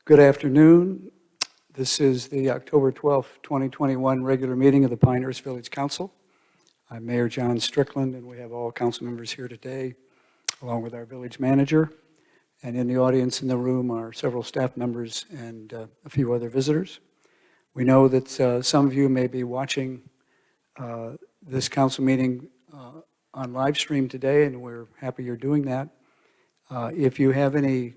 Good afternoon. This is the October 12th, 2021 regular meeting of the Pinehurst Village Council. I'm Mayor John Strickland, and we have all council members here today, along with our village manager. And in the audience in the room are several staff members and a few other visitors. We know that some of you may be watching this council meeting on live stream today, and we're happy you're doing that. If you have any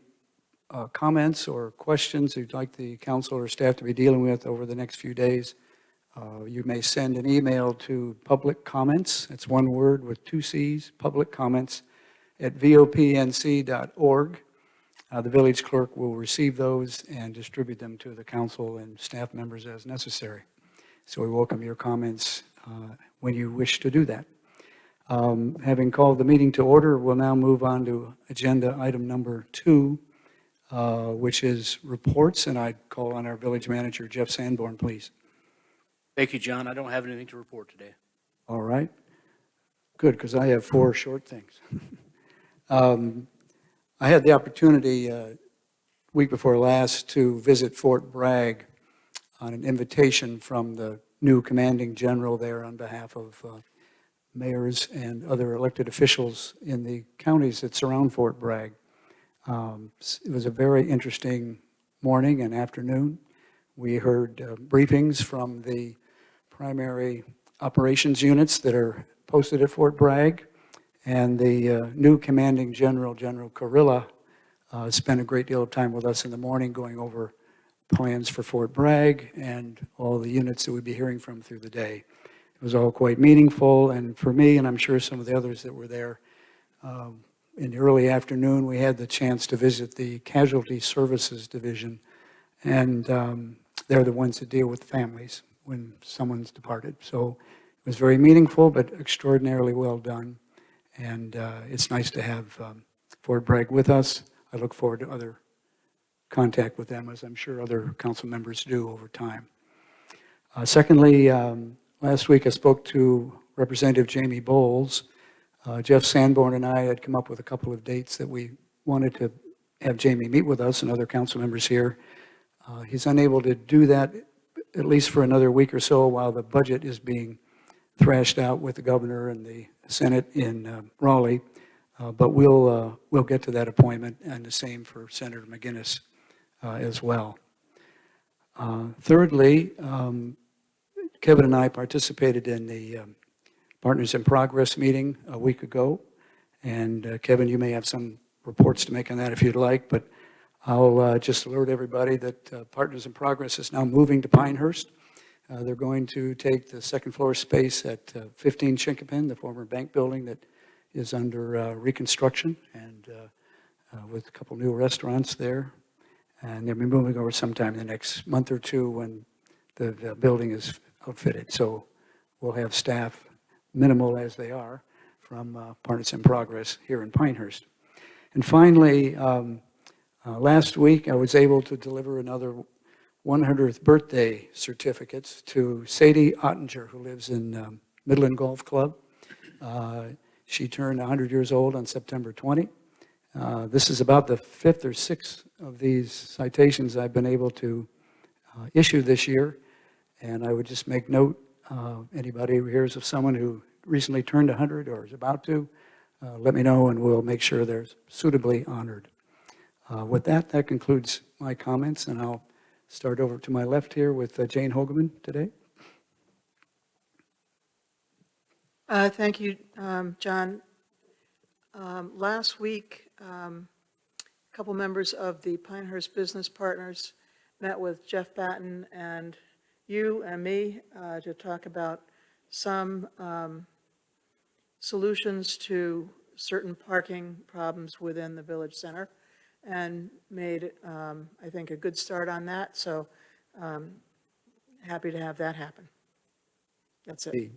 comments or questions you'd like the council or staff to be dealing with over the next few days, you may send an email to public comments. It's one word with two C's, public comments at vopnc.org. The village clerk will receive those and distribute them to the council and staff members as necessary. So we welcome your comments when you wish to do that. Having called the meeting to order, we'll now move on to agenda item number 2, which is reports, and I'd call on our village manager, Jeff Sanborn, please. Thank you, John. I don't have anything to report today. All right. Good, because I have 4 short things. I had the opportunity week before last to visit Fort Bragg on an invitation from the new commanding general there on behalf of mayors and other elected officials in the counties that surround Fort Bragg. It was a very interesting morning and afternoon. We heard briefings from the primary operations units that are posted at Fort Bragg, and the new commanding general, General Kurilla, spent a great deal of time with us in the morning going over plans for Fort Bragg and all the units that we'd be hearing from through the day. It was all quite meaningful, and for me, and I'm sure some of the others that were there, in the early afternoon, we had the chance to visit the Casualty Services Division, and they're the ones that deal with families when someone's departed. So it was very meaningful, but extraordinarily well done, and it's nice to have Fort Bragg with us. I look forward to other contact with them, as I'm sure other council members do over time. Secondly, last week I spoke to Representative Jamie Bowles. Jeff Sanborn and I had come up with a couple of dates that we wanted to have Jamie meet with us and other council members here. He's unable to do that, at least for another week or so, while the budget is being thrashed out with the governor and the Senate in Raleigh. But we'll get to that appointment, and the same for Senator McGinnis as well. Thirdly, Kevin and I participated in the Partners in Progress meeting a week ago, and Kevin, you may have some reports to make on that if you'd like, but I'll just alert everybody that Partners in Progress is now moving to Pinehurst. They're going to take the second floor space at 15 Chinkapin, the former bank building that is under reconstruction, and with a couple new restaurants there, and they'll be moving over sometime in the next month or two when the building is outfitted. So we'll have staff, minimal as they are, from Partners in Progress here in Pinehurst. And finally, last week I was able to deliver another 100th birthday certificates to Sadie Ottinger, who lives in Midland Golf Club. She turned 100 years old on September 20. This is about the 5th or 6th of these citations I've been able to issue this year, and I would just make note, anybody who hears of someone who recently turned 100 or is about to, let me know and we'll make sure they're suitably honored. With that, that concludes my comments, and I'll start over to my left here with Jane Hogeman today. Thank you, John. Last week, a couple members of the Pinehurst Business Partners met with Jeff Batten and you and me to talk about some solutions to certain parking problems within the village center, and made, I think, a good start on that. So happy to have that happen. That's it.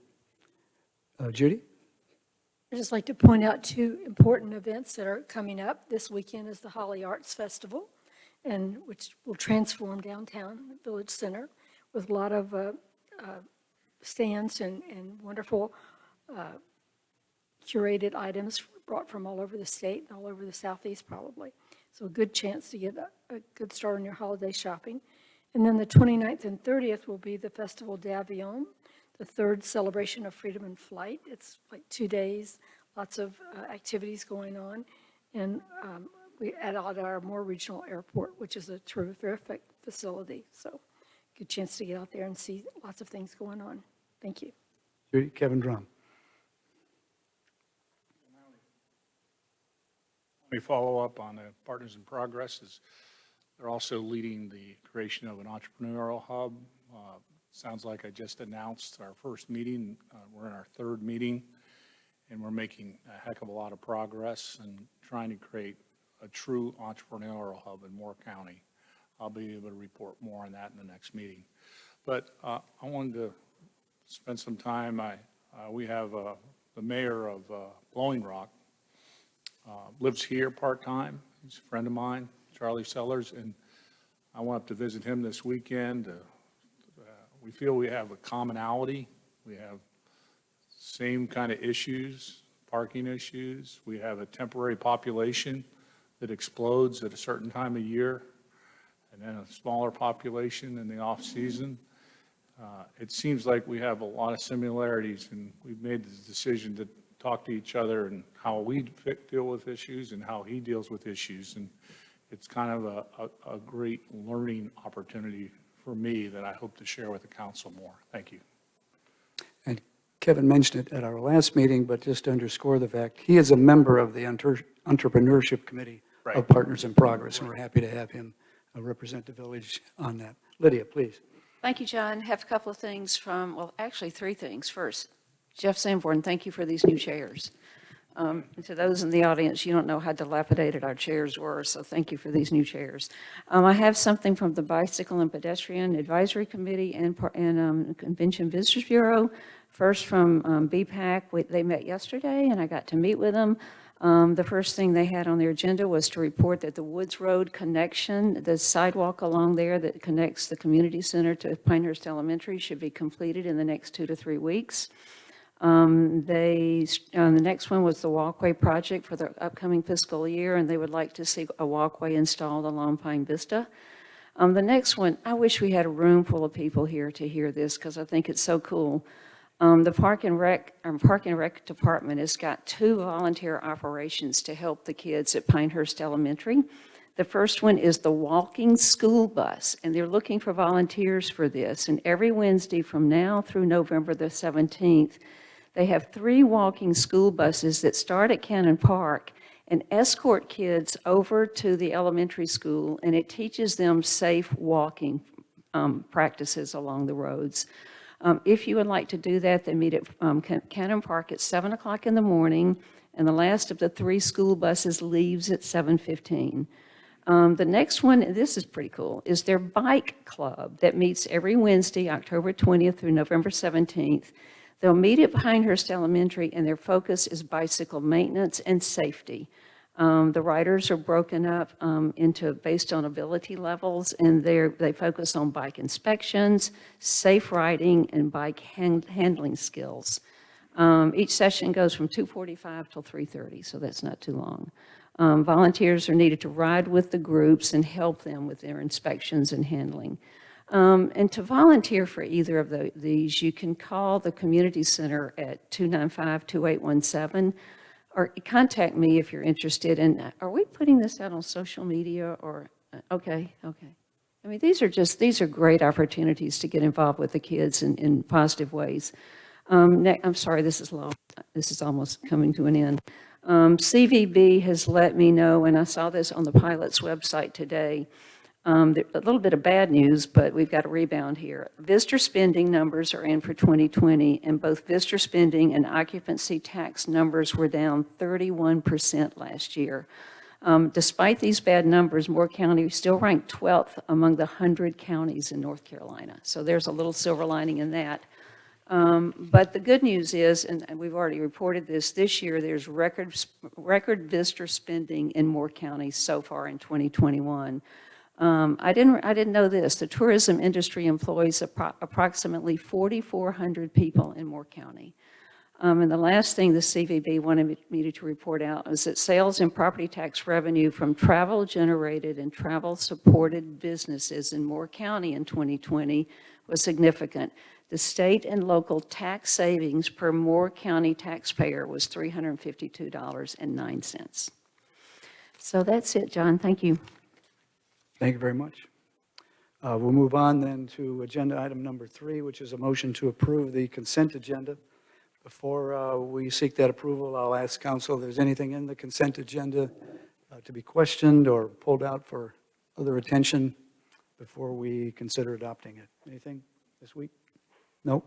Judy? I'd just like to point out 2 important events that are coming up. This weekend is the Holly Arts Festival, and which will transform downtown Village Center with a lot of stands and wonderful curated items brought from all over the state and all over the Southeast probably. So a good chance to get a good start on your holiday shopping. And then the 29th and 30th will be the Festival d'Avion, the third celebration of freedom in flight. It's like 2 days, lots of activities going on. And we at our Moore Regional Airport, which is a terrific facility. So good chance to get out there and see lots of things going on. Thank you. Judy, Kevin Drum. Let me follow up on the Partners in Progress. They're also leading the creation of an entrepreneurial hub. Sounds like I just announced our first meeting. We're in our third meeting, and we're making a heck of a lot of progress and trying to create a true entrepreneurial hub in Moore County. I'll be able to report more on that in the next meeting. But I wanted to spend some time. We have the mayor of Blowing Rock lives here part-time. He's a friend of mine, Charlie Sellers, and I went up to visit him this weekend. We feel we have a commonality. We have same kind of issues, parking issues. We have a temporary population that explodes at a certain time of year, and then a smaller population in the off-season. It seems like we have a lot of similarities, and we've made the decision to talk to each other and how we deal with issues and how he deals with issues. And it's kind of a great learning opportunity for me that I hope to share with the council more. Thank you. And Kevin mentioned it at our last meeting, but just to underscore the fact, he is a member of the Entrepreneurship Committee Right. of Partners in Progress, and we're happy to have him represent the village on that. Lydia, please. Thank you, John. Have a couple of things from, well, actually 3 things. First, Jeff Sanborn, thank you for these new chairs. And to those in the audience, you don't know how dilapidated our chairs were, so thank you for these new chairs. I have something from the Bicycle and Pedestrian Advisory Committee and Convention Visitors Bureau. First from BPAC, they met yesterday, and I got to meet with them. The first thing they had on their agenda was to report that the Woods Road connection, the sidewalk along there that connects the community center to Pinehurst Elementary, should be completed in the next 2 to 3 weeks. The next one was the walkway project for the upcoming fiscal year, and they would like to see a walkway installed along Pine Vista. The next one, I wish we had a room full of people here to hear this because I think it's so cool. The Park and Rec Department has got 2 volunteer operations to help the kids at Pinehurst Elementary. The first one is the walking school bus, and they're looking for volunteers for this. And every Wednesday from now through November the 17th, they have 3 walking school buses that start at Cannon Park and escort kids over to the elementary school, and it teaches them safe walking practices along the roads. If you would like to do that, they meet at Cannon Park at 7 o'clock in the morning, and the last of the 3 school buses leaves at 7:15. The next one, this is pretty cool, is their bike club that meets every Wednesday, October 20th through November 17th. They'll meet at Pinehurst Elementary, and their focus is bicycle maintenance and safety. The riders are broken up based on ability levels, and they focus on bike inspections, safe riding, and bike handling skills. Each session goes from 2:45 till 3:30, so that's not too long. Volunteers are needed to ride with the groups and help them with their inspections and handling. And to volunteer for either of these, you can call the community center at 295-2817, or contact me if you're interested. And are we putting this out on social media or, okay. I mean, these are great opportunities to get involved with the kids in positive ways. I'm sorry, this is long. This is almost coming to an end. CVB has let me know, and I saw this on the pilot's website today, a little bit of bad news, but we've got a rebound here. Visitor spending numbers are in for 2020, and both visitor spending and occupancy tax numbers were down 31% last year. Despite these bad numbers, Moore County still ranked 12th among the 100 counties in North Carolina. So there's a little silver lining in that. But the good news is, and we've already reported this year there's record visitor spending in Moore County so far in 2021. I didn't know this. The tourism industry employs approximately 4,400 people in Moore County. And the last thing the CVB wanted me to report out is that sales and property tax revenue from travel-generated and travel-supported businesses in Moore County in 2020 was significant. The state and local tax savings per Moore County taxpayer was $352.09. So that's it, John. Thank you. Thank you very much. We'll move on then to agenda item number 3, which is a motion to approve the consent agenda. Before we seek that approval, I'll ask council if there's anything in the consent agenda to be questioned or pulled out for other attention before we consider adopting it. Anything this week? No?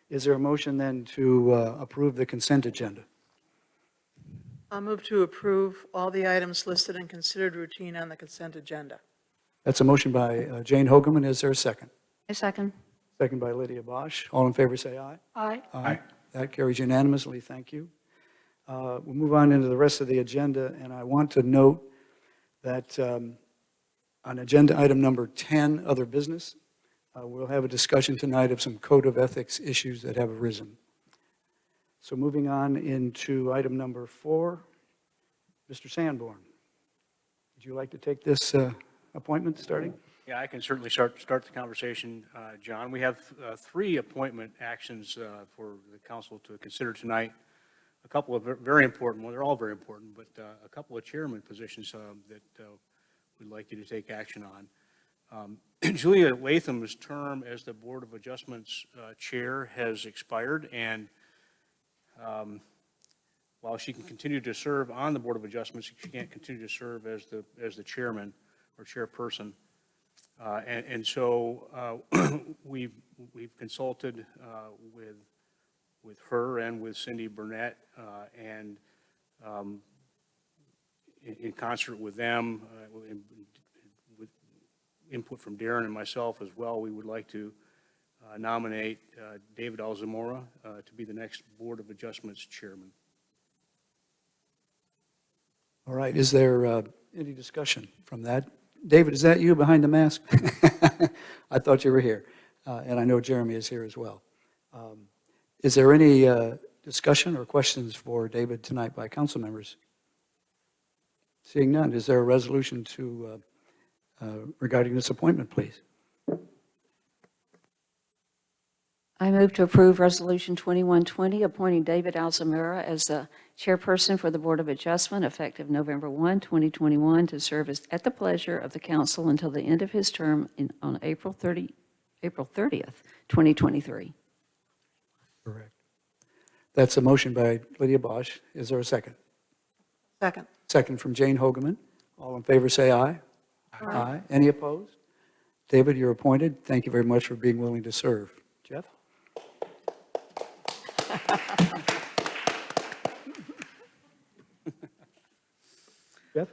Is there a motion then to approve the consent agenda? I'll move to approve all the items listed and considered routine on the consent agenda. That's a motion by Jane Hogeman. Is there a second? A second. Second by Lydia Bosch. All in favor, say aye. Aye. Aye. That carries unanimously. Thank you. We'll move on into the rest of the agenda, and I want to note that on agenda item number 10, other business, we'll have a discussion tonight of some code of ethics issues that have arisen. So moving on into item number 4, Mr. Sanborn, would you like to take this appointment starting? Yeah, I can certainly start the conversation, John. We have 3 appointment actions for the council to consider tonight. A couple of very important, well, they're all very important, but a couple of chairman positions that we'd like you to take action on. Julia Latham's term as the Board of Adjustments chair has expired, and while she can continue to serve on the Board of Adjustments, she can't continue to serve as the chairman or chairperson. And so we've consulted with her and with Cindy Burnett, and in concert with them, with input from Darren and myself as well, we would like to nominate David Alzamora to be the next Board of Adjustments chairman. All right. Is there any discussion from that? David, is that you behind the mask? I thought you were here, and I know Jeremy is here as well. Is there any discussion or questions for David tonight by council members? Seeing none, is there a resolution to regarding this appointment, please? I move to approve Resolution 2120, appointing David Alzamora as the chairperson for the Board of Adjustment effective November 1, 2021, to serve at the pleasure of the council until the end of his term on April 30th, 2023. Correct. That's a motion by Lydia Bosch. Is there a second? Second. Second from Jane Hogeman. All in favor, say aye. Aye. Any opposed? David, you're appointed. Thank you very much for being willing to serve. Jeff? Jeff?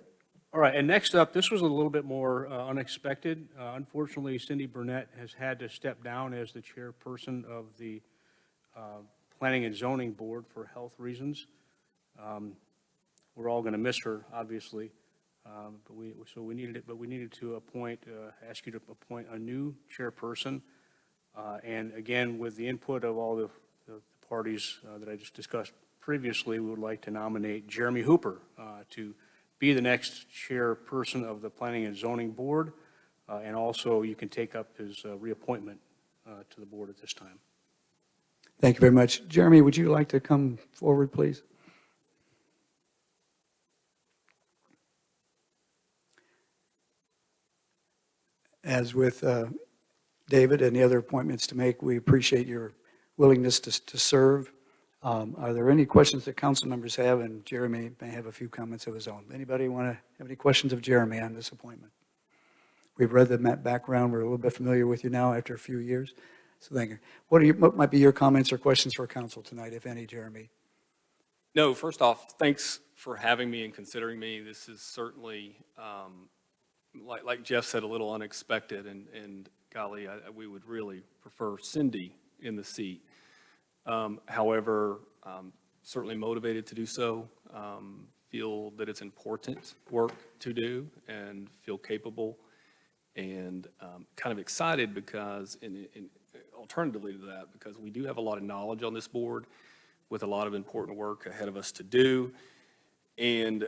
All right, and next up, this was a little bit more unexpected. Unfortunately, Cindy Burnett has had to step down as the chairperson of the Planning and Zoning Board for health reasons. We're all going to miss her, obviously, but we needed to ask you to appoint a new chairperson. And again, with the input of all the parties that I just discussed previously, we would like to nominate Jeremy Hooper to be the next chairperson of the Planning and Zoning Board, and also you can take up his reappointment to the board at this time. Thank you very much. Jeremy, would you like to come forward, please? As with David and the other appointments to make, we appreciate your willingness to serve. Are there any questions that council members have? And Jeremy may have a few comments of his own. Anybody want to have any questions of Jeremy on this appointment? We've read the background. We're a little bit familiar with you now after a few years. So thank you. What might be your comments or questions for council tonight, if any, Jeremy? No, first off, thanks for having me and considering me. This is certainly, like Jeff said, a little unexpected, and golly, we would really prefer Cindy in the seat. However, certainly motivated to do so, feel that it's important work to do and feel capable, and kind of excited because, alternatively to that, because we do have a lot of knowledge on this board. with a lot of important work ahead of us to do, and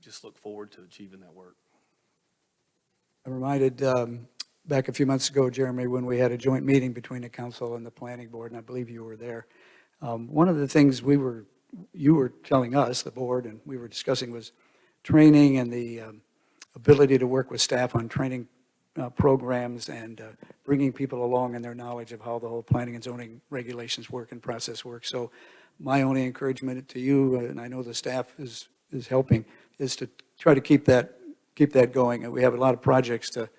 just look forward to achieving that work. I'm reminded back a few months ago, Jeremy, when we had a joint meeting between the council and the planning board, and I believe you were there. One of the things you were telling us, the board, and we were discussing was training and the ability to work with staff on training programs and bringing people along in their knowledge of how the whole planning and zoning regulations work and process work. So my only encouragement to you, and I know the staff is helping, is to try to keep that going. And we have a lot of projects to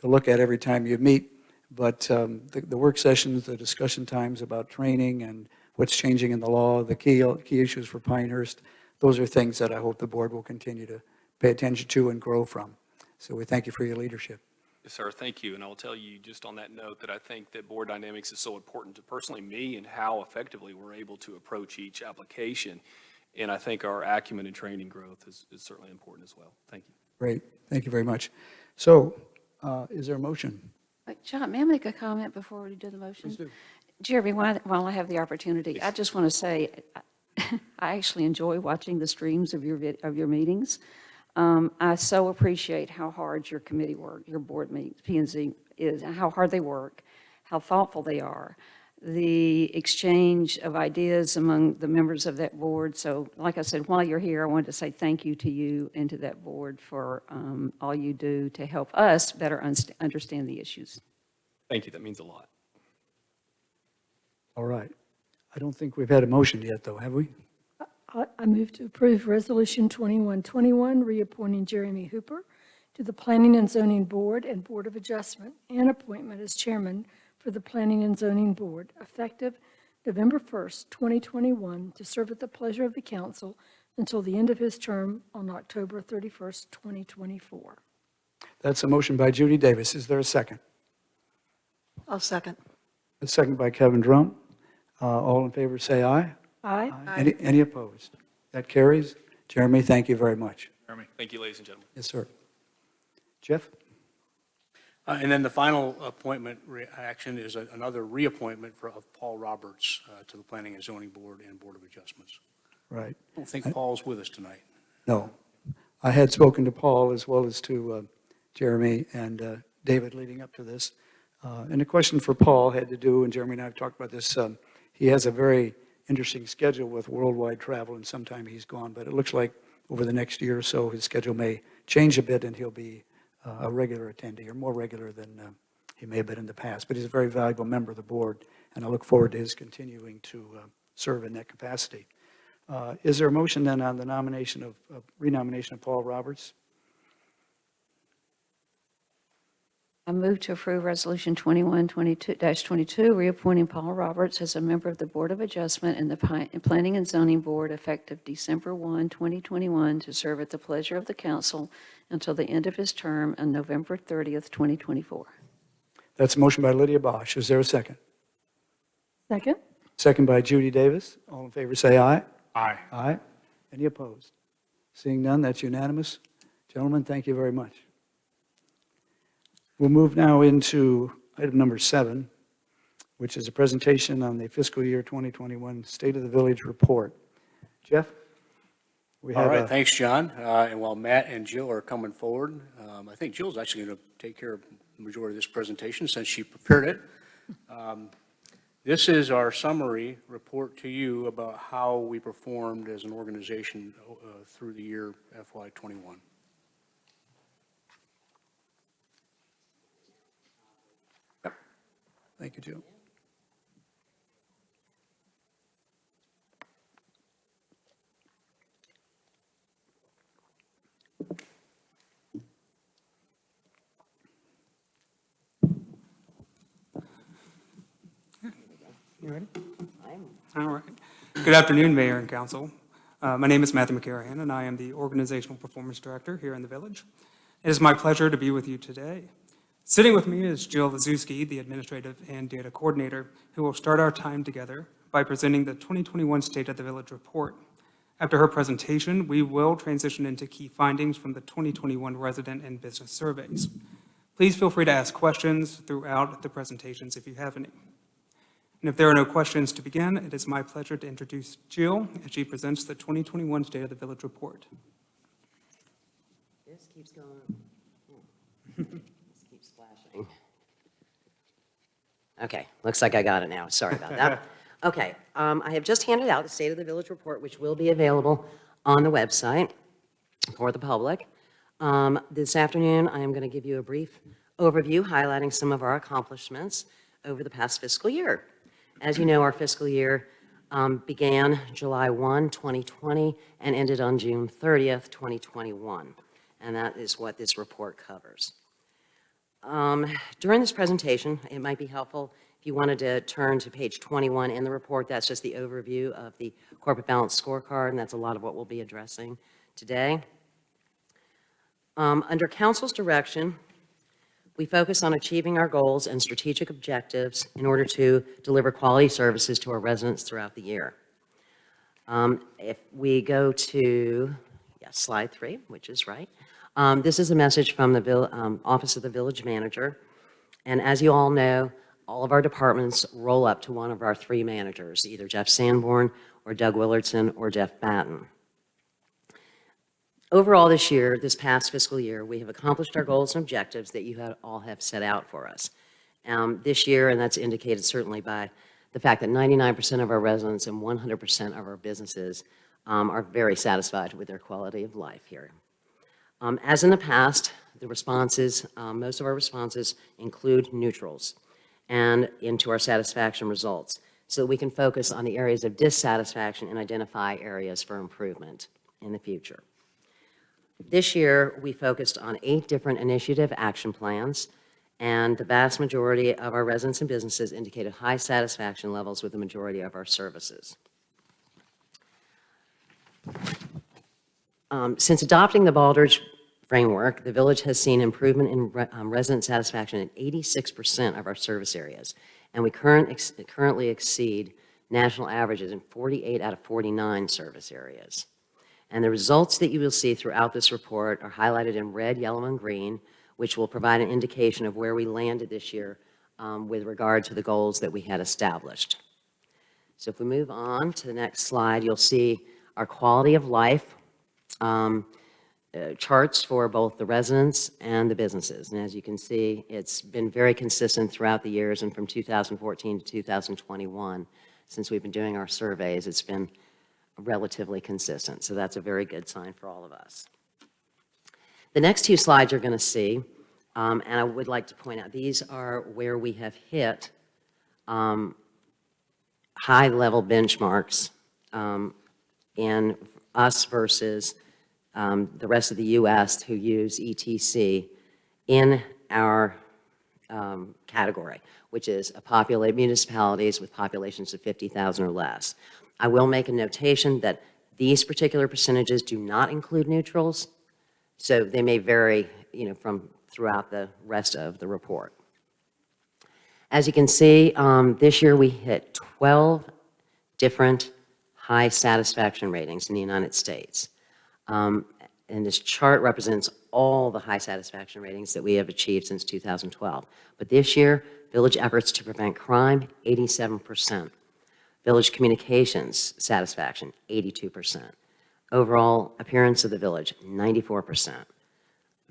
look at every time you meet, but the work sessions, the discussion times about training and what's changing in the law, the key issues for Pinehurst, those are things that I hope the board will continue to pay attention to and grow from. So we thank you for your leadership. Yes, sir, thank you. And I'll tell you just on that note that I think that board dynamics is so important to personally me and how effectively we're able to approach each application. And I think our acumen and training growth is certainly important as well. Thank you. Great, thank you very much. So is there a motion? John, may I make a comment before we do the motion? Please do. Jeremy, while I have the opportunity, I just want to say, I actually enjoy watching the streams of your meetings. I so appreciate how hard your committee work, your board meetings, P&Z is, and how hard they work, how thoughtful they are, the exchange of ideas among the members of that board. So like I said, while you're here, I wanted to say thank you to you and to that board for all you do to help us better understand the issues. Thank you, that means a lot. All right. I don't think we've had a motion yet, though, have we? I move to approve Resolution 2121, reappointing Jeremy Hooper to the Planning and Zoning Board and Board of Adjustment, and appointment as chairman for the Planning and Zoning Board, effective November 1st, 2021, to serve at the pleasure of the council until the end of his term on October 31st, 2024. That's a motion by Judy Davis. Is there a second? I'll second. A second by Kevin Drum. All in favor, say aye. Aye. Any opposed? That carries. Jeremy, thank you very much. Jeremy? Thank you, ladies and gentlemen. Yes, sir. Jeff? And then the final appointment action is another reappointment of Paul Roberts to the Planning and Zoning Board and Board of Adjustments. Right. I don't think Paul's with us tonight. No. I had spoken to Paul as well as to Jeremy and David leading up to this. And the question for Paul had to do, and Jeremy and I have talked about this, he has a very interesting schedule with worldwide travel, and sometime he's gone. But it looks like over the next year or so, his schedule may change a bit, and he'll be a regular attendee, or more regular than he may have been in the past. But he's a very valuable member of the board, and I look forward to his continuing to serve in that capacity. Is there a motion then on the renomination of Paul Roberts? I move to approve Resolution 2122-22, reappointing Paul Roberts as a member of the Board of Adjustment and the Planning and Zoning Board effective December 1, 2021, to serve at the pleasure of the council until the end of his term on November 30th, 2024. That's a motion by Lydia Bosch. Is there a second? Second? Second by Judy Davis. All in favor, say aye. Aye. Aye. Any opposed? Seeing none, that's unanimous. Gentlemen, thank you very much. We'll move now into item number 7, which is a presentation on the fiscal year 2021 State of the Village Report. Jeff? We All have right, thanks, John. And while Matt and Jill are coming forward, I think Jill's actually going to take care of the majority of this presentation since she prepared it. This is our summary report to you about how we performed as an organization through the year FY21. Thank you, Jill. You ready? All right. Good afternoon, Mayor and Council. My name is Matthew McCarahan, and I am the Organizational Performance Director here in the Village. It is my pleasure to be with you today. Sitting with me is Jill Lazuski, the Administrative and Data Coordinator, who will start our time together by presenting the 2021 State of the Village Report. After her presentation, we will transition into key findings from the 2021 resident and business surveys. Please feel free to ask questions throughout the presentations if you have any. And if there are no questions to begin, it is my pleasure to introduce Jill as she presents the 2021 State of the Village Report. This keeps going. This keeps flashing. Okay, looks like I got it now. Sorry about that. Okay, I have just handed out the State of the Village Report, which will be available on the website for the public. This afternoon, I am going to give you a brief overview highlighting some of our accomplishments over the past fiscal year. As you know, our fiscal year began July 1, 2020, and ended on June 30th, 2021. And that is what this report covers. During this presentation, it might be helpful if you wanted to turn to page 21 in the report. That's just the overview of the corporate balance scorecard, and that's a lot of what we'll be addressing today. Under Council's direction, we focus on achieving our goals and strategic objectives in order to deliver quality services to our residents throughout the year. If we go to slide 3, which is right, this is a message from the Office of the Village Manager. And as you all know, all of our departments roll up to one of our 3 managers, either Jeff Sanborn or Doug Willardson or Jeff Batten. Overall this year, this past fiscal year, we have accomplished our goals and objectives that you all have set out for us. This year, and that's indicated certainly by the fact that 99% of our residents and 100% of our businesses are very satisfied with their quality of life here. As in the past, the responses, most of our responses include neutrals and into our satisfaction results so that we can focus on the areas of dissatisfaction and identify areas for improvement in the future. This year, we focused on 8 different initiative action plans, and the vast majority of our residents and businesses indicated high satisfaction levels with the majority of our services. Since adopting the Baldrige framework, the village has seen improvement in resident satisfaction in 86% of our service areas, and we currently exceed national averages in 48 out of 49 service areas. And the results that you will see throughout this report are highlighted in red, yellow, and green, which will provide an indication of where we landed this year with regard to the goals that we had established. So if we move on to the next slide, you'll see our quality of life charts for both the residents and the businesses. And as you can see, it's been very consistent throughout the years, and from 2014 to 2021, since we've been doing our surveys, it's been relatively consistent. So that's a very good sign for all of us. The next 2 slides you're going to see, and I would like to point out, these are where we have hit high-level benchmarks in us versus the rest of the U.S. who use ETC in our category, which is municipalities with populations of 50,000 or less. I will make a notation that these particular percentages do not include neutrals, so they may vary, from throughout the rest of the report. As you can see, this year we hit 12 different high satisfaction ratings in the United States. And this chart represents all the high satisfaction ratings that we have achieved since 2012. But this year, village efforts to prevent crime, 87%. Village communications satisfaction, 82%. Overall appearance of the village, 94%.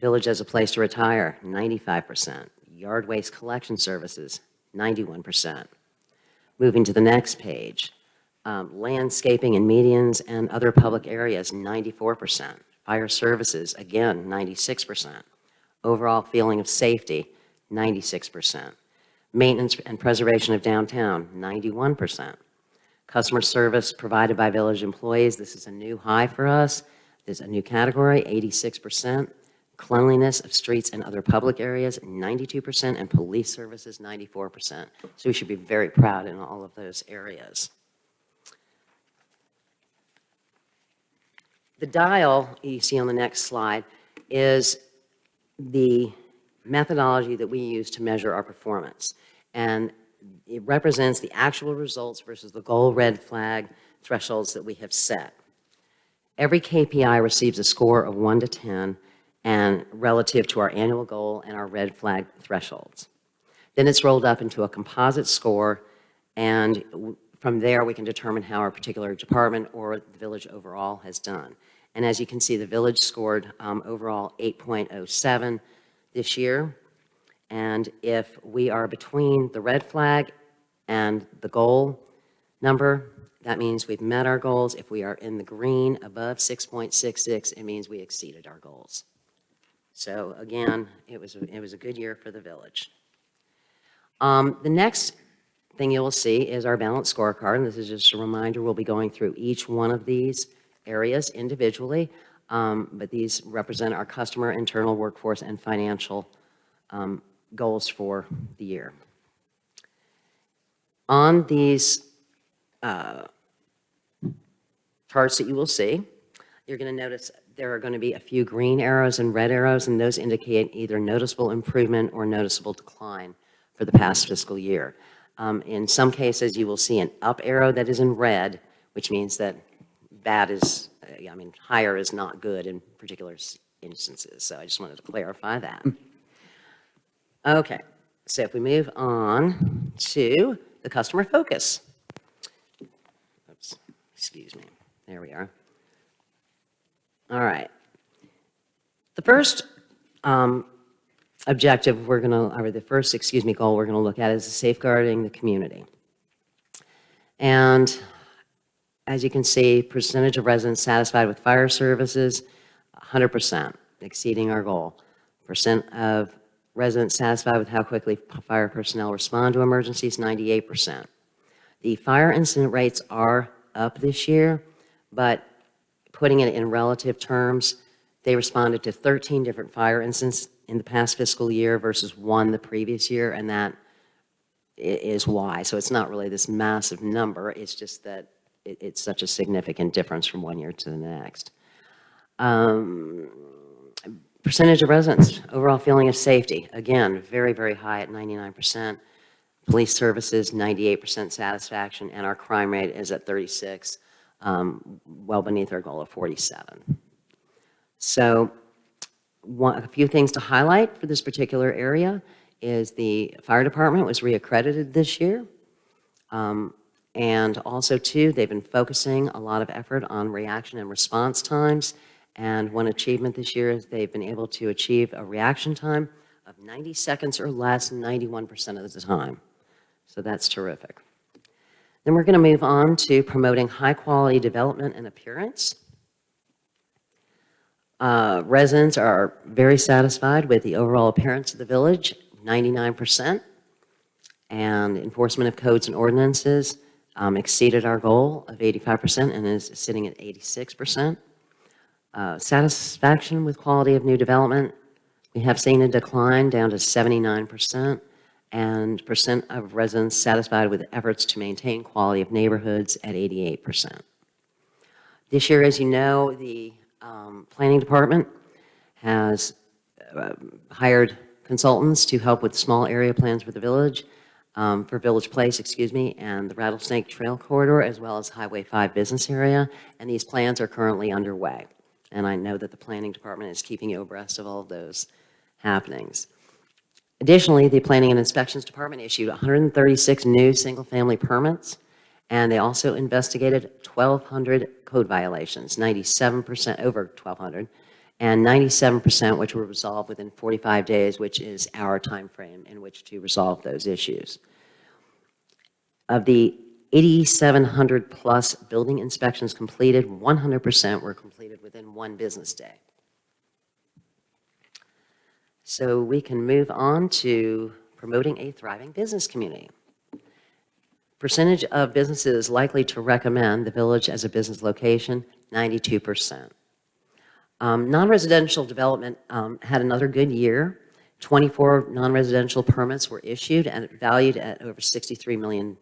Village as a place to retire, 95%. Yard waste collection services, 91%. Moving to the next page, landscaping and medians and other public areas, 94%. Fire services, again, 96%. Overall feeling of safety, 96%. Maintenance and preservation of downtown, 91%. Customer service provided by village employees, this is a new high for us. There's a new category, 86%. Cleanliness of streets and other public areas, 92%, and police services, 94%. So we should be very proud in all of those areas. The dial you see on the next slide is the methodology that we use to measure our performance. And it represents the actual results versus the goal red flag thresholds that we have set. Every KPI receives a score of 1 to 10 and relative to our annual goal and our red flag thresholds. Then it's rolled up into a composite score And from there, we can determine how our particular department or the village overall has done. And as you can see, the village scored overall 8.07 this year. And if we are between the red flag and the goal number, that means we've met our goals. If we are in the green above 6.66, it means we exceeded our goals. So again, it was a good year for the village. The next thing you'll see is our balanced scorecard, and this is just a reminder, we'll be going through each one of these areas individually, but these represent our customer, internal workforce, and financial goals for the year. On these charts that you will see, you're going to notice there are going to be a few green arrows and red arrows, and those indicate either noticeable improvement or noticeable decline for the past fiscal year. In some cases, you will see an up arrow that is in red, which means that bad is, higher is not good in particular instances. So I just wanted to clarify that. Okay, so if we move on to the customer focus. Oops, excuse me. There we are. All right. The first objective we're going to, or the first, goal we're going to look at is safeguarding the community. And as you can see, percentage of residents satisfied with fire services, 100%, exceeding our goal. Percent of residents satisfied with how quickly fire personnel respond to emergencies, 98%. The fire incident rates are up this year, but putting it in relative terms, they responded to 13 different fire incidents in the past fiscal year versus 1 the previous year, and that is why. So it's not really this massive number, it's just that it's such a significant difference from one year to the next. Percentage of residents, overall feeling of safety, again, very, very high at 99%. Police services, 98% satisfaction, and our crime rate is at 36, well beneath our goal of 47. So a few things to highlight for this particular area is the fire department was reaccredited this year. And also, too, they've been focusing a lot of effort on reaction and response times. And one achievement this year is they've been able to achieve a reaction time of 90 seconds or less 91% of the time. So that's terrific. Then we're going to move on to promoting high-quality development and appearance. Residents are very satisfied with the overall appearance of the village, 99%. And enforcement of codes and ordinances exceeded our goal of 85% and is sitting at 86%. Satisfaction with quality of new development, we have seen a decline down to 79%, and percent of residents satisfied with efforts to maintain quality of neighborhoods at 88%. This year, as you know, the planning department has hired consultants to help with small area plans for the village, for Village Place, and the Rattlesnake Trail Corridor, as well as Highway 5 business area, and these plans are currently underway. And I know that the planning department is keeping you abreast of all of those happenings. Additionally, the planning and inspections department issued 136 new single-family permits, and they also investigated 1,200 code violations, 97%, over 1,200, and 97% which were resolved within 45 days, which is our time frame in which to resolve those issues. Of the 8,700 plus building inspections completed, 100% were completed within 1 business day. So we can move on to promoting a thriving business community. Percentage of businesses likely to recommend the village as a business location, 92%. Non-residential development had another good year. 24 non-residential permits were issued and valued at over $63 million.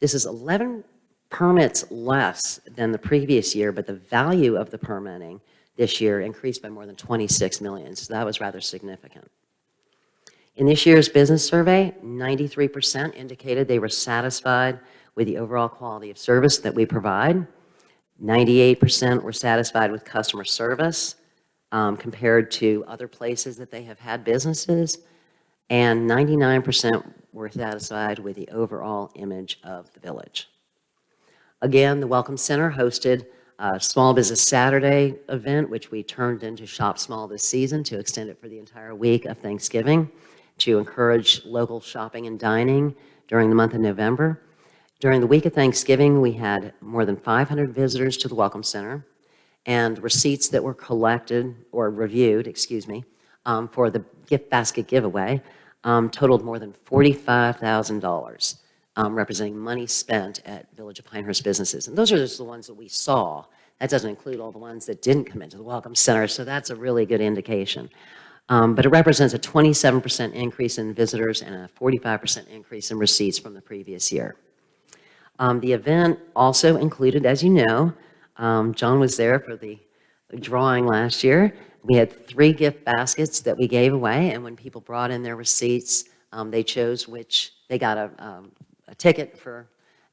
This is 11 permits less than the previous year, but the value of the permitting this year increased by more than $26 million, so that was rather significant. In this year's business survey, 93% indicated they were satisfied with the overall quality of service that we provide. 98% were satisfied with customer service compared to other places that they have had businesses, and 99% were satisfied with the overall image of the village. Again, the Welcome Center hosted a Small Business Saturday event, which we turned into Shop Small this season to extend it for the entire week of Thanksgiving, to encourage local shopping and dining during the month of November. During the week of Thanksgiving, we had more than 500 visitors to the Welcome Center, and receipts that were collected, or reviewed, for the gift basket giveaway totaled more than $45,000, representing money spent at Village of Pinehurst businesses. And those are just the ones that we saw. That doesn't include all the ones that didn't come into the Welcome Center, so that's a really good indication. But it represents a 27% increase in visitors and a 45% increase in receipts from the previous year. The event also included, as you know, John was there for the drawing last year. We had 3 gift baskets that we gave away, and when people brought in their receipts, they chose which, they got a ticket for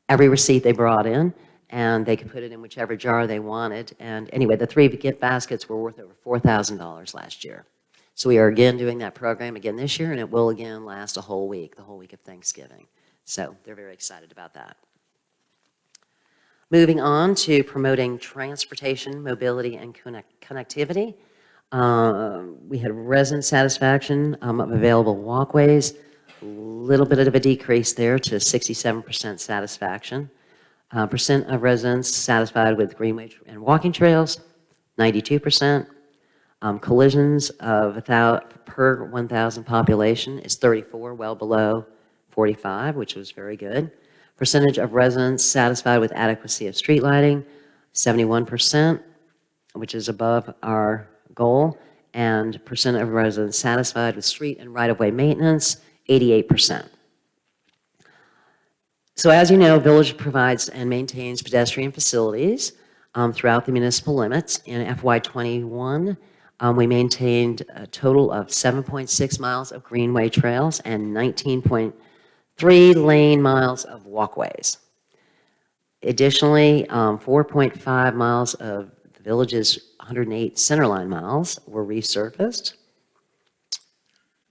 every receipt they brought in, and they could put it in whichever jar they wanted. And anyway, the 3 gift baskets were worth over $4,000 last year. So we are again doing that program again this year, and it will again last a whole week, the whole week of Thanksgiving. So they're very excited about that. Moving on to promoting transportation, mobility, and connectivity. We had resident satisfaction of available walkways, a little bit of a decrease there to 67% satisfaction. Percent of residents satisfied with greenway and walking trails, 92%. Collisions per 1,000 population is 34, well below 45, which was very good. Percentage of residents satisfied with adequacy of street lighting, 71%, which is above our goal. And percent of residents satisfied with street and right-of-way maintenance, 88%. So as you know, Village provides and maintains pedestrian facilities throughout the municipal limits. In FY21, we maintained a total of 7.6 miles of greenway trails and 19.3 lane miles of walkways. Additionally, 4.5 miles of the village's 108 centerline miles were resurfaced.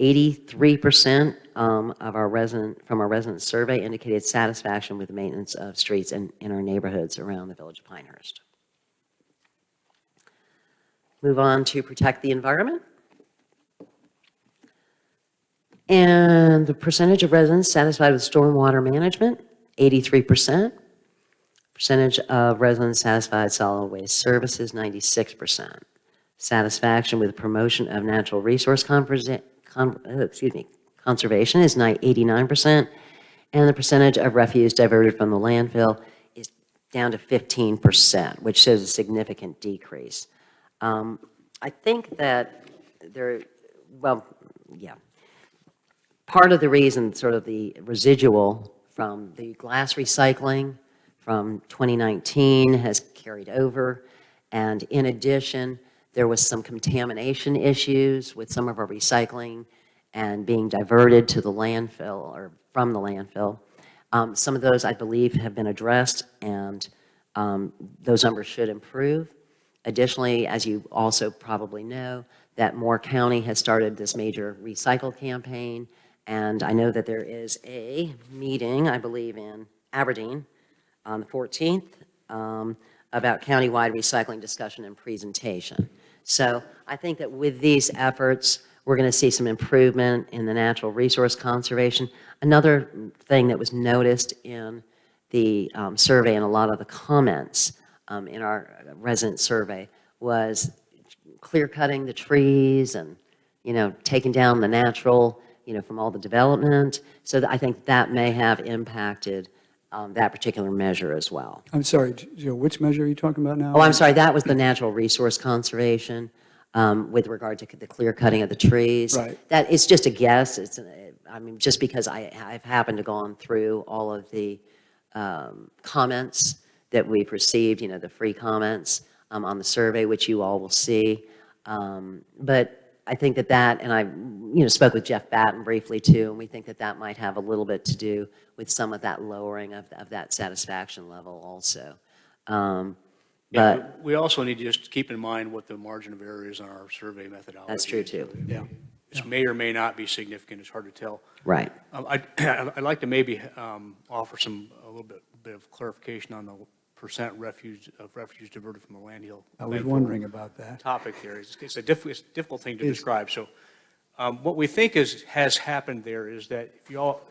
83% from our resident survey indicated satisfaction with the maintenance of streets in our neighborhoods around the Village of Pinehurst. Move on to protect the environment. And the percentage of residents satisfied with stormwater management, 83%. Percentage of residents satisfied solid waste services, 96%. Satisfaction with promotion of natural resource conservation is 89%. And the percentage of refuse diverted from the landfill is down to 15%, which shows a significant decrease. I think that part of the reason, sort of the residual from the glass recycling from 2019 has carried over. And in addition, there was some contamination issues with some of our recycling and being diverted to the landfill or from the landfill. Some of those, I believe, have been addressed, and those numbers should improve. Additionally, as you also probably know, that Moore County has started this major recycle campaign, and I know that there is a meeting, I believe, in Aberdeen on the 14th about countywide recycling discussion and presentation. So I think that with these efforts, we're going to see some improvement in the natural resource conservation. Another thing that was noticed in the survey and a lot of the comments in our resident survey was clear cutting the trees and, taking down the natural, from all the development. So I think that may have impacted that particular measure as well. I'm sorry, Joe, which measure are you talking about now? Oh, I'm sorry, that was the natural resource conservation with regard to the clear cutting of the trees. Right. That it's just a guess. Just because I've happened to gone through all of the comments that we've received, the free comments on the survey, which you all will see. But I think that, and I spoke with Jeff Batten briefly too, and we think that might have a little bit to do with some of that lowering of that satisfaction level also. But we also need to just keep in mind what the margin of error is on our survey methodology. that's true too. Yeah. This may or may not be significant, it's hard to tell. Right. I'd like to maybe offer a little bit of clarification on the percent refuse diverted from the landfill. I was wondering about that. Topic there. It's a difficult thing to describe. So what we think has happened there is that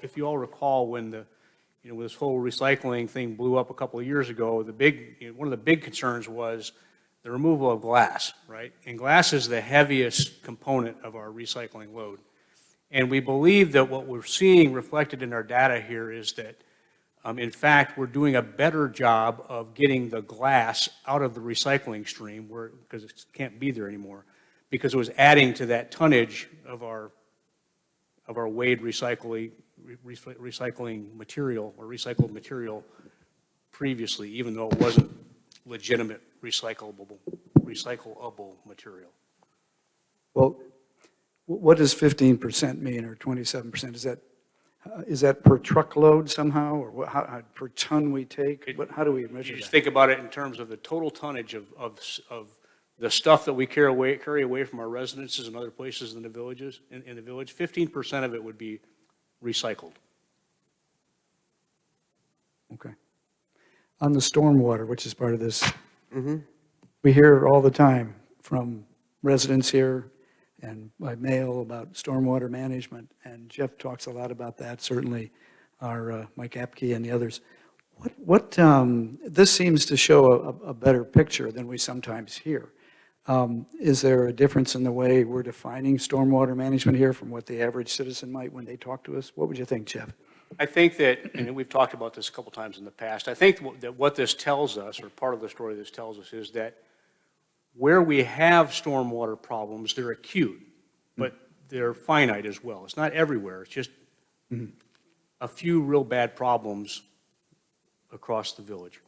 if you all recall when when this whole recycling thing blew up a couple of years ago, one of the big concerns was the removal of glass, right? And glass is the heaviest component of our recycling load. And we believe that what we're seeing reflected in our data here is that, in fact, we're doing a better job of getting the glass out of the recycling stream because it can't be there anymore, because it was adding to that tonnage of our weighed recycling material or recycled material previously, even though it wasn't legitimate recyclable material. Well, what does 15% mean, or 27%? Is that per truckload somehow, or how per ton we take? How do we measure You just that? think about it in terms of the total tonnage of the stuff that we carry away from our residences and other places in the villages, in the village. 15% of it would be recycled. Okay. On the stormwater, which is part of this, we hear all the time from residents here and by mail about stormwater management, and Jeff talks a lot about that, certainly our Mike Apke and the others. This seems to show a better picture than we sometimes hear. Is there a difference in the way we're defining stormwater management here from what the average citizen might when they talk to us? What would you think, Jeff? I think that, and we've talked about this a couple times in the past, I think that what this tells us, or part of the story this tells us, is that where we have stormwater problems, they're acute, but they're finite as well. It's not everywhere. It's just a few real bad problems across the village.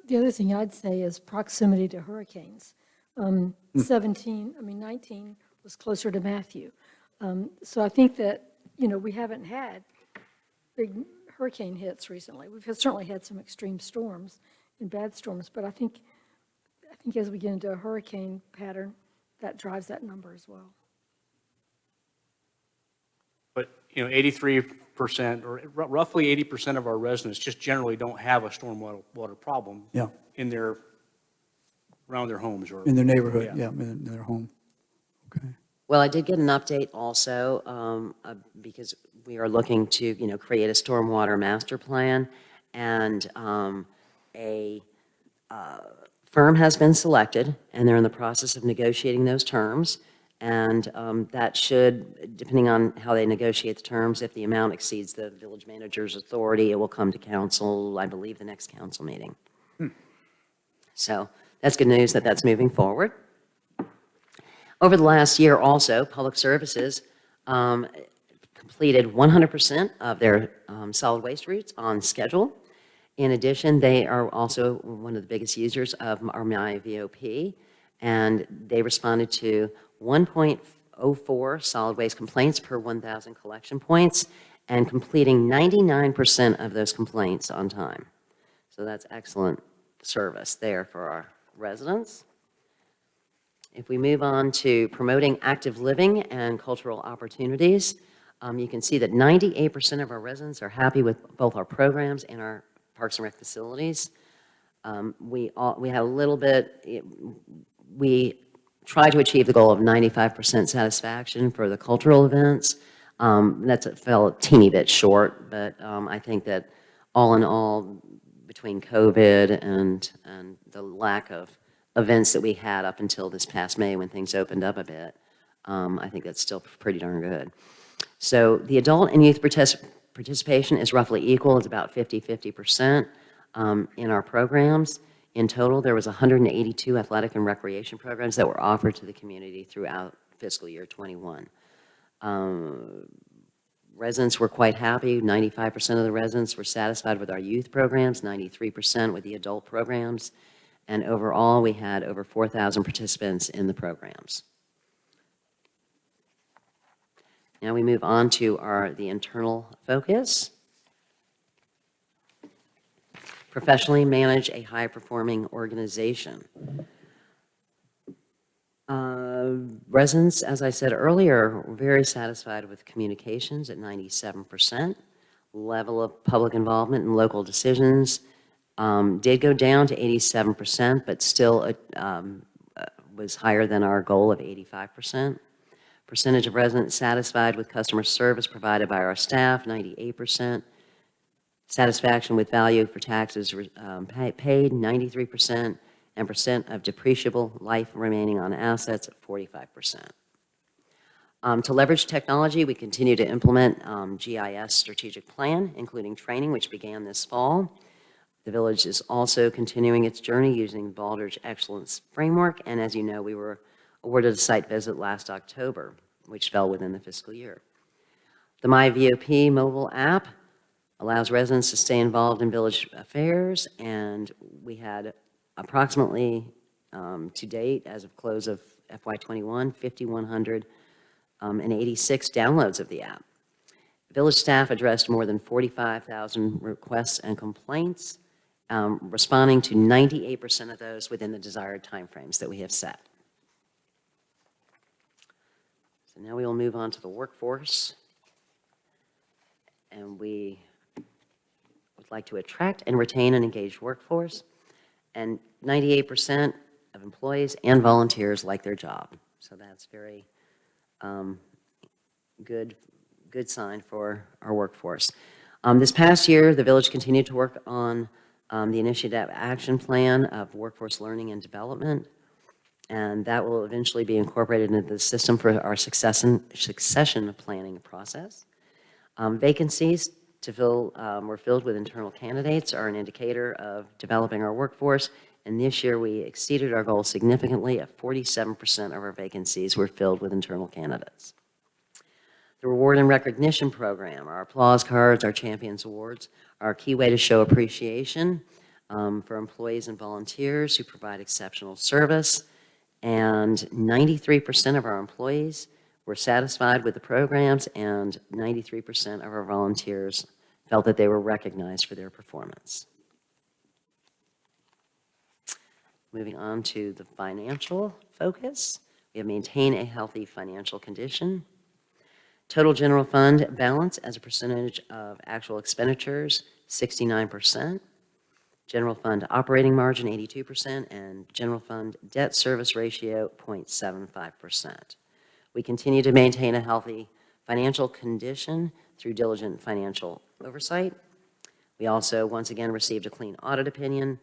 The other thing I'd say is proximity to hurricanes. 19 was closer to Matthew. So I think that, we haven't had big hurricane hits recently. We've certainly had some extreme storms and bad storms, but I think as we get into a hurricane pattern, that drives that number as well. But, 83% or roughly 80% of our residents just generally don't have a stormwater problem Yeah, around their homes or. in their neighborhood, Yeah. yeah, in their home. Okay. Well, I did get an update also, because we are looking to, create a stormwater master plan, and a firm has been selected, and they're in the process of negotiating those terms, and that should, depending on how they negotiate the terms, if the amount exceeds the village manager's authority, it will come to council, I believe, the next council meeting. So that's good news that that's moving forward. Over the last year also, Public Services completed 100% of their solid waste routes on schedule. In addition, they are also one of the biggest users of our MyVOP, and they responded to 1.04 solid waste complaints per 1,000 collection points, and completing 99% of those complaints on time. So that's excellent service there for our residents. If we move on to promoting active living and cultural opportunities, you can see that 98% of our residents are happy with both our programs and our Parks and Rec facilities. We had a little bit, we try to achieve the goal of 95% satisfaction for the cultural events. Fell a teeny bit short, but I think that all in all, between COVID and the lack of events that we had up until this past May when things opened up a bit, I think that's still pretty darn good. So the adult and youth participation is roughly equal. It's about 50-50% in our programs. In total, there was 182 athletic and recreation programs that were offered to the community throughout fiscal year 21. Residents were quite happy. 95% of the residents were satisfied with our youth programs, 93% with the adult programs, and overall, we had over 4,000 participants in the programs. Now we move on to the internal focus. Professionally manage a high-performing organization. Residents, as I said earlier, were very satisfied with communications at 97%. Level of public involvement in local decisions did go down to 87%, but still was higher than our goal of 85%. Percentage of residents satisfied with customer service provided by our staff, 98%. Satisfaction with value for taxes paid, 93%, and percent of depreciable life remaining on assets at 45%. To leverage technology, we continue to implement GIS strategic plan, including training, which began this fall. The village is also continuing its journey using Baldrige Excellence Framework, and as you know, we were awarded a site visit last October, which fell within the fiscal year. The MyVOP mobile app allows residents to stay involved in village affairs, and we had approximately, to date, as of close of FY21, 5,186 downloads of the app. Village staff addressed more than 45,000 requests and complaints, responding to 98% of those within the desired timeframes that we have set. So now we will move on to the workforce. And we would like to attract and retain an engaged workforce. And 98% of employees and volunteers like their job. So that's very good sign for our workforce. This past year, the village continued to work on the Initiative Action Plan of Workforce Learning and Development, and that will eventually be incorporated into the system for our succession planning process. Vacancies to fill were filled with internal candidates are an indicator of developing our workforce, and this year we exceeded our goal significantly at 47% of our vacancies were filled with internal candidates. The Reward and Recognition Program, our applause cards, our Champions Awards, are a key way to show appreciation for employees and volunteers who provide exceptional service, and 93% of our employees were satisfied with the programs, and 93% of our volunteers felt that they were recognized for their performance. Moving on to the financial focus, we have maintained a healthy financial condition. Total general fund balance as a percentage of actual expenditures, 69%. General fund operating margin, 82%, and general fund debt service ratio, 0.75%. We continue to maintain a healthy financial condition through diligent financial oversight. We also, once again, received a clean audit opinion,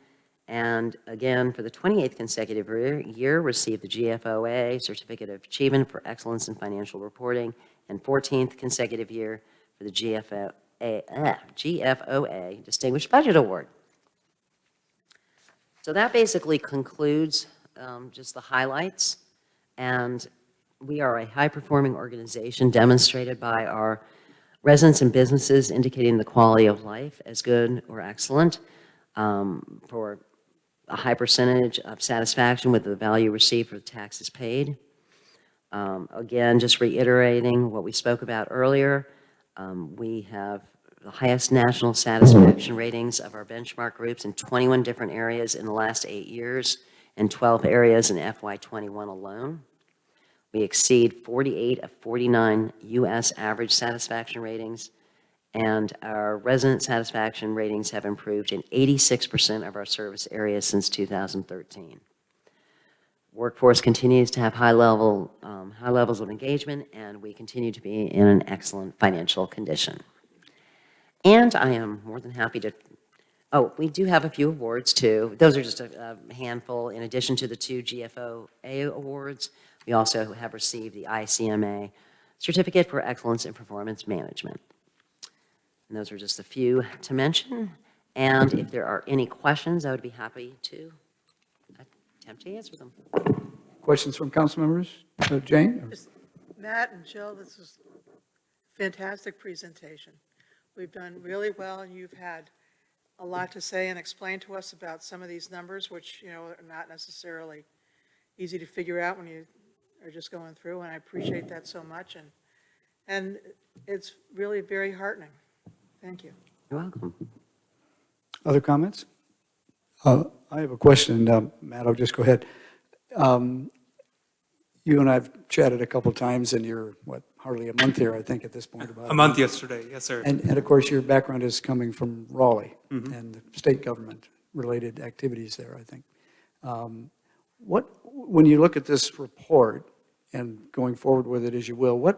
and again, for the 28th consecutive year, received the GFOA Certificate of Achievement for Excellence in Financial Reporting, and 14th consecutive year for the GFOA Distinguished Budget Award. So that basically concludes just the highlights, and we are a high-performing organization demonstrated by our residents and businesses indicating the quality of life as good or excellent, for a high percentage of satisfaction with the value received for the taxes paid. Again, just reiterating what we spoke about earlier, we have the highest national satisfaction ratings of our benchmark groups in 21 different areas in the last 8 years, and 12 areas in FY21 alone. We exceed 48 of 49 U.S. average satisfaction ratings, and our resident satisfaction ratings have improved in 86% of our service areas since 2013. Workforce continues to have high levels of engagement, and we continue to be in an excellent financial condition. And I am more than happy to, we do have a few awards too. Those are just a handful. In addition to the 2 GFOA awards, we also have received the ICMA Certificate for Excellence in Performance Management. And those are just a few to mention. And if there are any questions, I would be happy to attempt to answer them. Questions from council members? Jane? Matt and Jill, this was a fantastic presentation. We've done really well, and you've had a lot to say and explain to us about some of these numbers, which, are not necessarily easy to figure out when you are just going through, and I appreciate that so much. And it's really very heartening. Thank you. You're welcome. Other comments? I have a question, Matt, I'll just go ahead. you and I have chatted a couple times, and you're, hardly a month here, I think, at this point. About A month yesterday, yes, sir. And of course, your background is coming from Raleigh and the state government-related activities there, I think. When you look at this report and going forward with it as you will,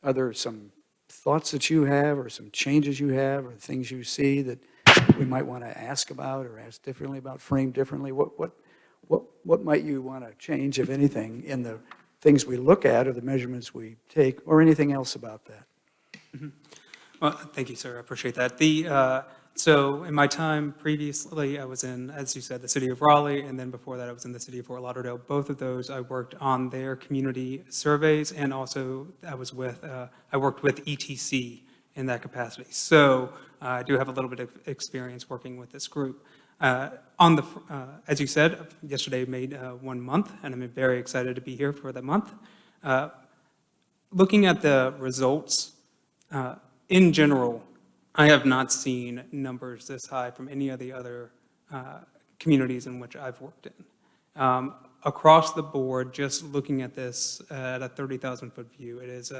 are there some thoughts that you have or some changes you have or things you see that we might want to ask about or ask differently about, frame differently? What might you want to change, if anything, in the things we look at or the measurements we take, or anything else about that? Well, thank you, sir. I appreciate that. So in my time previously, I was in, as you said, the city of Raleigh, and then before that, I was in the city of Fort Lauderdale. Both of those, I worked on their community surveys, and also I worked with ETC in that capacity. So I do have a little bit of experience working with this group. As you said, yesterday made 1 month, and I'm very excited to be here for the month. Looking at the results, in general, I have not seen numbers this high from any of the other communities in which I've worked in. Across the board, just looking at this at a 30,000-foot view, it is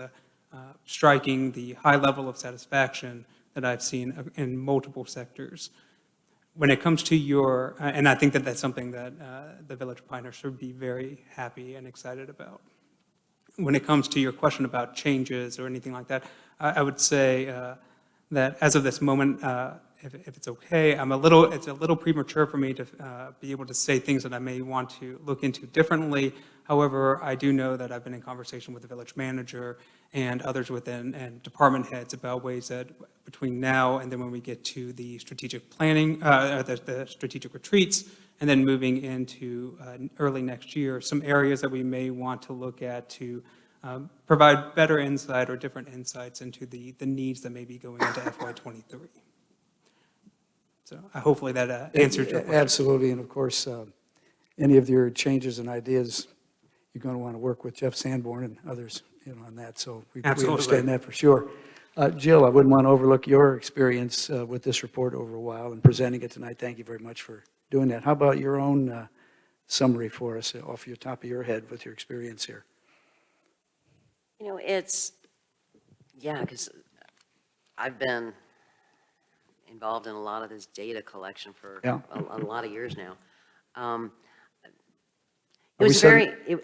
striking the high level of satisfaction that I've seen in multiple sectors. When it comes to and I think that that's something that the Village of Pinehurst should be very happy and excited about. When it comes to your question about changes or anything like that, I would say that as of this moment, if it's okay, it's a little premature for me to be able to say things that I may want to look into differently. However, I do know that I've been in conversation with the village manager and others within and department heads about ways that between now and then when we get to the strategic planning, the strategic retreats, and then moving into early next year, some areas that we may want to look at to provide better insight or different insights into the needs that may be going into FY23. So hopefully that answered your question. Absolutely, and of course, any of your changes and ideas, you're going to want to work with Jeff Sanborn and others, on that. So we understand that for sure. Jill, I wouldn't want to overlook your experience with this report over a while and presenting it tonight. Thank you very much for doing that. How about your own summary for us off your top of your head with your experience here? Because I've been involved in a lot of this data collection for a lot of years now. It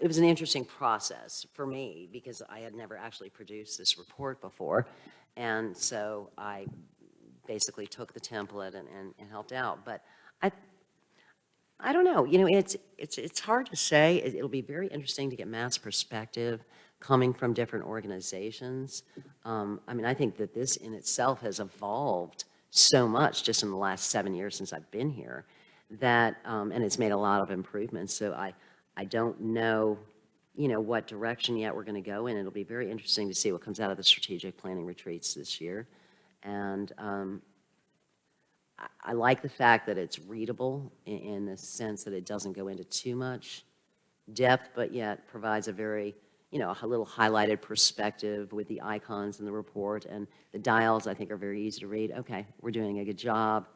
was an interesting process for me because I had never actually produced this report before. And so I basically took the template and helped out. But I don't know, it's hard to say. It'll be very interesting to get Matt's perspective coming from different organizations. I think that this in itself has evolved so much just in the last 7 years since I've been here that, and it's made a lot of improvements. So I don't know, what direction yet we're going to go in. It'll be very interesting to see what comes out of the strategic planning retreats this year. And I like the fact that it's readable in the sense that it doesn't go into too much depth, but yet provides a very, a little highlighted perspective with the icons in the report. And the dials, I think, are very easy to read. Okay, we're doing a good job.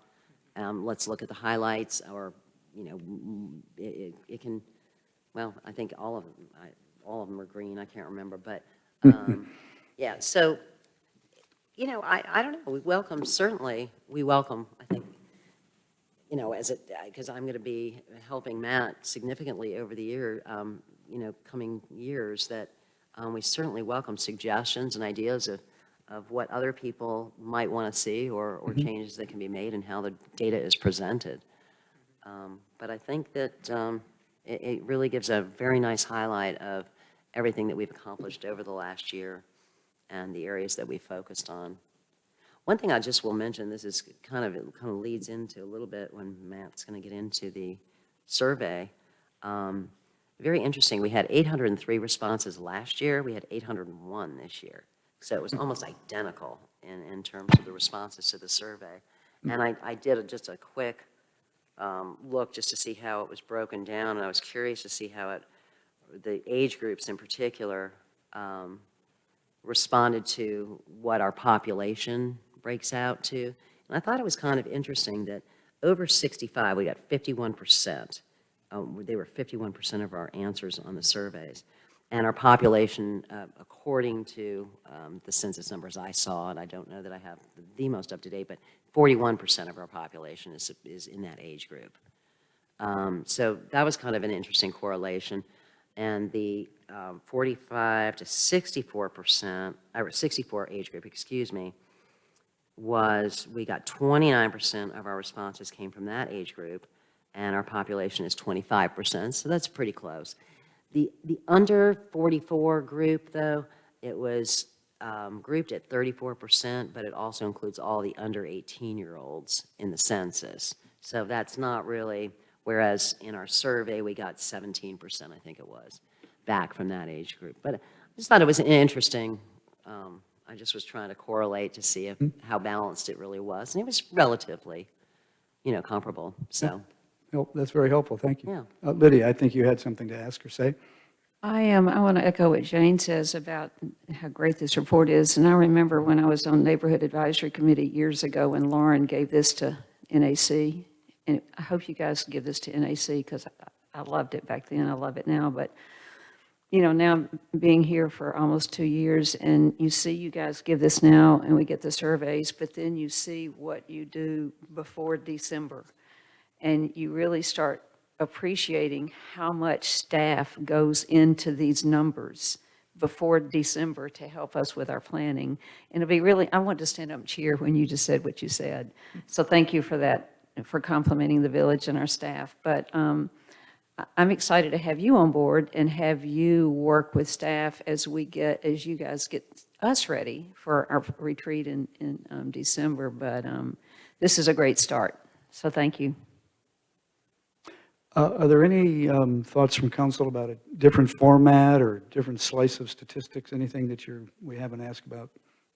Let's look at the highlights, or, it can, well, I think all of them are green. I can't remember, but yeah. So, I don't know. We welcome, I think, because I'm going to be helping Matt significantly over the year, coming years, that we certainly welcome suggestions and ideas of what other people might want to see or changes that can be made and how the data is presented. But I think that it really gives a very nice highlight of everything that we've accomplished over the last year and the areas that we focused on. One thing I just will mention, this is it kind of leads into a little bit when Matt's going to get into the survey. Very interesting. We had 803 responses last year. We had 801 this year. So it was almost identical in terms of the responses to the survey. And I did just a quick look just to see how it was broken down, and I was curious to see how the age groups in particular responded to what our population breaks out to. And I thought it was kind of interesting that over 65, we got 51%. They were 51% of our answers on the surveys. And our population, according to the census numbers I saw, and I don't know that I have the most up-to-date, but 41% of our population is in that age group. So that was kind of an interesting correlation. And the 45 to 64%, or 64 age group, excuse me, we got 29% of our responses came from that age group, and our population is 25%, so that's pretty close. The under 44 group, though, it was grouped at 34%, but it also includes all the under 18-year-olds in the census. So that's not really, whereas in our survey, we got 17%, I think it was, back from that age group. But I just thought it was interesting. I just was trying to correlate to see how balanced it really was. And it was relatively, comparable, so. Well, that's very helpful, thank you. Yeah. Lydia, I think you had something to ask or say. I want to echo what Jane says about how great this report is. And I remember when I was on Neighborhood Advisory Committee years ago when Lauren gave this to NAC. And I hope you guys give this to NAC because I loved it back then. I love it now. But, now being here for almost 2 years and you see you guys give this now and we get the surveys, but then you see what you do before December. And you really start appreciating how much staff goes into these numbers before December to help us with our planning. And it'll be really, I want to stand up and cheer when you just said what you said. So thank you for that, for complimenting the village and our staff. But I'm excited to have you on board and have you work with staff as you guys get us ready for our retreat in December. But this is a great start. So thank you. Are there any thoughts from council about a different format or different slice of statistics, anything that we haven't asked about?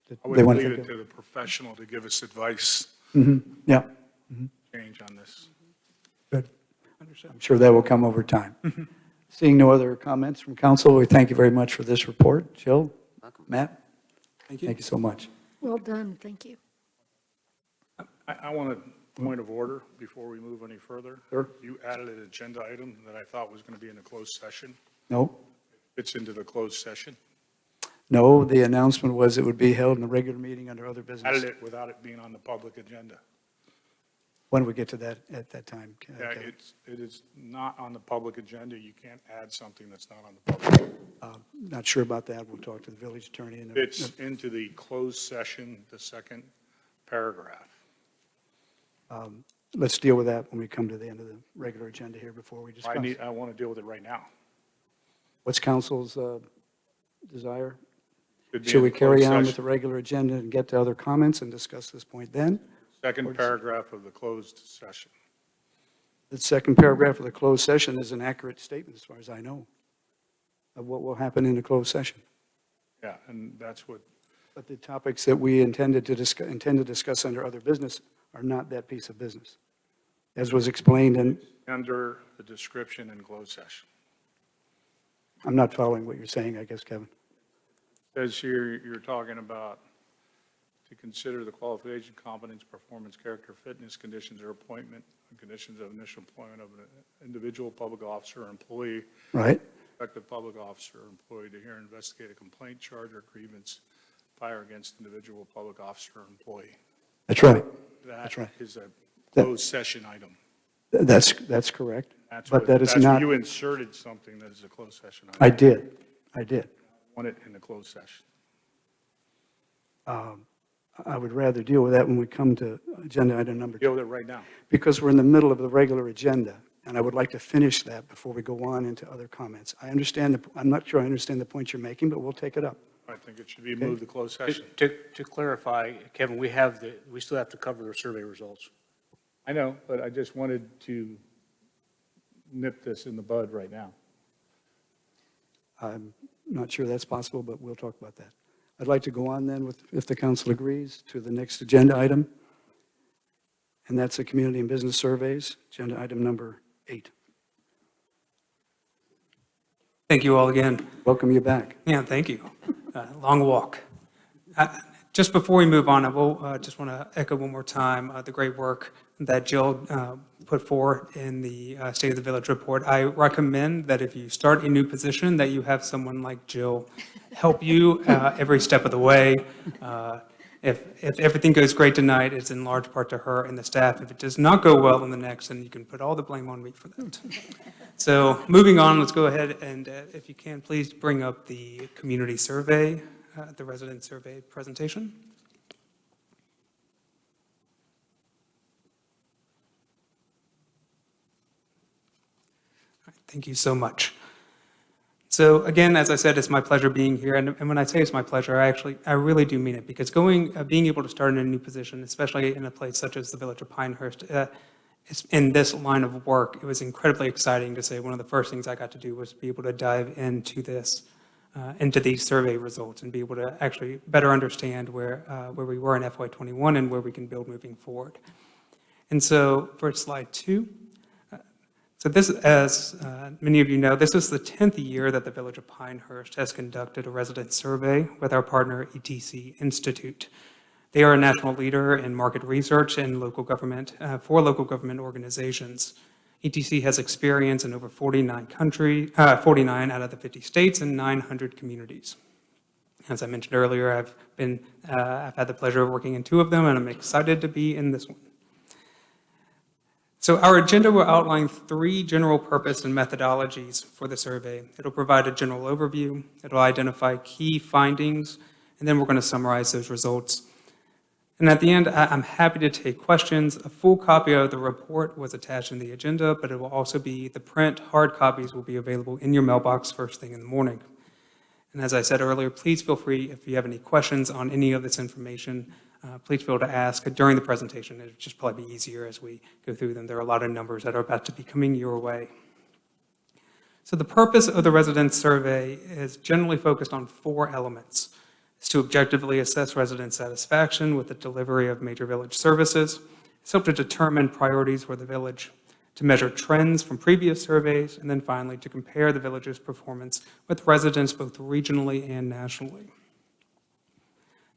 That I they would want leave think it to the professional to give us advice, Yeah, change on this. good. I'm sure that will come over time. Seeing no other comments from council, we thank you very much for this report. Jill, Matt, thank you so much. Well done, thank you. I want a point of order before we move any further. Sure. You added an agenda item that I thought was going to be in a closed session. No, It's into the closed session. no, the announcement was it would be held in a regular meeting under other business. Added it without it being on the public agenda. When we get to that, at that time. Yeah, Kevin. it is not on the public agenda. You can't add something that's not on the public. Not sure about that. We'll talk to the village attorney. It's into the closed session, the second paragraph. Let's deal with that when we come to the end of the regular agenda here before we discuss. I want to deal with it right now. What's council's desire? Should be Should in we the carry closed on with session. the regular agenda and get to other comments and discuss this point then? Second paragraph of the closed session. The second paragraph of the closed session is an accurate statement, as far as I know, of what will happen in the closed session. Yeah, and that's what, But the topics that we intend to discuss under other business are not that piece of business, as was explained, and under the description in closed session. I'm not following what you're saying, I guess, Kevin. Says here, you're talking about to consider the qualification, competence, performance, character, fitness, conditions or appointment, and conditions of initial employment of an individual public officer or employee, Right? effective public officer or employee to hear and investigate a complaint, charge, or grievance fire against individual public officer or employee. That's right. That That's right. is a closed session item. That's correct. But that is not, You inserted something that is a closed session item. I did. Want it in the closed session. I would rather deal with that when we come to agenda item number 2. Deal with it right now. Because we're in the middle of the regular agenda, and I would like to finish that before we go on into other comments. I'm not sure I understand the point you're making, but we'll take it up. I think it should be moved to closed session. To clarify, Kevin, we still have to cover the survey results. I know, but I just wanted to nip this in the bud right now. I'm not sure that's possible, but we'll talk about that. I'd like to go on then, with, if the council agrees, to the next agenda item, and that's the community and business surveys, agenda item number 8. Thank you all again. Welcome you back. Yeah, thank you. Long walk. Just before we move on, I will just want to echo one more time the great work that Jill put forward in the State of the Village report. I recommend that if you start a new position, that you have someone like Jill help you every step of the way. If everything goes great tonight, it's in large part to her and the staff. If it does not go well in the next, then you can put all the blame on me for that. So moving on, let's go ahead and if you can, please bring up the community survey, the resident survey presentation. All right, thank you so much. So again, as I said, it's my pleasure being here, and when I say it's my pleasure, I really do mean it, because being able to start in a new position, especially in a place such as the Village of Pinehurst, in this line of work, it was incredibly exciting to say one of the first things I got to do was be able to dive into into these survey results and be able to actually better understand where we were in FY21 and where we can build moving forward. And so for slide 2, so this, as many of you know, this is the 10th year that the Village of Pinehurst has conducted a resident survey with our partner ETC Institute. They are a national leader in market research and local government for local government organizations. ETC has experience in over 49 out of the 50 states and 900 communities. As I mentioned earlier, I've had the pleasure of working in 2 of them, and I'm excited to be in this one. So our agenda will outline 3 general purpose and methodologies for the survey. It'll provide a general overview, it'll identify key findings, and then we're going to summarize those results. And at the end, I'm happy to take questions. A full copy of the report was attached in the agenda, but it will also be, the hard copies will be available in your mailbox first thing in the morning. And as I said earlier, please feel free, if you have any questions on any of this information, please feel free to ask during the presentation. It'll just probably be easier as we go through them. There are a lot of numbers that are about to be coming your way. So the purpose of the resident survey is generally focused on 4 elements. It's to objectively assess resident satisfaction with the delivery of major village services. It's helped to determine priorities for the village, to measure trends from previous surveys, and then finally to compare the village's performance with residents both regionally and nationally.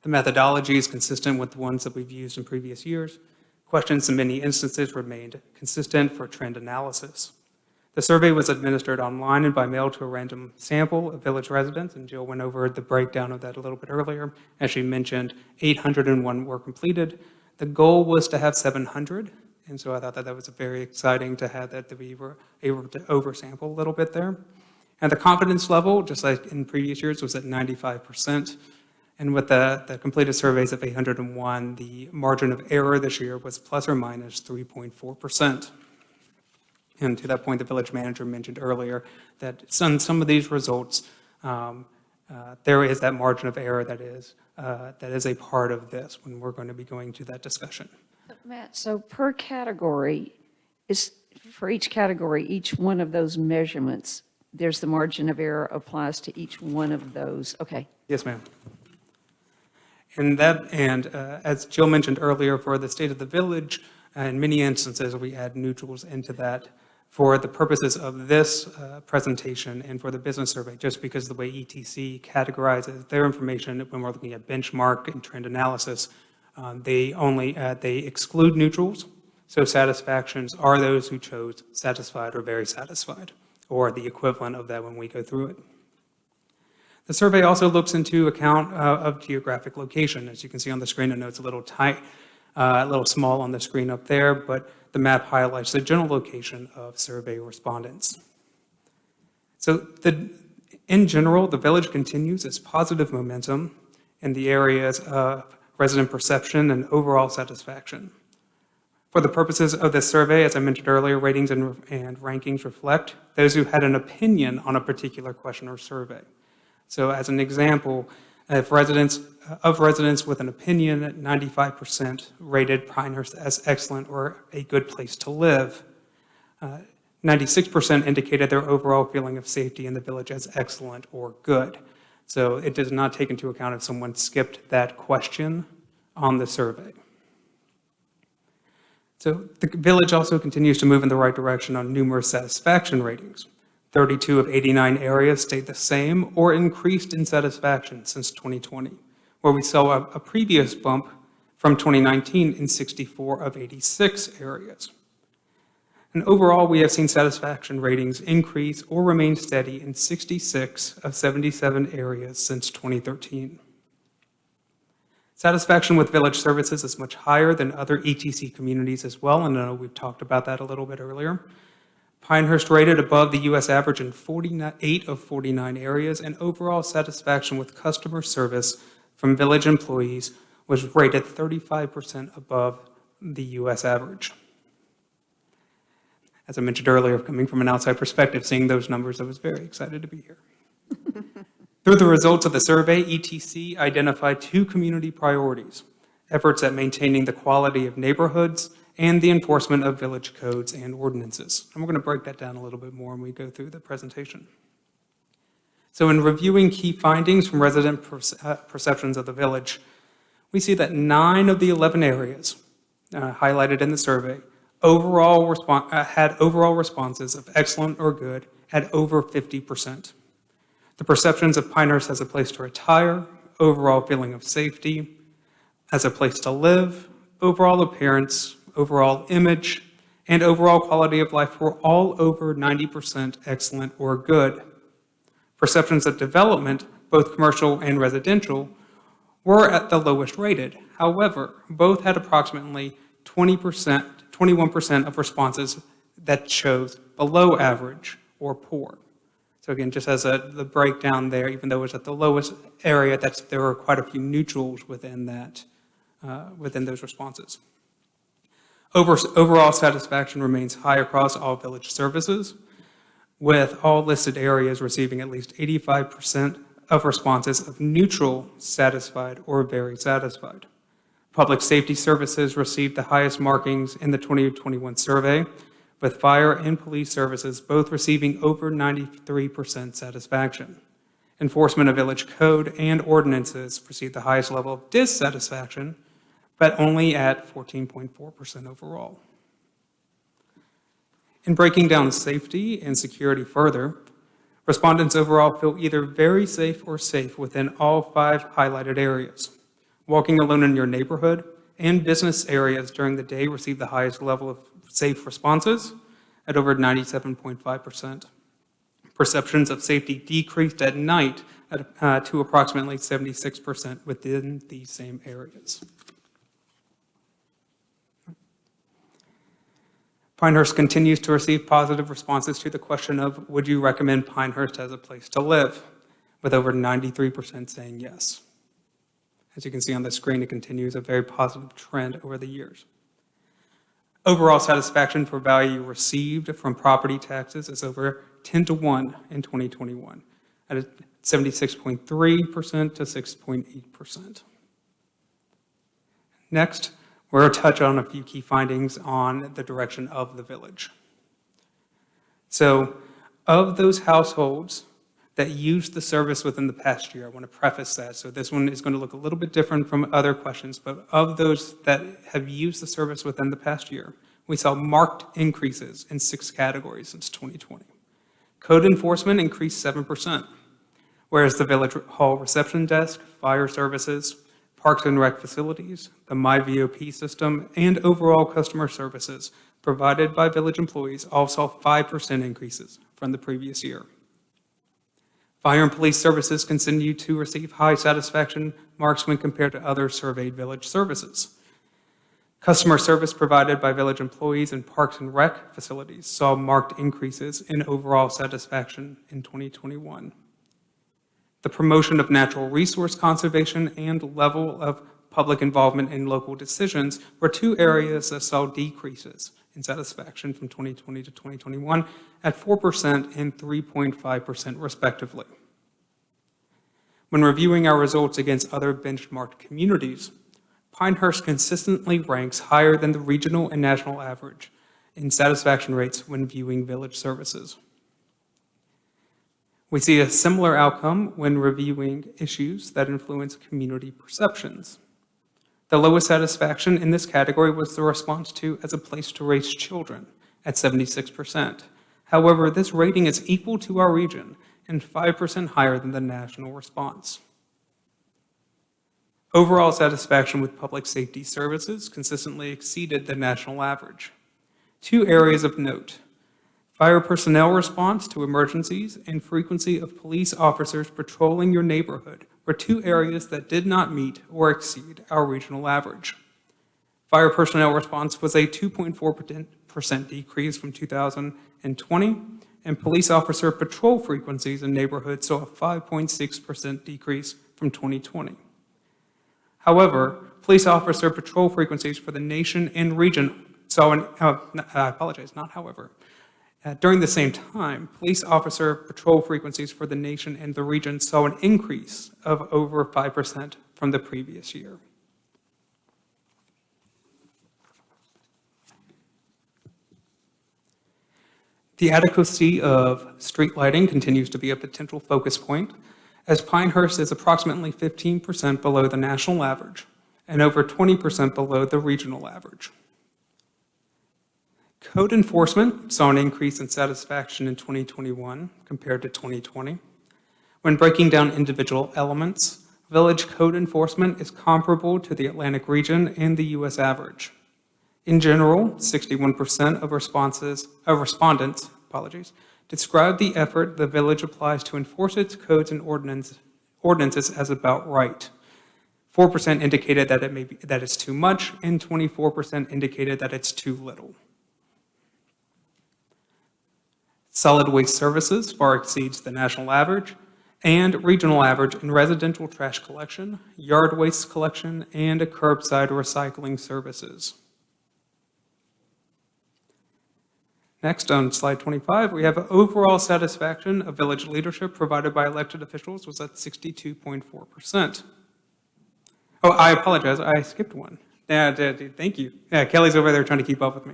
The methodology is consistent with the ones that we've used in previous years. Questions in many instances remained consistent for trend analysis. The survey was administered online and by mail to a random sample of village residents, and Jill went over the breakdown of that a little bit earlier. As she mentioned, 801 were completed. The goal was to have 700, and so I thought that was very exciting to have that we were able to oversample a little bit there. And the confidence level, just like in previous years, was at 95%. And with the completed surveys of 801, the margin of error this year was plus or minus 3.4%. And to that point, the village manager mentioned earlier that on some of these results, there is that margin of error that is a part of this when we're going to be going to that discussion. Matt, so per category, for each category, each one of those measurements, there's the margin of error applies to each one of those. Okay. Yes, ma'am. And as Jill mentioned earlier, for the state of the village, in many instances, we add neutrals into that for the purposes of this presentation and for the business survey, just because the way ETC categorizes their information when we're looking at benchmark and trend analysis, they exclude neutrals. So satisfactions are those who chose satisfied or very satisfied, or the equivalent of that when we go through it. The survey also looks into account of geographic location. As you can see on the screen, I know it's a little tight, a little small on the screen up there, but the map highlights the general location of survey respondents. So in general, the village continues its positive momentum in the areas of resident perception and overall satisfaction. For the purposes of this survey, as I mentioned earlier, ratings and rankings reflect those who had an opinion on a particular question or survey. So as an example, if residents with an opinion at 95% rated Pinehurst as excellent or a good place to live, 96% indicated their overall feeling of safety in the village as excellent or good. So it does not take into account if someone skipped that question on the survey. So the village also continues to move in the right direction on numerous satisfaction ratings. 32 of 89 areas stayed the same or increased in satisfaction since 2020, where we saw a previous bump from 2019 in 64 of 86 areas. And overall, we have seen satisfaction ratings increase or remain steady in 66 of 77 areas since 2013. Satisfaction with village services is much higher than other ETC communities as well, and I know we've talked about that a little bit earlier. Pinehurst rated above the U.S. average in 48 of 49 areas, and overall satisfaction with customer service from village employees was rated 35% above the U.S. average. As I mentioned earlier, coming from an outside perspective, seeing those numbers, I was very excited to be here. Through the results of the survey, ETC identified 2 community priorities: efforts at maintaining the quality of neighborhoods and the enforcement of village codes and ordinances. And we're going to break that down a little bit more when we go through the presentation. So in reviewing key findings from resident perceptions of the village, we see that 9 of the 11 areas highlighted in the survey had overall responses of excellent or good at over 50%. The perceptions of Pinehurst as a place to retire, overall feeling of safety, as a place to live, overall appearance, overall image, and overall quality of life were all over 90% excellent or good. Perceptions of development, both commercial and residential, were at the lowest rated. However, both had approximately 21% of responses that chose below average or poor. So again, just as the breakdown there, even though it was at the lowest area, there were quite a few neutrals within that, within those responses. Overall satisfaction remains high across all village services, with all listed areas receiving at least 85% of responses of neutral, satisfied, or very satisfied. Public safety services received the highest markings in the 2021 survey, with fire and police services both receiving over 93% satisfaction. Enforcement of village code and ordinances received the highest level of dissatisfaction, but only at 14.4% overall. In breaking down safety and security further, respondents overall feel either very safe or safe within all 5 highlighted areas. Walking alone in your neighborhood and business areas during the day received the highest level of safe responses at over 97.5%. Perceptions of safety decreased at night to approximately 76% within these same areas. Pinehurst continues to receive positive responses to the question of, would you recommend Pinehurst as a place to live? With over 93% saying yes. As you can see on the screen, it continues a very positive trend over the years. Overall satisfaction for value received from property taxes is over 10 to 1 in 2021, at 76.3% to 6.8%. Next, we're going to touch on a few key findings on the direction of the village. So, of those households that used the service within the past year, I want to preface that. So this one is going to look a little bit different from other questions, but of those that have used the service within the past year, we saw marked increases in 6 categories since 2020. Code enforcement increased 7%, whereas the Village Hall reception desk, fire services, Parks and Rec facilities, the MyVOP system, and overall customer services provided by village employees all saw 5% increases from the previous year. Fire and police services continue to receive high satisfaction marks when compared to other surveyed village services. Customer service provided by village employees and Parks and Rec facilities saw marked increases in overall satisfaction in 2021. The promotion of natural resource conservation and level of public involvement in local decisions were 2 areas that saw decreases in satisfaction from 2020 to 2021 at 4% and 3.5% respectively. When reviewing our results against other benchmarked communities, Pinehurst consistently ranks higher than the regional and national average in satisfaction rates when viewing village services. We see a similar outcome when reviewing issues that influence community perceptions. The lowest satisfaction in this category was the response to as a place to raise children at 76%. However, this rating is equal to our region and 5% higher than the national response. Overall satisfaction with public safety services consistently exceeded the national average. 2 areas of note: fire personnel response to emergencies and frequency of police officers patrolling your neighborhood were 2 areas that did not meet or exceed our regional average. Fire personnel response was a 2.4% decrease from 2020, and police officer patrol frequencies in neighborhoods saw a 5.6% decrease from 2020. However, police officer patrol frequencies for the nation and region saw an, I apologize, not however. During the same time, police officer patrol frequencies for the nation and the region saw an increase of over 5% from the previous year. The adequacy of street lighting continues to be a potential focus point, as Pinehurst is approximately 15% below the national average and over 20% below the regional average. Code enforcement saw an increase in satisfaction in 2021 compared to 2020. When breaking down individual elements, village code enforcement is comparable to the Atlantic region and the U.S. average. In general, 61% of respondents describe the effort the village applies to enforce its codes and ordinances as about right. 4% indicated that it's too much, and 24% indicated that it's too little. Solid waste services far exceeds the national average and regional average in residential trash collection, yard waste collection, and curbside recycling services. Next, on slide 25, we have overall satisfaction of village leadership provided by elected officials was at 62.4%. Oh, I apologize, I skipped one. Thank you. Yeah, Kelly's over there trying to keep up with me.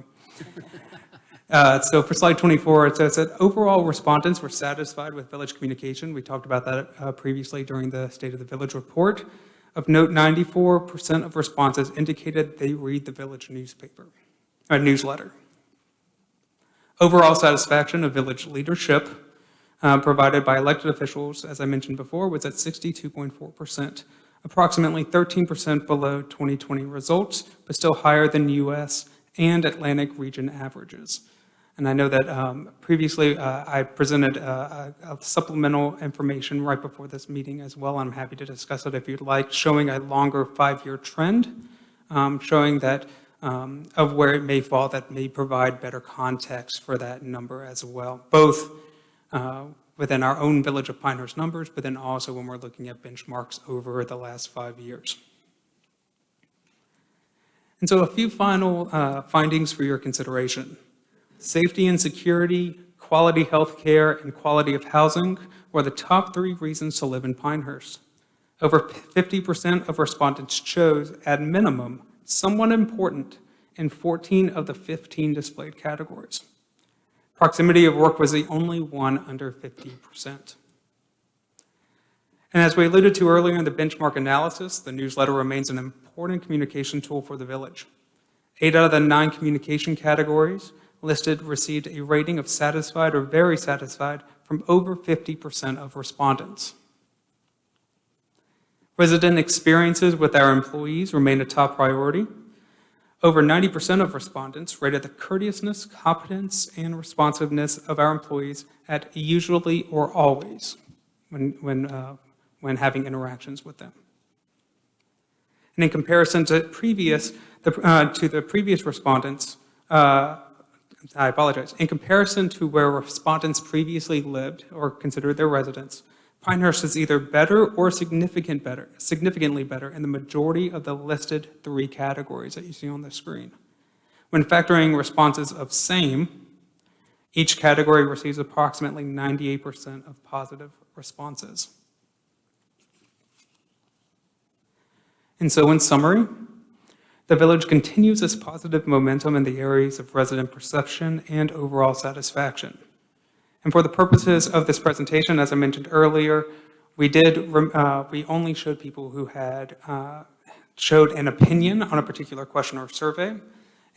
So for slide 24, it says that overall respondents were satisfied with village communication. We talked about that previously during the State of the Village report. Of note, 94% of responses indicated they read the village newsletter. Overall satisfaction of village leadership provided by elected officials, as I mentioned before, was at 62.4%, approximately 13% below 2020 results, but still higher than U.S. and Atlantic region averages. And I know that previously I presented a supplemental information right before this meeting as well. I'm happy to discuss it if you'd like, showing a longer 5-year trend, showing that of where it may fall that may provide better context for that number as well, both within our own Village of Pinehurst numbers, but then also when we're looking at benchmarks over the last 5 years. And so a few final findings for your consideration. Safety and security, quality health care, and quality of housing were the top 3 reasons to live in Pinehurst. Over 50% of respondents chose, at minimum, someone important in 14 of the 15 displayed categories. Proximity of work was the only one under 50%. And as we alluded to earlier in the benchmark analysis, the newsletter remains an important communication tool for the village. 8 out of the 9 communication categories listed received a rating of satisfied or very satisfied from over 50% of respondents. Resident experiences with our employees remain a top priority. Over 90% of respondents rated the courteousness, competence, and responsiveness of our employees at usually or always when having interactions with them. And in comparison to the previous respondents, I apologize. In comparison to where respondents previously lived or considered their residence, Pinehurst is either better or significantly better in the majority of the listed 3 categories that you see on the screen. When factoring responses of same, each category receives approximately 98% of positive responses. And so in summary, the village continues its positive momentum in the areas of resident perception and overall satisfaction. And for the purposes of this presentation, as I mentioned earlier, we only showed people who had showed an opinion on a particular question or survey,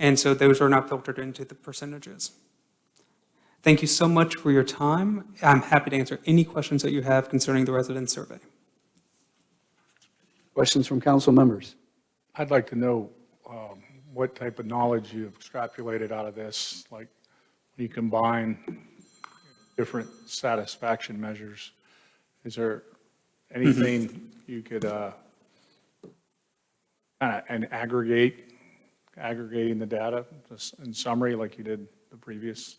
and so those are not filtered into the percentages. Thank you so much for your time. I'm happy to answer any questions that you have concerning the resident survey. Questions from council members? I'd like to know what type of knowledge you've extrapolated out of this, like when you combine different satisfaction measures. Is there anything you could kind of and aggregating the data just in summary like you did the previous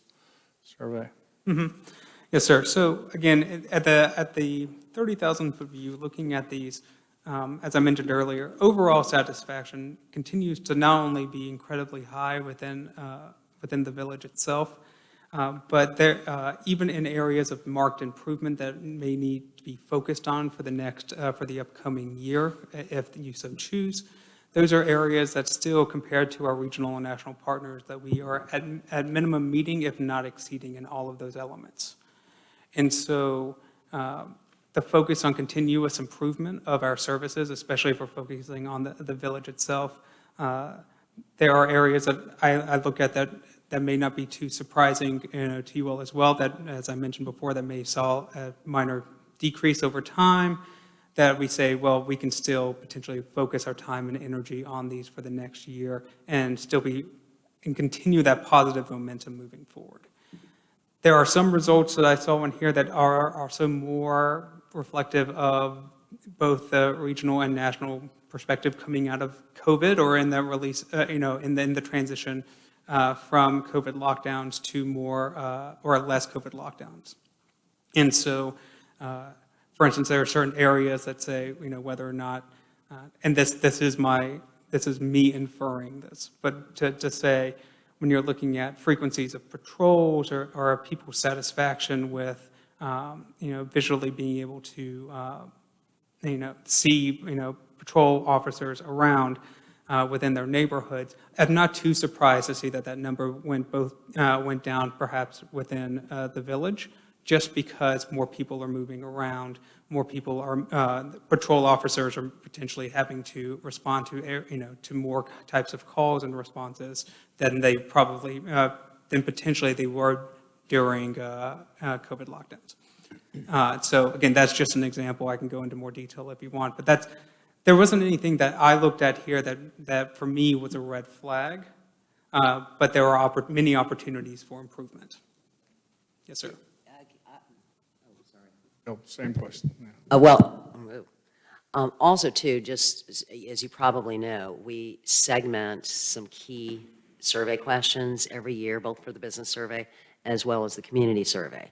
survey? Yes, sir. So again, at the 30,000-foot view, looking at these, as I mentioned earlier, overall satisfaction continues to not only be incredibly high within the village itself, but there, even in areas of marked improvement that may need to be focused on for the upcoming year, if you so choose, those are areas that still, compared to our regional and national partners, that we are at minimum meeting, if not exceeding, in all of those elements. And so the focus on continuous improvement of our services, especially if we're focusing on the village itself, there are areas that I look at that may not be too surprising to you all as well, that, as I mentioned before, that may saw a minor decrease over time, that we say, well, we can still potentially focus our time and energy on these for the next year and continue that positive momentum moving forward. There are some results that I saw in here that are also more reflective of both the regional and national perspective coming out of COVID, or in the release, in the transition from COVID lockdowns to more or less COVID lockdowns. And so, for instance, there are certain areas that say, whether or not, and this is me inferring this, but to say, when you're looking at frequencies of patrols or people's satisfaction with, visually being able to, see, patrol officers around within their neighborhoods, I'm not too surprised to see that number went down perhaps within the village, just because more people are moving around, more people are, patrol officers are potentially having to respond to more types of calls and responses than they probably, than potentially they were during COVID lockdowns. So again, that's just an example. I can go into more detail if you want, but there wasn't anything that I looked at here that for me was a red flag, but there are many opportunities for improvement. Yes, sir. No, same question. Yeah. Also too, just as you probably know, we segment some key survey questions every year, both for the business survey as well as the community survey.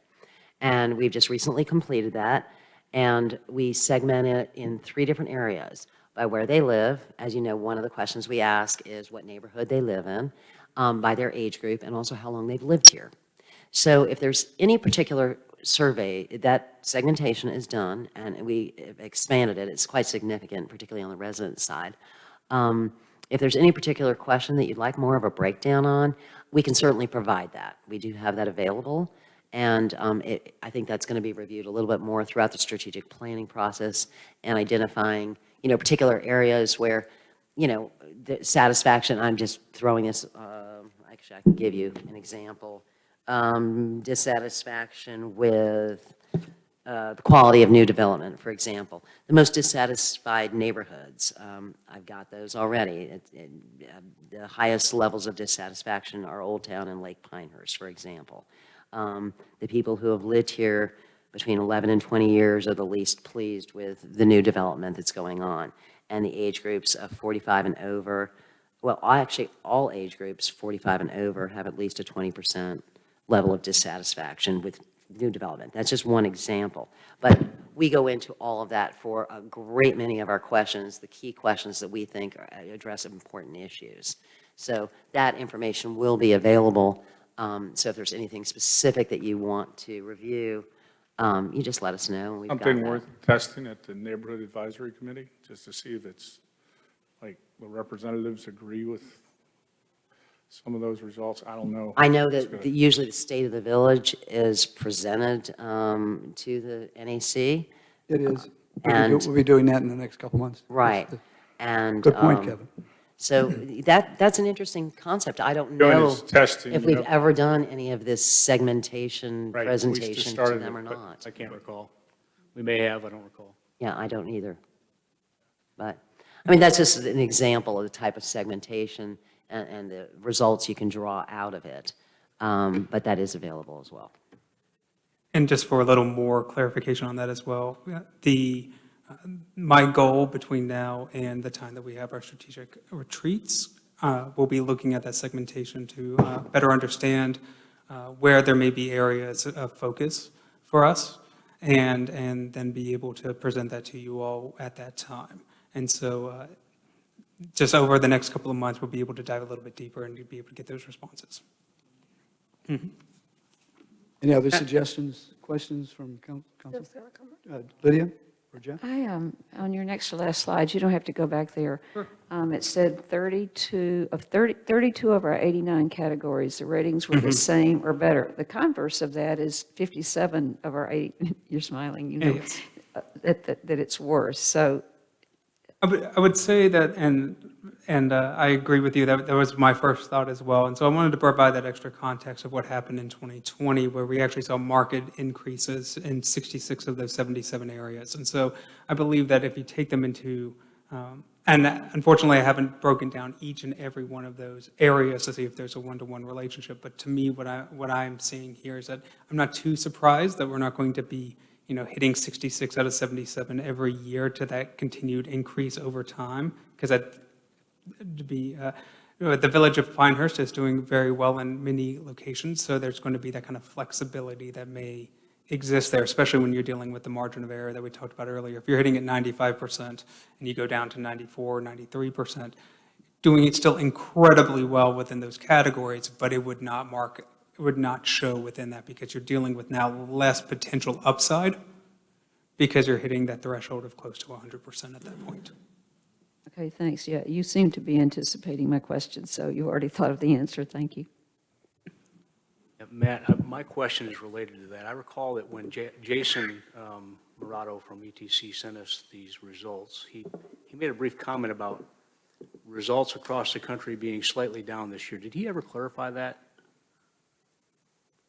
And we've just recently completed that, and we segment it in 3 different areas: by where they live. As you know, one of the questions we ask is what neighborhood they live in, by their age group, and also how long they've lived here. So if there's any particular survey, that segmentation is done, and we expanded it. It's quite significant, particularly on the resident side. If there's any particular question that you'd like more of a breakdown on, we can certainly provide that. We do have that available, and I think that's going to be reviewed a little bit more throughout the strategic planning process, and identifying, particular areas where, the satisfaction. I'm just throwing this, actually I can give you an example. Dissatisfaction with the quality of new development, for example. The most dissatisfied neighborhoods, I've got those already. The highest levels of dissatisfaction are Old Town and Lake Pinehurst, for example. The people who have lived here between 11 and 20 years are the least pleased with the new development that's going on. And the age groups of 45 and over, well, actually all age groups 45 and over have at least a 20% level of dissatisfaction with new development. That's just one example. But we go into all of that for a great many of our questions, the key questions that we think address important issues. So that information will be available. So if there's anything specific that you want to review, you just let us know. And we've got Something that. worth testing at the Neighborhood Advisory Committee, just to see if it's, like, the representatives agree with some of those results. I don't know. I know That's that good. usually the state of the village is presented to the NAC. It is. And- We'll be doing that in the next couple months. Right. And Good point, Kevin. so that's an interesting concept. I don't Doing know is testing. if we've ever done any of this segmentation Right, we just presentation to started them it, or but not. I can't recall. We may have, I don't recall. Yeah, I don't either. But, I mean, that's just an example of the type of segmentation and the results you can draw out of it. But that is available as well. And just for a little more clarification on that as well, my goal between now and the time that we have our strategic retreats, we'll be looking at that segmentation to better understand where there may be areas of focus for us, and then be able to present that to you all at that time. And so just over the next couple of months, we'll be able to dive a little bit deeper and be able to get those responses. Any other suggestions, questions from council? Jeff's got a comment. Lydia or Jeff? On your next to last slide, you don't have to go back there. It said 32 of our 89 categories, the ratings were the same or better. The converse of that is 57 of our 80, you're smiling, you know, Yes. that it's worse. So I would say that, and I agree with you, that was my first thought as well. And so I wanted to provide that extra context of what happened in 2020, where we actually saw market increases in 66 of those 77 areas. And so I believe that if you take them into, and unfortunately I haven't broken down each and every one of those areas to see if there's a one-to-one relationship, but to me, what I'm seeing here is that I'm not too surprised that we're not going to be hitting 66 out of 77 every year to that continued increase over time, because the Village of Pinehurst is doing very well in many locations, so there's going to be that kind of flexibility that may exist there, especially when you're dealing with the margin of error that we talked about earlier. If you're hitting at 95% and you go down to 94, 93%, doing it still incredibly well within those categories, but it would not show within that because you're dealing with now less potential upside because you're hitting that threshold of close to 100% at that point. okay, thanks. Yeah, you seem to be anticipating my question, so you already thought of the answer. Thank you. Yeah, Matt, my question is related to that. I recall that when Jason Murato from ETC sent us these results, he made a brief comment about results across the country being slightly down this year. Did he ever clarify that?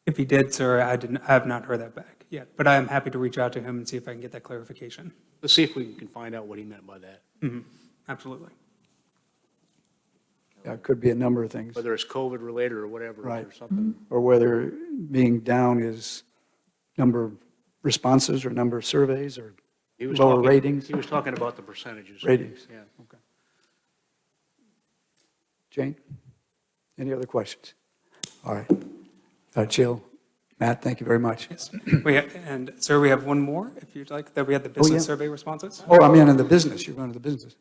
If he did, sir, I have not heard that back yet, but I am happy to reach out to him and see if I can get that clarification. Let's see if we can find out what he meant by that. Absolutely. Yeah, it could be a number of things, Whether it's COVID related or whatever, Right. or something. or whether being down is number of responses or number of surveys or He was lower talking- ratings. He was talking about the percentages. Ratings. Yeah. Jane? Any other questions? All right. Jill, Matt, thank you very much. Yes. And, sir, we have one more, if you'd like, that we had the yeah. business survey responses. Oh, I'm in the business. You're going to the business.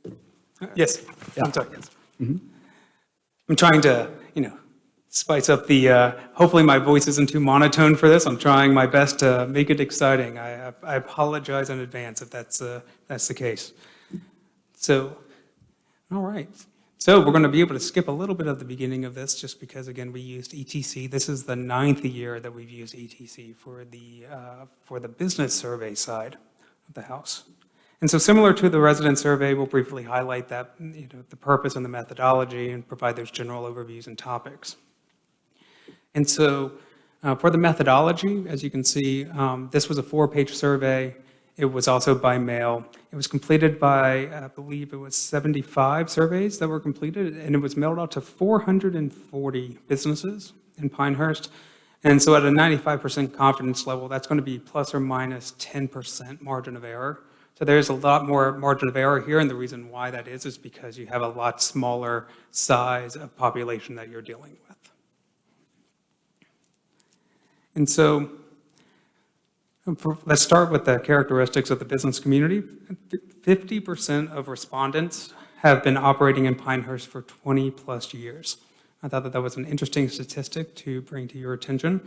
Yes, Yeah. I'm sorry, yes. I'm trying to, spice up the, hopefully my voice isn't too monotone for this. I'm trying my best to make it exciting. I apologize in advance if that's the case. So, all right. So we're going to be able to skip a little bit of the beginning of this just because, again, we used ETC. This is the 9th year that we've used ETC for the business survey side of the house. And so similar to the resident survey, we'll briefly highlight that, the purpose and the methodology and provide those general overviews and topics. And so for the methodology, as you can see, this was a 4-page survey. It was also by mail. It was completed by, I believe it was 75 surveys that were completed, and it was mailed out to 440 businesses in Pinehurst. And so at a 95% confidence level, that's going to be plus or minus 10% margin of error. So there's a lot more margin of error here, and the reason why that is because you have a lot smaller size of population that you're dealing with. And so let's start with the characteristics of the business community. 50% of respondents have been operating in Pinehurst for 20 plus years. I thought that was an interesting statistic to bring to your attention.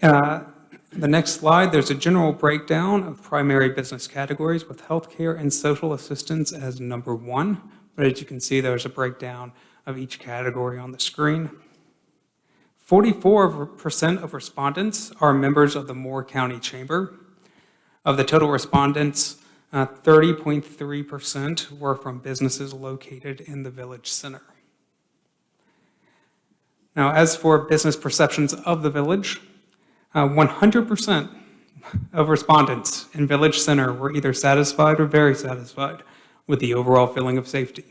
The next slide, there's a general breakdown of primary business categories with healthcare and social assistance as number 1. But as you can see, there's a breakdown of each category on the screen. 44% of respondents are members of the Moore County Chamber. Of the total respondents, 30.3% were from businesses located in the village center. Now, as for business perceptions of the village, 100% of respondents in Village Center were either satisfied or very satisfied with the overall feeling of safety.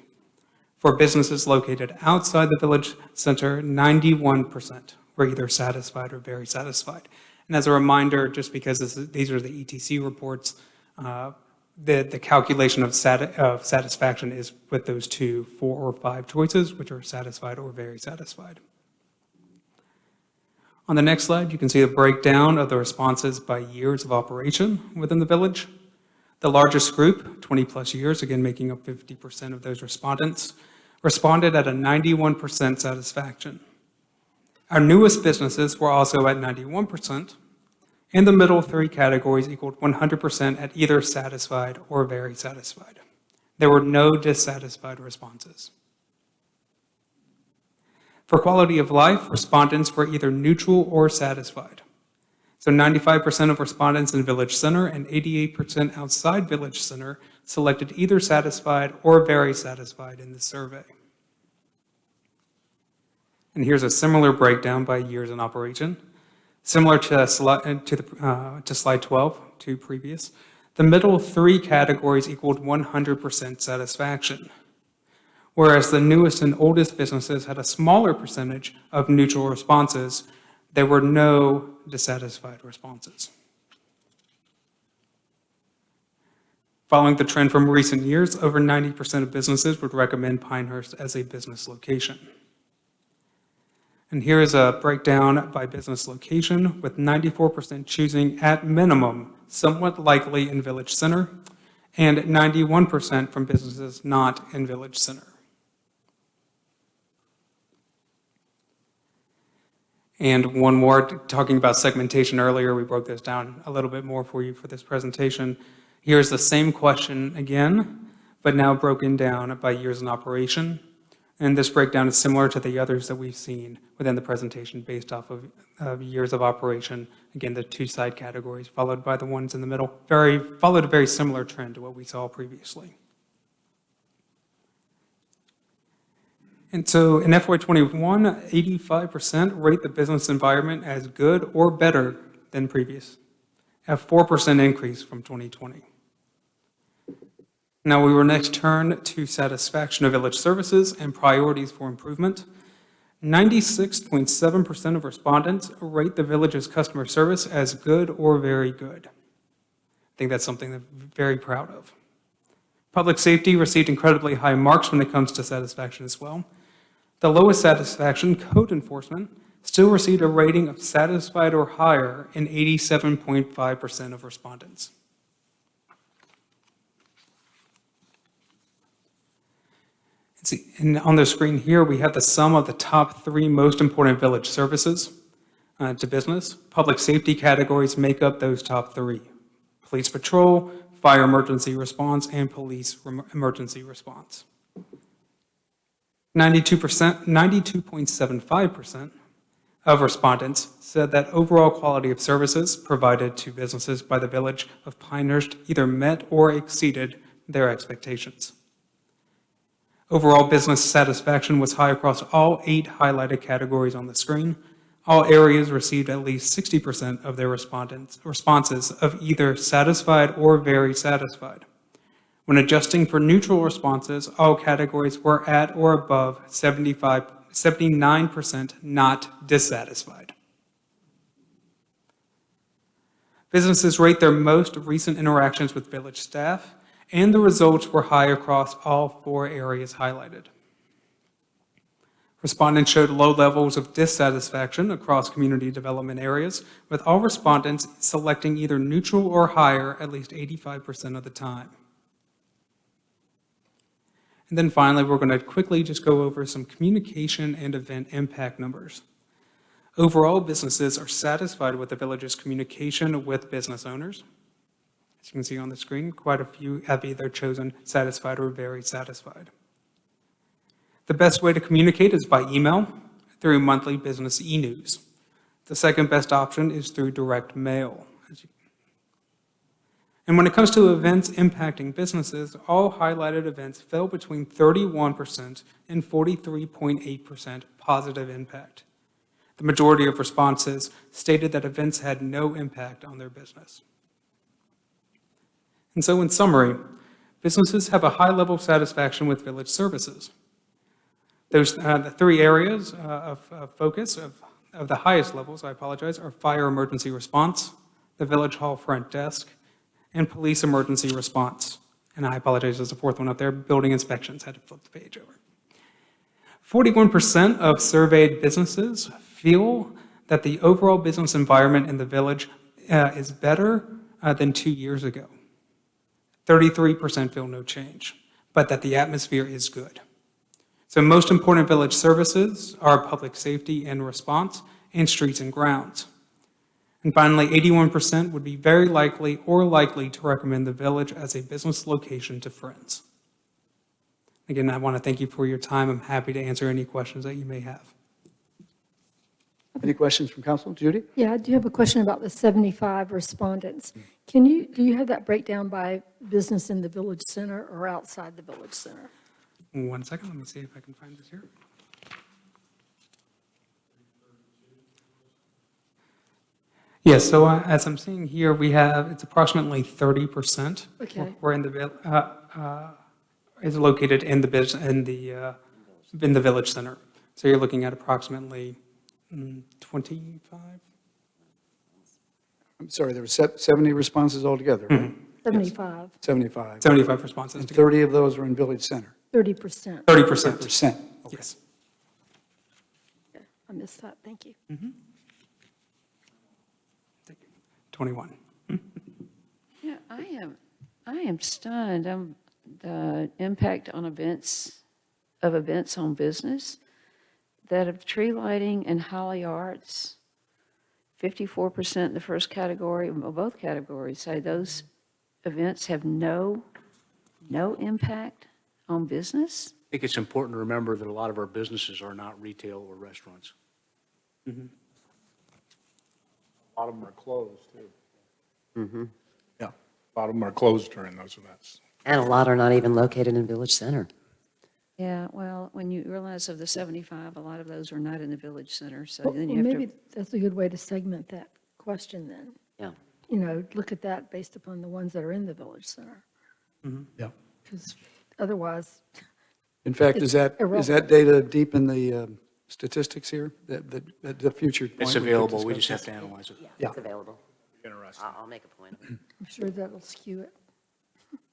For businesses located outside the village center, 91% were either satisfied or very satisfied. And as a reminder, just because these are the ETC reports, the calculation of satisfaction is with those 2, 4, or 5 choices, which are satisfied or very satisfied. On the next slide, you can see a breakdown of the responses by years of operation within the village. The largest group, 20-plus years, again making up 50% of those respondents, responded at a 91% satisfaction. Our newest businesses were also at 91%, and the middle 3 categories equaled 100% at either satisfied or very satisfied. There were no dissatisfied responses. For quality of life, respondents were either neutral or satisfied. So 95% of respondents in Village Center and 88% outside Village Center selected either satisfied or very satisfied in this survey. And here's a similar breakdown by years in operation. Similar to slide 12, to previous, the middle 3 categories equaled 100% satisfaction, whereas the newest and oldest businesses had a smaller percentage of neutral responses. There were no dissatisfied responses. Following the trend from recent years, over 90% of businesses would recommend Pinehurst as a business location. And here is a breakdown by business location, with 94% choosing at minimum somewhat likely in Village Center, and 91% from businesses not in Village Center. And one more, talking about segmentation earlier, we broke this down a little bit more for you for this presentation. Here's the same question again, but now broken down by years in operation. And this breakdown is similar to the others that we've seen within the presentation based off of years of operation. Again, the 2 side categories followed by the ones in the middle. Followed a very similar trend to what we saw previously. And so in FY21, 85% rate the business environment as good or better than previous, a 4% increase from 2020. Now we will next turn to satisfaction of village services and priorities for improvement. 96.7% of respondents rate the village's customer service as good or very good. I think that's something that I'm very proud of. Public safety received incredibly high marks when it comes to satisfaction as well. The lowest satisfaction, code enforcement, still received a rating of satisfied or higher in 87.5% of respondents. And on the screen here, we have the sum of the top 3 most important village services to business. Public safety categories make up those top 3. Police patrol, fire emergency response, and police emergency response. 92.75% of respondents said that overall quality of services provided to businesses by the village of Pinehurst either met or exceeded their expectations. Overall business satisfaction was high across all 8 highlighted categories on the screen. All areas received at least 60% of their responses of either satisfied or very satisfied. When adjusting for neutral responses, all categories were at or above 79% not dissatisfied. Businesses rate their most recent interactions with village staff, and the results were high across all 4 areas highlighted. Respondents showed low levels of dissatisfaction across community development areas, with all respondents selecting either neutral or higher at least 85% of the time. And then finally, we're going to quickly just go over some communication and event impact numbers. Overall, businesses are satisfied with the village's communication with business owners. As you can see on the screen, quite a few have either chosen satisfied or very satisfied. The best way to communicate is by email, through monthly business e-news. The second best option is through direct mail. And when it comes to events impacting businesses, all highlighted events fell between 31% and 43.8% positive impact. The majority of responses stated that events had no impact on their business. And so in summary, businesses have a high level of satisfaction with village services. Those, the three areas of focus of the highest levels, I apologize, are fire emergency response, the village hall front desk, and police emergency response. And I apologize, there's a fourth one up there, building inspections, had to flip the page over. 41% of surveyed businesses feel that the overall business environment in the village is better than 2 years ago. 33% feel no change, but that the atmosphere is good. So most important village services are public safety and response and streets and grounds. And finally, 81% would be very likely or likely to recommend the village as a business location to friends. Again, I want to thank you for your time. I'm happy to answer any questions that you may have. Any questions from council? Judy? Yeah, I do have a question about the 75 respondents. Do you have that breakdown by business in the village center or outside the village center? 1 second, let me see if I can find this here. Yes, so as I'm seeing here, we have, it's approximately 30%. Okay. We're in the, is located in the in the village center. So you're looking at approximately 25? I'm sorry, there were 70 responses altogether, right? 75, 75. 75 responses. And 30 of those were in village center. 30%. 30%. Percent. Okay. Yes. Okay, I missed that, thank you. 21. Yeah, I am stunned. The impact on events on business, that of tree lighting and Holly Arts, 54% in the first category, well, both categories say those events have no impact on business. I think it's important to remember that a lot of our businesses are not retail or restaurants. A lot of them are closed, too. Yeah. A lot of them are closed during those events. And a lot are not even located in village center. Yeah, well, when you realize of the 75, a lot of those are not in the village center, so Well, then you have maybe to. that's a good way to segment that question then. Yeah. You know, look at that based upon the ones that are in the village center, Yeah. because otherwise, In fact, It's is that irrelevant. data deep in the statistics here? That the future point It's we could available, we discuss just this? have to analyze it. Yeah. It's available. Interesting. I'll make a point of it. I'm sure that'll skew it.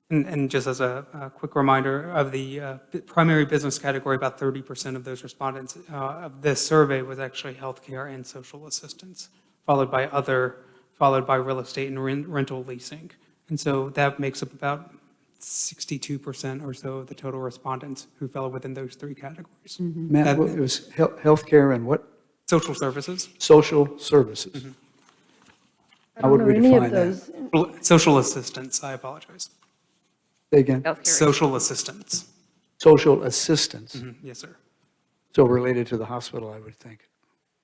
And just as a quick reminder of the primary business category, about 30% of those respondents of this survey was actually healthcare and social assistance, followed by real estate and rental leasing. And so that makes up about 62% or so of the total respondents who fell within those three categories. Matt, it was healthcare and what? Social services, Social services. I How don't would know we any of define that? those. social assistance, I apologize. Say again? Healthcare. Social assistance. Social assistance. Yes, sir. So related to the hospital, I would think,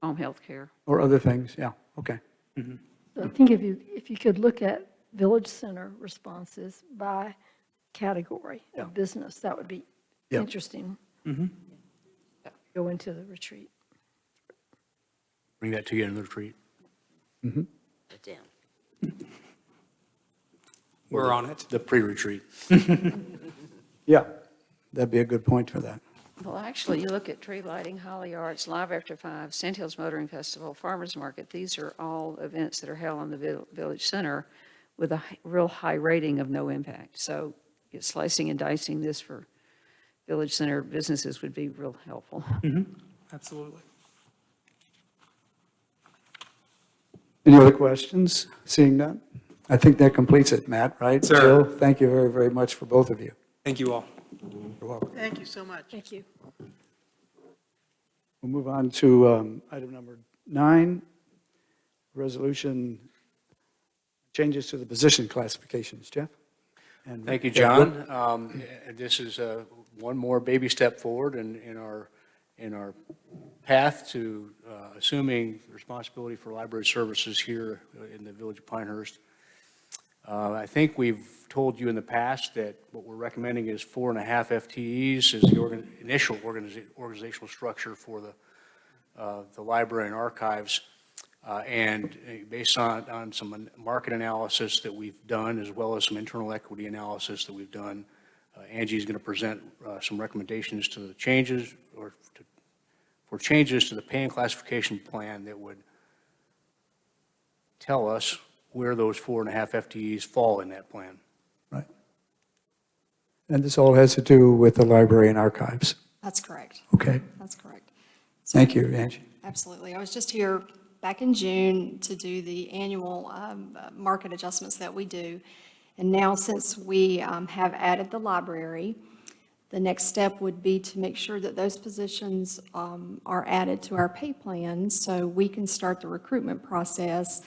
Home health care. or other things. Yeah, okay. I think if you could look at village center responses by category Yeah. of business, that would be Yeah. interesting. Go into the retreat. Bring that to you in the retreat. Put it down. We're on it. The pre-retreat. Yeah, that'd be a good point for that. Well, actually, you look at tree lighting, Holly Arts, Live After 5, Sand Hills Motoring Festival, Farmers Market. These are all events that are held in the village center with a real high rating of no impact. So slicing and dicing this for village center businesses would be real helpful. Absolutely. Any other questions? Seeing none? I think that completes it, Matt, right? Sir. Jill, thank you very, very much for both of you. Thank you all. You're welcome. Thank you so much. Thank you. We'll move on to item number 9, resolution changes to the position classifications. Jeff? And Thank you, Edward? John. This is one more baby step forward in our path to assuming responsibility for library services here in the village of Pinehurst. I think we've told you in the past that what we're recommending is 4.5 FTEs as the initial organizational structure for the library and archives. And based on some market analysis that we've done, as well as some internal equity analysis that we've done, Angie's going to present some recommendations to the changes for changes to the pay and classification plan that would tell us where those 4.5 FTEs fall in that plan. Right. And this all has to do with the library and archives. That's correct. Okay. That's correct. So- Thank you, Angie. Absolutely. I was just here back in June to do the annual market adjustments that we do. And now, since we have added the library, the next step would be to make sure that those positions are added to our pay plan so we can start the recruitment process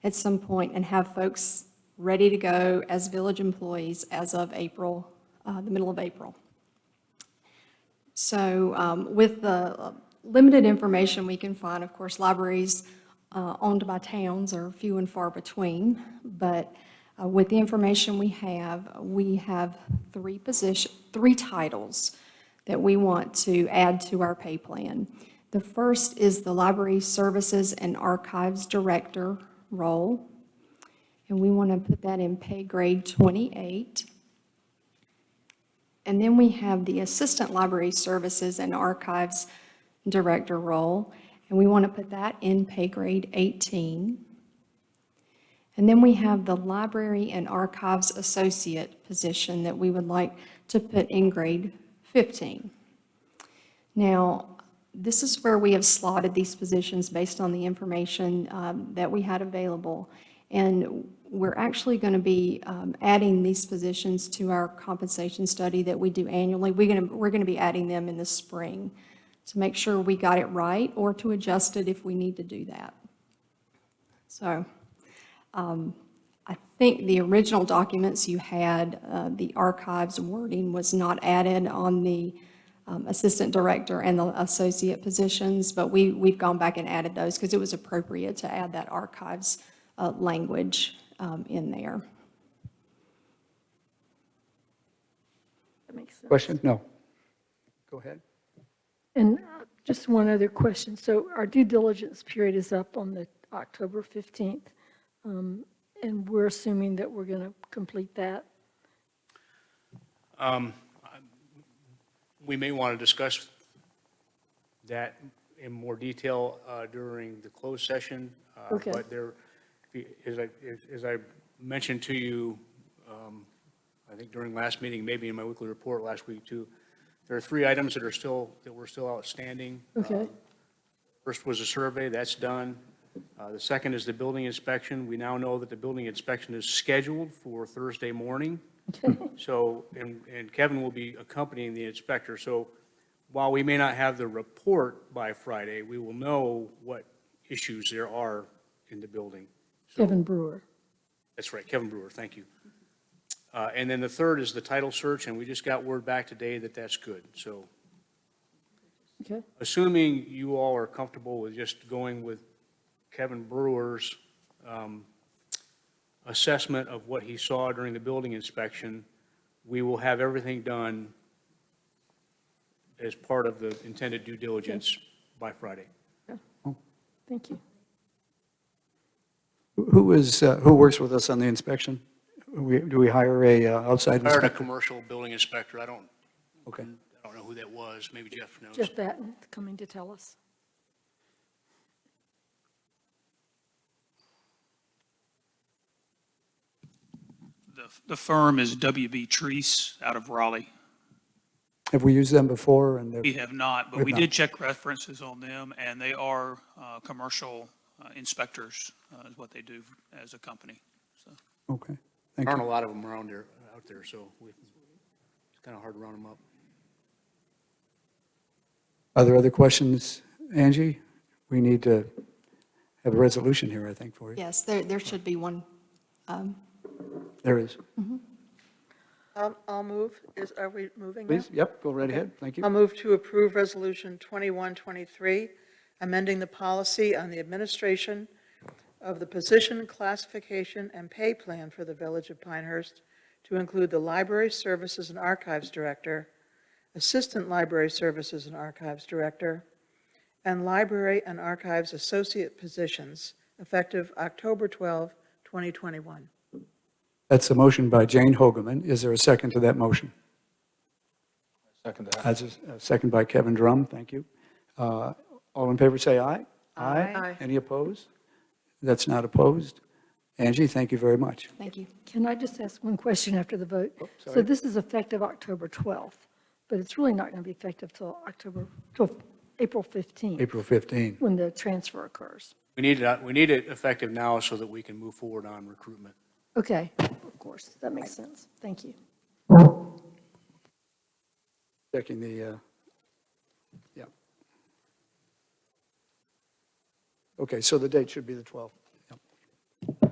at some point and have folks ready to go as village employees as of April, the middle of April. So with the limited information we can find, of course, libraries owned by towns are few and far between, but with the information we have three titles that we want to add to our pay plan. The first is the Library Services and Archives Director role, and we want to put that in pay grade 28. And then we have the Assistant Library Services and Archives Director role, and we want to put that in pay grade 18. And then we have the Library and Archives Associate position that we would like to put in grade 15. Now, this is where we have slotted these positions based on the information that we had available. And we're actually going to be adding these positions to our compensation study that we do annually. We're going to be adding them in the spring to make sure we got it right or to adjust it if we need to do that. So I think the original documents you had, the archives wording was not added on the assistant director and the associate positions, but we've gone back and added those because it was appropriate to add that archives language in there. That makes sense. Question? No. Go ahead. And just one other question. So our due diligence period is up on the October 15th, and we're assuming that we're going to complete that. We may want to discuss that in more detail during the closed session. Okay. But there, as I mentioned to you, I think during last meeting, maybe in my weekly report last week too, there are 3 items that were still outstanding. Okay. First was a survey, that's done. The second is the building inspection. We now know that the building inspection is scheduled for Thursday morning. Okay. So, and Kevin will be accompanying the inspector. So while we may not have the report by Friday, we will know what issues there are in the building. So- Kevin Brewer. That's right, Kevin Brewer, thank you. And then the third is the title search, and we just got word back today that that's good. So Okay. assuming you all are comfortable with just going with Kevin Brewer's assessment of what he saw during the building inspection, we will have everything done as part of the intended due diligence by Friday. Thank you. Who works with us on the inspection? Do we hire a outside I hired a inspector? commercial building inspector. I don't Okay. know who that was. Maybe Jeff knows. Jeff Batten coming to tell us. The firm is WB Treese out of Raleigh. Have we used them before? And We have not, but We've we not. did check references on them, and they are commercial inspectors, is what they do as a company. So Okay, There thank aren't a you. lot of them around there, out there, so it's kind of hard to round them up. Are there other questions, Angie? We need to have a resolution here, I think, for you. Yes, there should be one. There is. I'll move. Are we moving now? Please, yep, go right ahead. Thank I'll you. move to approve Resolution 2123, amending the policy on the administration of the position classification and pay plan for the Village of Pinehurst to include the Library Services and Archives Director, Assistant Library Services and Archives Director, and Library and Archives Associate positions, effective October 12, 2021. That's a motion by Jane Hogeman. Is there a second to that motion? Second that. As a second by Kevin Drum, thank you. All in favor, say aye. Aye. Any opposed? That's not opposed. Angie, thank you very much. Thank you. Can I just ask one question after the vote? So sorry. this is effective October 12th, but it's really not going to be effective till April 15th, April 15. when the transfer occurs. We need it effective now so that we can move forward on recruitment. Okay, of course, that makes sense. Thank you. Checking the, yeah. Okay, so the date should be the 12th. Yep.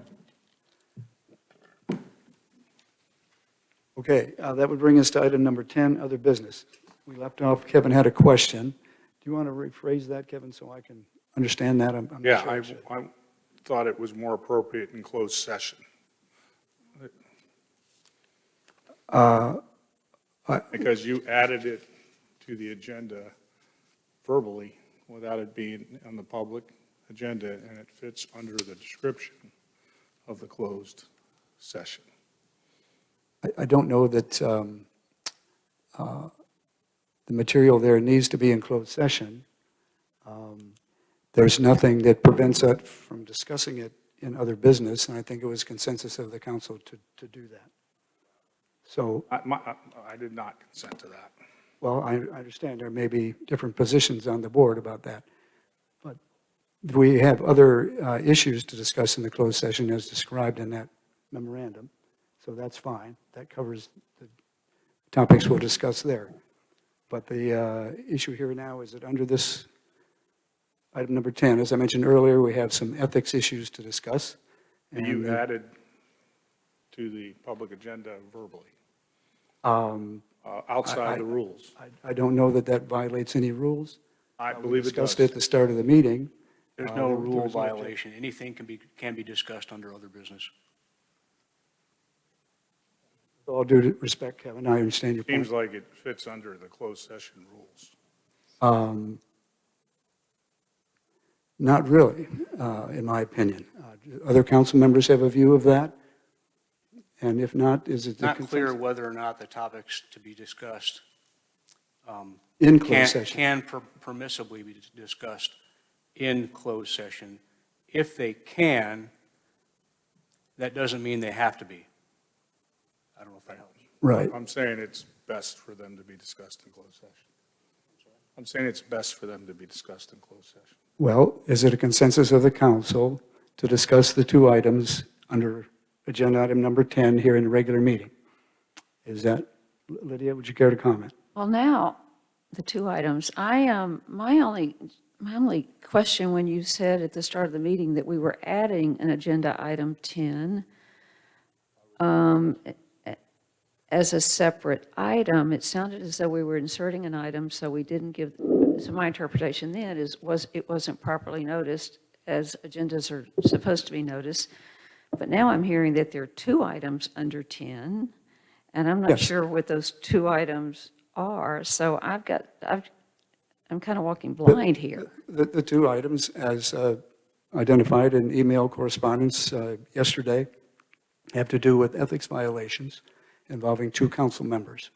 Okay, that would bring us to item number 10, other business. We left off, Kevin had a question. Do you want to rephrase that, Kevin, so I can understand that? I'm not Yeah, sure I, I should. I thought it was more appropriate in closed session. Because you added it to the agenda verbally without it being on the public agenda, and it fits under the description of the closed session. I don't know that the material there needs to be in closed session. There's nothing that prevents us from discussing it in other business, and I think it was consensus of the council to do that. So, I did not consent to that. well, I understand there may be different positions on the board about that, but we have other issues to discuss in the closed session as described in that memorandum, so that's fine. That covers the topics we'll discuss there. But the issue here now is that under this item number 10, as I mentioned earlier, we have some ethics issues to discuss. And you added to the public agenda verbally, outside the rules. I don't know that that violates any rules. I We believe it discussed does. it at the start of the meeting. There's There no was rule no objection. violation. Anything can be discussed under other business. With all due respect, Kevin, I understand your point. Seems like it fits under the closed session rules. Not really, in my opinion. Do other council members have a view of that? And if not, is it the Not clear consensus? whether or not the topics to be discussed In closed session? can permissibly be discussed in closed session. If they can, that doesn't mean they have to be. I don't know if that helps. Right. I'm saying it's best for them to be discussed in closed session. I'm saying it's best for them to be discussed in closed session. Well, is it a consensus of the council to discuss the two items under agenda item number 10 here in the regular meeting? Is that, Lydia, would you care to comment? Well, now, the two items, my only question when you said at the start of the meeting that we were adding an agenda item 10 as a separate item, it sounded as though we were inserting an item, so we didn't give, so my interpretation then it wasn't properly noticed as agendas are supposed to be noticed. But now I'm hearing that there are two items under 10, and I'm not Yes. sure what those two items are. So I'm kind of walking blind here. The two items, as identified in email correspondence yesterday, have to do with ethics violations involving two council members.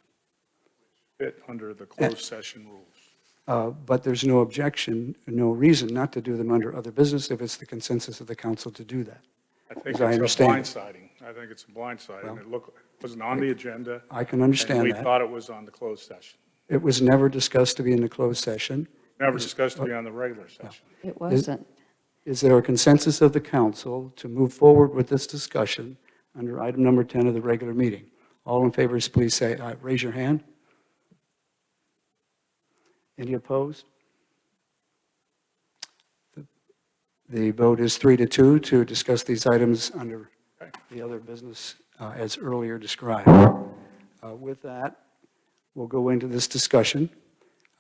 Fit under the closed session rules. But there's no objection, no reason not to do them under other business if it's the consensus of the council to do that. I think As I it's a understand it. blindsiding. I think it's a blindsiding. Well, It wasn't on the agenda. I can understand And we that. thought it was on the closed session. It was never discussed to be in the closed session. Never discussed to be on the regular session. It wasn't. Is there a consensus of the council to move forward with this discussion under item number 10 of the regular meeting? All in favor, please say aye. Raise your hand. Any opposed? The vote is 3-2 to discuss these items under the other business as earlier described. With that, we'll go into this discussion.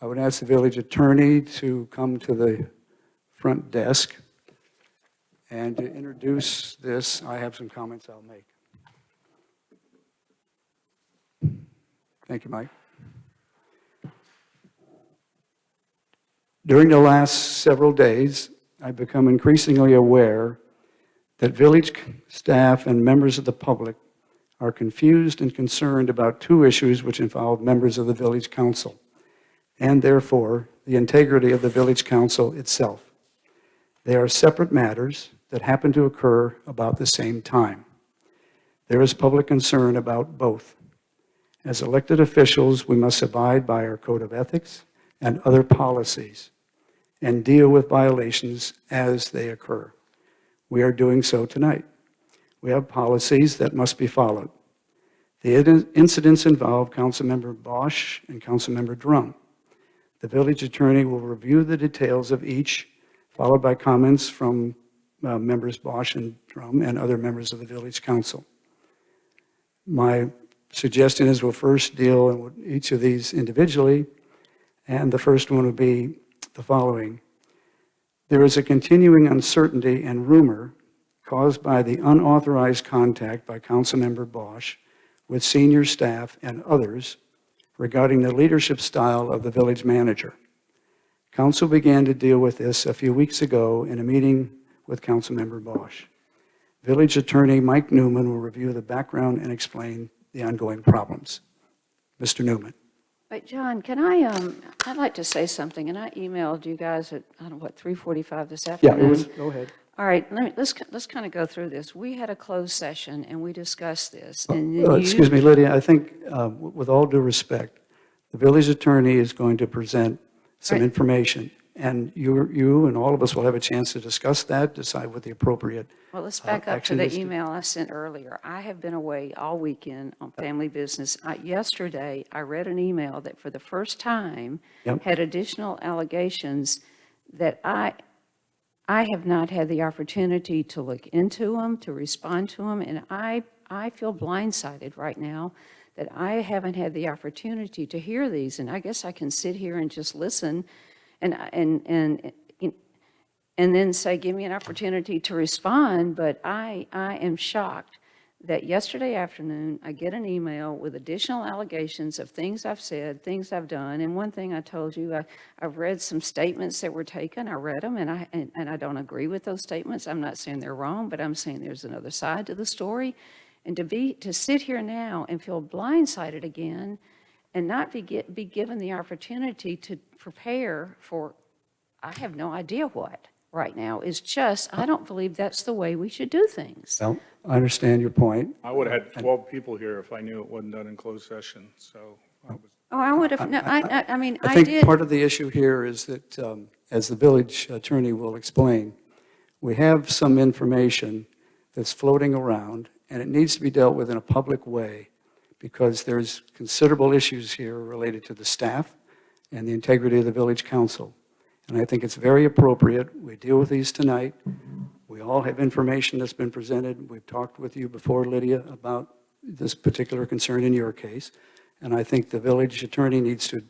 I would ask the village attorney to come to the front desk and to introduce this. I have some comments I'll make. Thank you, Mike. During the last several days, I've become increasingly aware that village staff and members of the public are confused and concerned about two issues which involve members of the village council, and therefore the integrity of the village council itself. They are separate matters that happen to occur about the same time. There is public concern about both. As elected officials, we must abide by our code of ethics and other policies and deal with violations as they occur. We are doing so tonight. We have policies that must be followed. The incidents involve Councilmember Bosch and Councilmember Drum. The village attorney will review the details of each, followed by comments from members Bosch and Drum and other members of the village council. My suggestion is we'll first deal with each of these individually, and the first one would be the following. There is a continuing uncertainty and rumor caused by the unauthorized contact by Councilmember Bosch with senior staff and others regarding the leadership style of the village manager. Council began to deal with this a few weeks ago in a meeting with Councilmember Bosch. Village Attorney Mike Newman will review the background and explain the ongoing problems. Mr. Newman. Wait, John, I'd like to say something, and I emailed you guys at, 3:45 this Yeah, afternoon. go ahead. All right, let's kind of go through this. We had a closed session, and we discussed this, and you... Excuse me, Lydia, I think, with all due respect, the village attorney is going to present some Right. information, and you and all of us will have a chance to discuss that, decide what the appropriate Well, let's back up to action the is to- email I sent earlier. I have been away all weekend on family business. Yesterday, I read an email that for the first time Yep. had additional allegations that I have not had the opportunity to look into them, to respond to them, and I feel blindsided right now that I haven't had the opportunity to hear these. And I guess I can sit here and just listen and then say, give me an opportunity to respond, but I am shocked that yesterday afternoon, I get an email with additional allegations of things I've said, things I've done, and one thing I told you, I've read some statements that were taken, I read them, and I don't agree with those statements. I'm not saying they're wrong, but I'm saying there's another side to the story, and to sit here now and feel blindsided again and not be given the opportunity to prepare for, I have no idea what right now, is just, I don't believe that's the way we should do things. Well, I understand your point. I would have had 12 people here if I knew it wasn't done in closed session, so I was... Oh, I would have, no, I mean, I I think did. part of the issue here is that, as the village attorney will explain, we have some information that's floating around, and it needs to be dealt with in a public way, because there's considerable issues here related to the staff and the integrity of the village council. And I think it's very appropriate we deal with these tonight. We all have information that's been presented. We've talked with you before, Lydia, about this particular concern in your case. And I think the village attorney needs to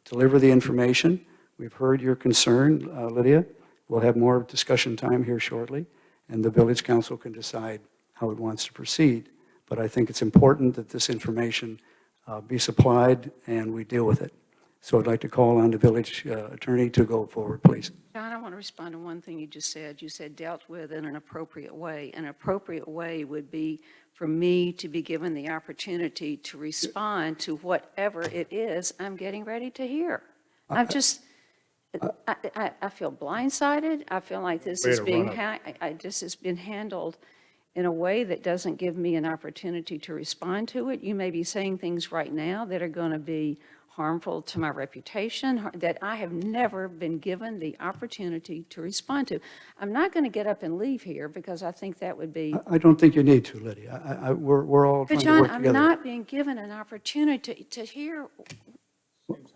deliver the information. We've heard your concern, Lydia. We'll have more discussion time here shortly, and the village council can decide how it wants to proceed. But I think it's important that this information be supplied and we deal with it. So I'd like to call on the village attorney to go forward, please. John, I want to respond to one thing you just said. You said dealt with in an appropriate way. An appropriate way would be for me to be given the opportunity to respond to whatever it is I'm getting ready to hear. I feel blindsided. I feel like this Way is to being, run this has been handled in a way that doesn't give me an opportunity to respond to it. You may be saying things right now that are going to be harmful to my reputation, that I have never been given the opportunity to respond to. I'm not going to get up and leave here because I think that would be... I don't think you need to, Lydia. We're all trying But to John, work I'm together. not being given an opportunity to hear.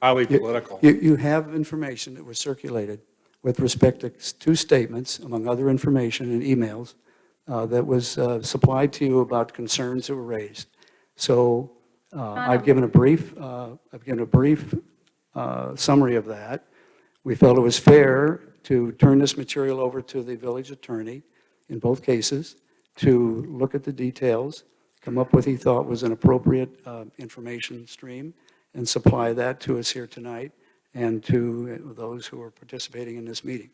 Highly political. You have information that was circulated with respect to two statements, among other information and emails, that was supplied to you about concerns that were raised. So I've given a brief summary of that. We felt it was fair to turn this material over to the village attorney in both cases to look at the details, come up with what he thought was an appropriate information stream, and supply that to us here tonight and to those who are participating in this meeting.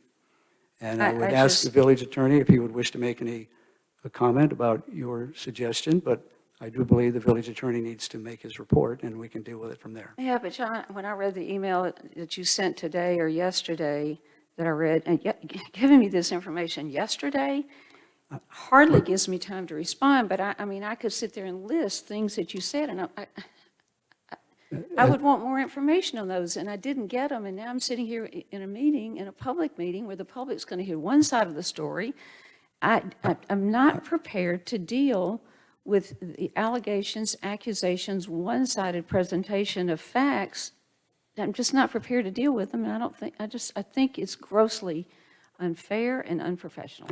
And I would ask the village attorney if he would wish to make any comment about your suggestion, but I do believe the village attorney needs to make his report, and we can deal with it from there. Yeah, but John, when I read the email that you sent today or yesterday that I read, and giving me this information yesterday hardly gives me time to respond, but I mean, I could sit there and list things that you said, and I would want more information on those, and I didn't get them, and now I'm sitting here in a meeting, in a public meeting, where the public's going to hear one side of the story. I'm not prepared to deal with the allegations, accusations, one-sided presentation of facts. I'm just not prepared to deal with them, and I think it's grossly unfair and unprofessional.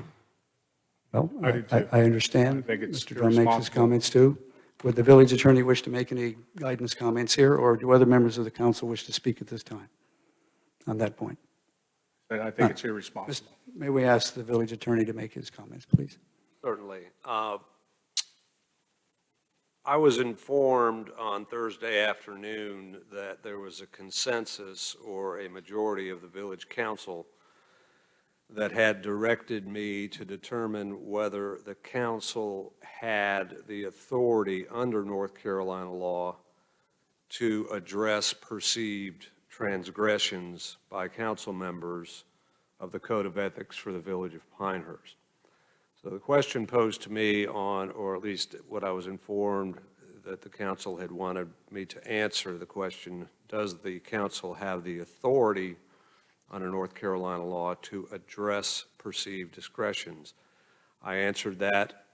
Well, I do too. I understand. I think it's Mr. Dunn makes his irresponsible. comments too. Would the village attorney wish to make any guidance comments here, or do other members of the council wish to speak at this time on that point? And I think it's irresponsible. May we ask the village attorney to make his comments, please? Certainly. I was informed on Thursday afternoon that there was a consensus or a majority of the village council that had directed me to determine whether the council had the authority under North Carolina law to address perceived transgressions by council members of the Code of Ethics for the Village of Pinehurst. So the question posed to me on, or at least what I was informed that the council had wanted me to answer, the question, does the council have the authority under North Carolina law to address perceived discretions? I answered that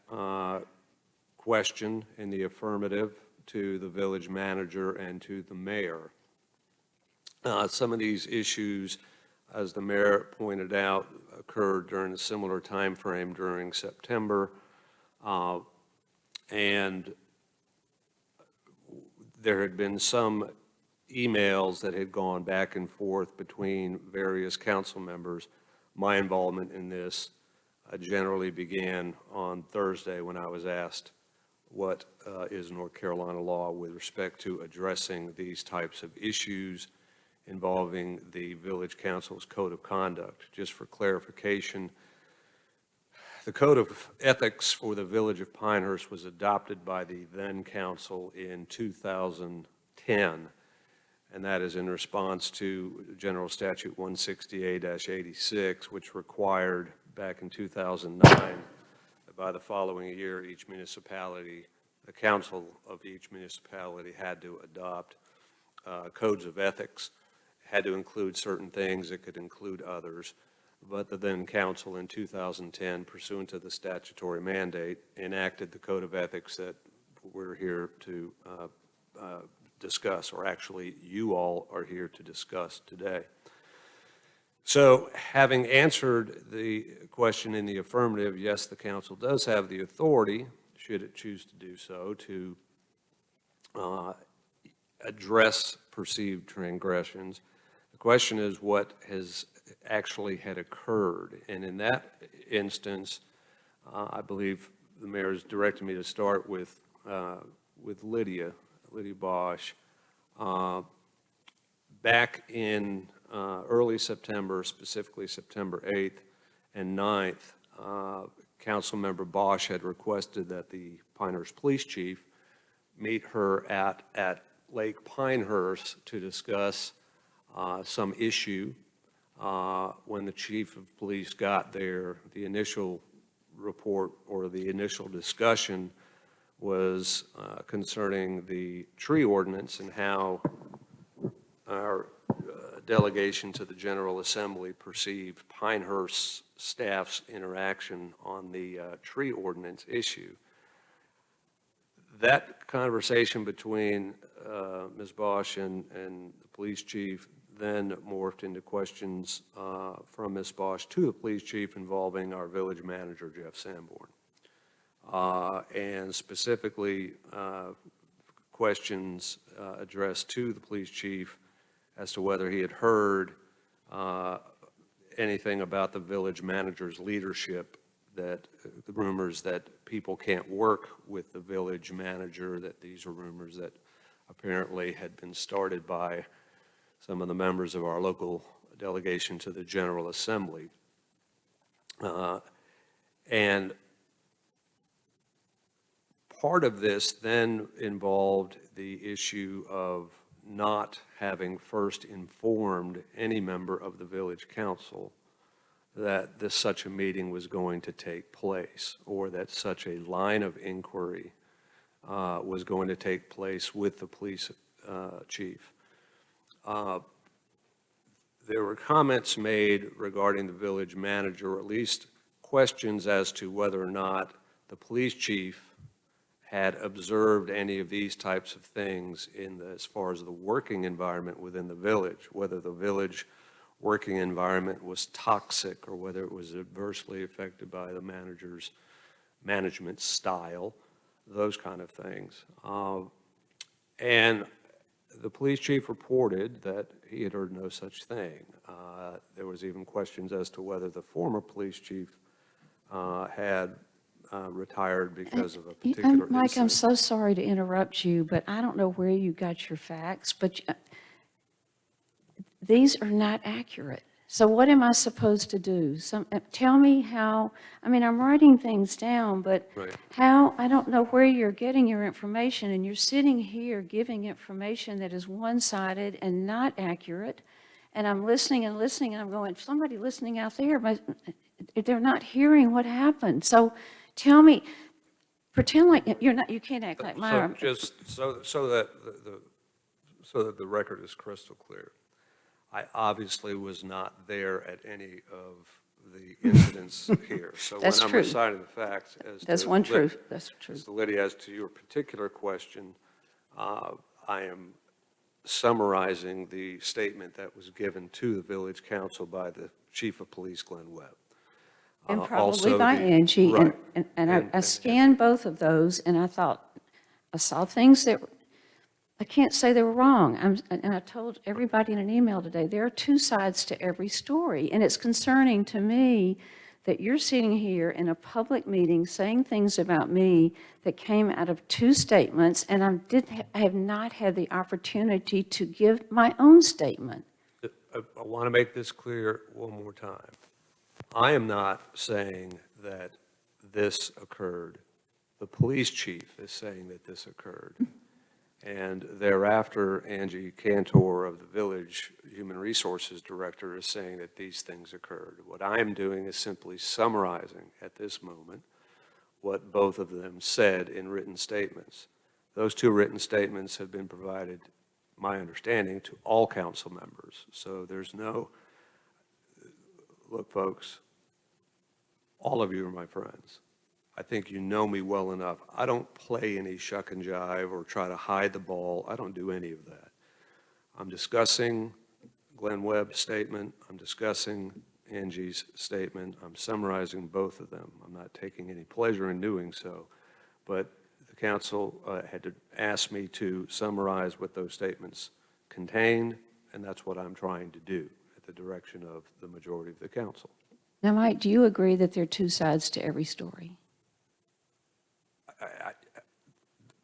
question in the affirmative to the village manager and to the mayor. Some of these issues, as the mayor pointed out, occurred during a similar time frame during September, and there had been some emails that had gone back and forth between various council members. My involvement in this generally began on Thursday when I was asked what is North Carolina law with respect to addressing these types of issues involving the village council's code of conduct. Just for clarification, the Code of Ethics for the Village of Pinehurst was adopted by the then council in 2010, and that is in response to General Statute 168-86, which required back in 2009 that by the following year, each municipality, the council of each municipality had to adopt codes of ethics, had to include certain things, it could include others. But the then council in 2010, pursuant to the statutory mandate, enacted the Code of Ethics that we're here to discuss, or actually you all are here to discuss today. So having answered the question in the affirmative, yes, the council does have the authority, should it choose to do so, to address perceived transgressions. The question is what has actually had occurred. And in that instance, I believe the mayor has directed me to start with Lydia Bosch. Back in early September, specifically September 8th and 9th, Councilmember Bosch had requested that the Pinehurst Police Chief meet her at Lake Pinehurst to discuss some issue. When the chief of police got there, the initial report or the initial discussion was concerning the tree ordinance and how our delegation to the General Assembly perceived Pinehurst staff's interaction on the tree ordinance issue. That conversation between Ms. Bosch and the police chief then morphed into questions from Ms. Bosch to the police chief involving our village manager, Jeff Sanborn. And specifically questions addressed to the police chief as to whether he had heard anything about the village manager's leadership, that the rumors that people can't work with the village manager, that these are rumors that apparently had been started by some of the members of our local delegation to the General Assembly. And Part of this then involved the issue of not having first informed any member of the village council that such a meeting was going to take place, or that such a line of inquiry was going to take place with the police chief. There were comments made regarding the village manager, or at least questions as to whether or not the police chief had observed any of these types of things as far as the working environment within the village, whether the village working environment was toxic or whether it was adversely affected by the manager's management style, those kind of things. And the police chief reported that he had heard no such thing. There was even questions as to whether the former police chief had retired because of a particular Mike, I'm incident. so sorry to interrupt you, but I don't know where you got your facts, but these are not accurate. So what am I supposed to do? Tell me how, I mean, I'm writing things down, but Right. how, I don't know where you're getting your information, and you're sitting here giving information that is one-sided and not accurate, and I'm listening and listening, and I'm going, somebody listening out there, but they're not hearing what happened. So tell me, pretend like you can't act like my. So just so that the record is crystal clear, I obviously was not there at any of the incidents here. So when That's I'm true. reciting the facts as That's to one Lyd- truth, that's true. As to Lydia, as to your particular question, I am summarizing the statement that was given to the village council by the chief of police, Glenn Webb. And Also probably by the- Angie, right. and I And- scanned both of those, and I thought, I saw things that, I can't say they were wrong. And I told everybody in an email today, there are two sides to every story, and it's concerning to me that you're sitting here in a public meeting saying things about me that came out of two statements, and I have not had the opportunity to give my own statement. I want to make this clear one more time. I am not saying that this occurred. The police chief is saying that this occurred. And thereafter, Angie Cantor of the village human resources director is saying that these things occurred. What I am doing is simply summarizing at this moment what both of them said in written statements. Those two written statements have been provided, my understanding, to all council members. So there's no, look, folks, all of you are my friends. I think you know me well enough. I don't play any shuck and jive or try to hide the ball. I don't do any of that. I'm discussing Glenn Webb's statement. I'm discussing Angie's statement. I'm summarizing both of them. I'm not taking any pleasure in doing so. But the council had to ask me to summarize what those statements contained, and that's what I'm trying to do at the direction of the majority of the council. Now, Mike, do you agree that there are two sides to every story?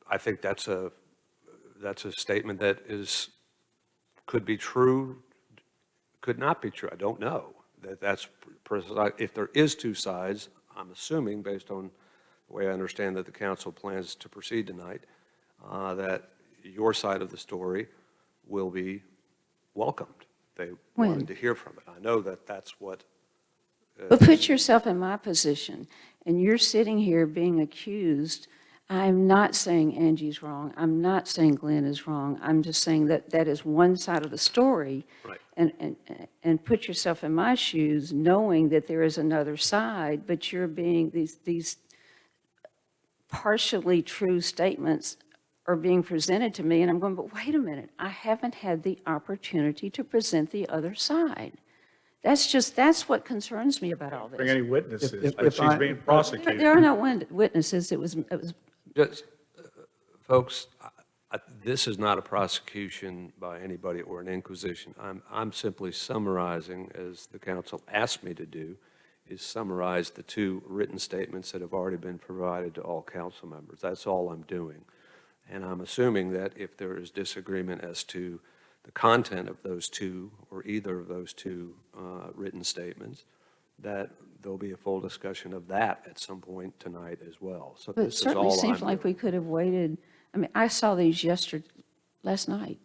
I think that's a statement that could be true, could not be true. I don't know. That's if there is two sides, I'm assuming, based on the way I understand that the council plans to proceed tonight, that your side of the story will be welcomed. They When? wanted to hear from it. I know that that's what. But put yourself in my position, and you're sitting here being accused. I'm not saying Angie's wrong. I'm not saying Glenn is wrong. I'm just saying that that is one side of the story. Right. And put yourself in my shoes, knowing that there is another side, but you're being, these partially true statements are being presented to me, and I'm going, but wait a minute, I haven't had the opportunity to present the other side. That's what concerns me about all Bring this. any witnesses, If but she's being prosecuted. There are no witnesses. It was Just, folks, this is not a prosecution by anybody or an inquisition. I'm simply summarizing, as the council asked me to do, is summarize the two written statements that have already been provided to all council members. That's all I'm doing. And I'm assuming that if there is disagreement as to the content of those two or either of those two written statements, that there'll be a full discussion of that at some point tonight as well. So But it this is certainly all seems I'm like we doing. could have waited. I mean, I saw these last night.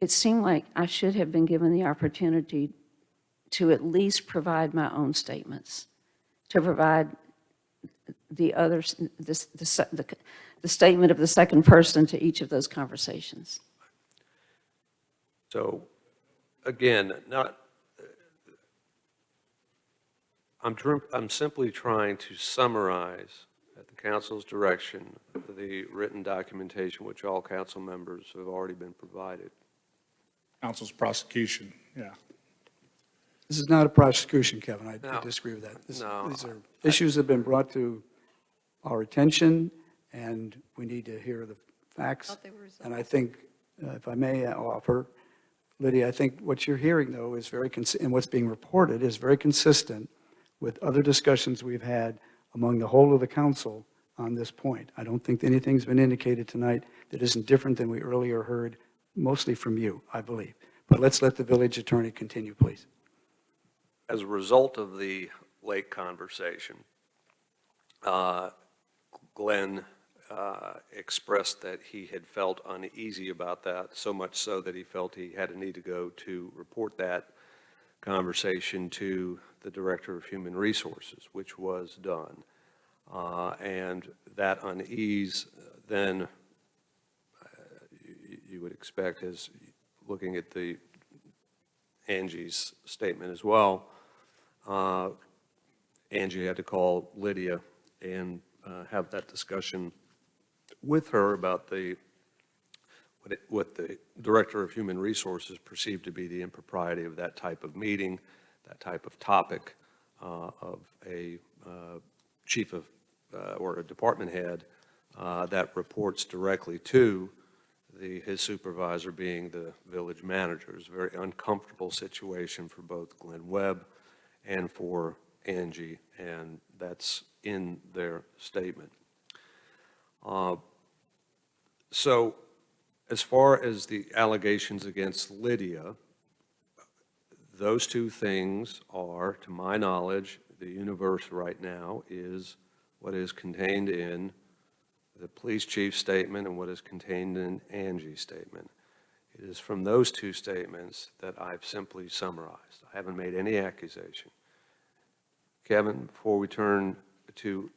It seemed like I should have been given the opportunity to at least provide my own statements, to provide the others, the statement of the second person to each of those conversations. So, again, I'm simply trying to summarize, at the council's direction, the written documentation which all council members have already been provided. Council's prosecution, yeah. This is not a prosecution, Kevin. I No. disagree with that. No, These are issues that have been brought to our attention, and we need to hear the facts. And I think, if I may offer, Lydia, I think what you're hearing, though, is and what's being reported is very consistent with other discussions we've had among the whole of the council on this point. I don't think anything's been indicated tonight that isn't different than we earlier heard, mostly from you, I believe. But let's let the village attorney continue, please. As a result of the lake conversation, Glenn expressed that he had felt uneasy about that, so much so that he felt he had a need to go to report that conversation to the Director of Human Resources, which was done. And that unease then, you would expect, as looking at the Angie's statement as well, Angie had to call Lydia and have that discussion with her about what the Director of Human Resources perceived to be the impropriety of that type of meeting, that type of topic of a chief of or a department head that reports directly to his supervisor being the village manager. It's a very uncomfortable situation for both Glenn Webb and for Angie, and that's in their statement. So as far as the allegations against Lydia, those two things are, to my knowledge, the universe right now is what is contained in the police chief's statement and what is contained in Angie's statement. It is from those two statements that I've simply summarized. I haven't made any accusation. Kevin, before we turn to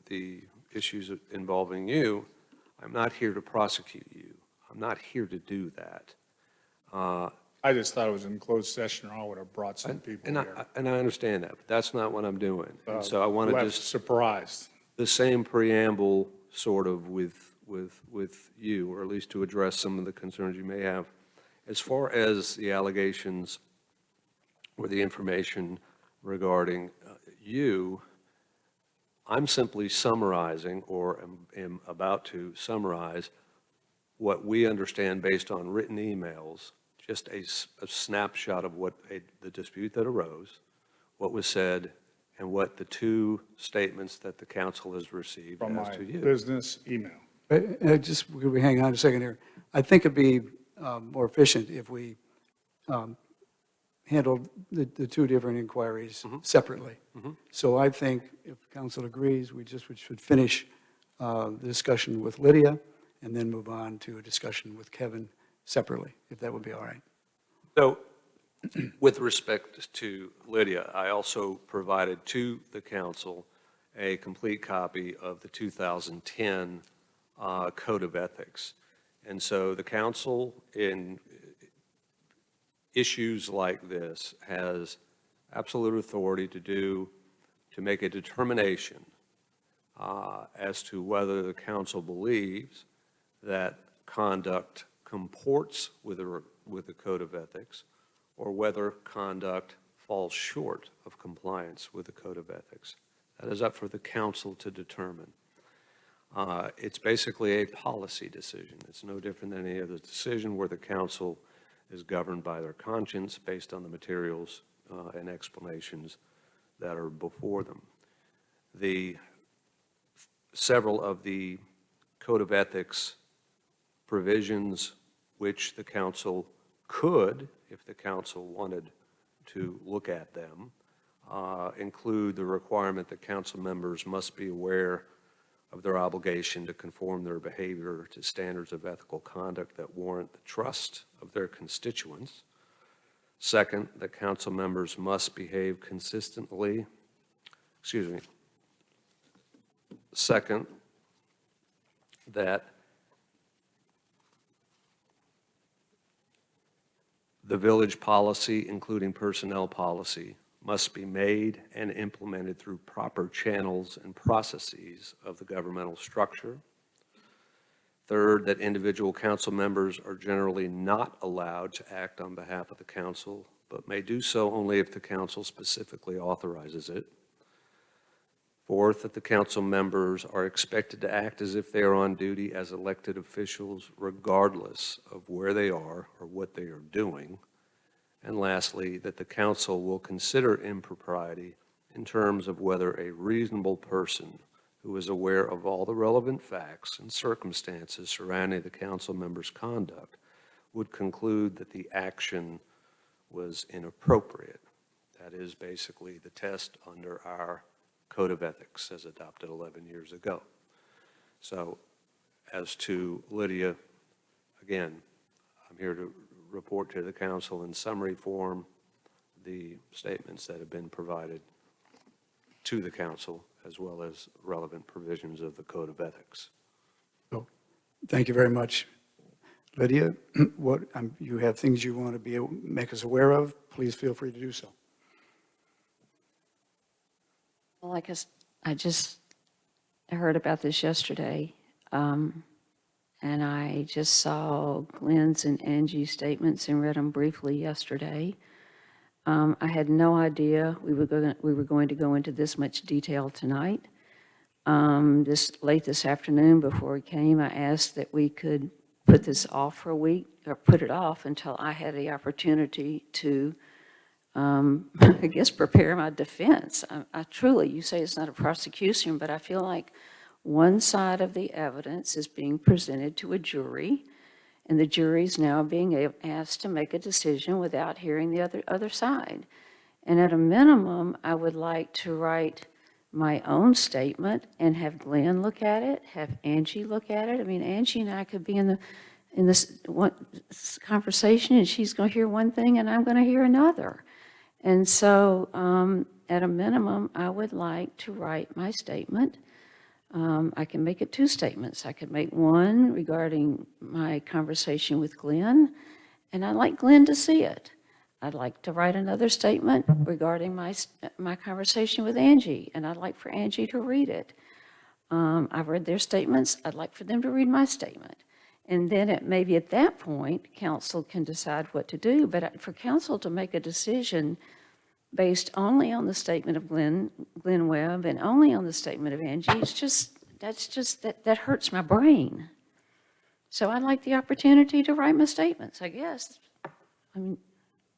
the issues involving you, I'm not here to prosecute you. I'm not here to do that. I just thought it was in closed session, or I would have brought some people And here. I understand that, but that's not what I'm doing. And so I want to Left just, surprised. the same preamble sort of with you, or at least to address some of the concerns you may have. As far as the allegations or the information regarding you, I'm simply summarizing, or am about to summarize, what we understand based on written emails, just a snapshot of the dispute that arose, what was said, and what the two statements that the council has received From as my to you. business email. Just, could we hang on a second here? I think it'd be more efficient if we handled the two different inquiries separately. So I think if council agrees, we should finish the discussion with Lydia and then move on to a discussion with Kevin separately, if that would be all right. So, with respect to Lydia, I also provided to the council a complete copy of the 2010 Code of Ethics. And so the council, in issues like this, has absolute authority to make a determination as to whether the council believes that conduct comports with the Code of Ethics, or whether conduct falls short of compliance with the Code of Ethics. That is up for the council to determine. It's basically a policy decision. It's no different than any other decision where the council is governed by their conscience based on the materials and explanations that are before them. Several of the Code of Ethics provisions which the council could, if the council wanted to look at them include the requirement that council members must be aware of their obligation to conform their behavior to standards of ethical conduct that warrant the trust of their constituents. Second, that council members must behave consistently, Second, that the village policy, including personnel policy, must be made and implemented through proper channels and processes of the governmental structure. Third, that individual council members are generally not allowed to act on behalf of the council, but may do so only if the council specifically authorizes it. Fourth, that the council members are expected to act as if they are on duty as elected officials, regardless of where they are or what they are doing. And lastly, that the council will consider impropriety in terms of whether a reasonable person who is aware of all the relevant facts and circumstances surrounding the council member's conduct would conclude that the action was inappropriate. That is basically the test under our Code of Ethics as adopted 11 years ago. So as to Lydia, again, I'm here to report to the council in summary form the statements that have been provided to the council, as well as relevant provisions of the Code of Ethics. So, thank you very much. Lydia, you have things you want to make us aware of, please feel free to do so. Well, I heard about this yesterday, and I just saw Glenn's and Angie's statements and read them briefly yesterday. I had no idea we were going to go into this much detail tonight. Late this afternoon before we came, I asked that we could put this off for a week, or put it off until I had the opportunity to I guess, prepare my defense. I truly, you say it's not a prosecution, but I feel like one side of the evidence is being presented to a jury, and the jury's now being asked to make a decision without hearing the other side. And at a minimum, I would like to write my own statement and have Glenn look at it, have Angie look at it. I mean, Angie and I could be in this conversation, and she's going to hear one thing, and I'm going to hear another. And so, at a minimum, I would like to write my statement. I can make it two statements. I could make one regarding my conversation with Glenn, and I'd like Glenn to see it. I'd like to write another statement regarding my conversation with Angie, and I'd like for Angie to read it. I've read their statements. I'd like for them to read my statement. And then maybe at that point, council can decide what to do. But for council to make a decision based only on the statement of Glenn Webb and only on the statement of Angie, that hurts my brain. So I'd like the opportunity to write my statements, I guess. I mean,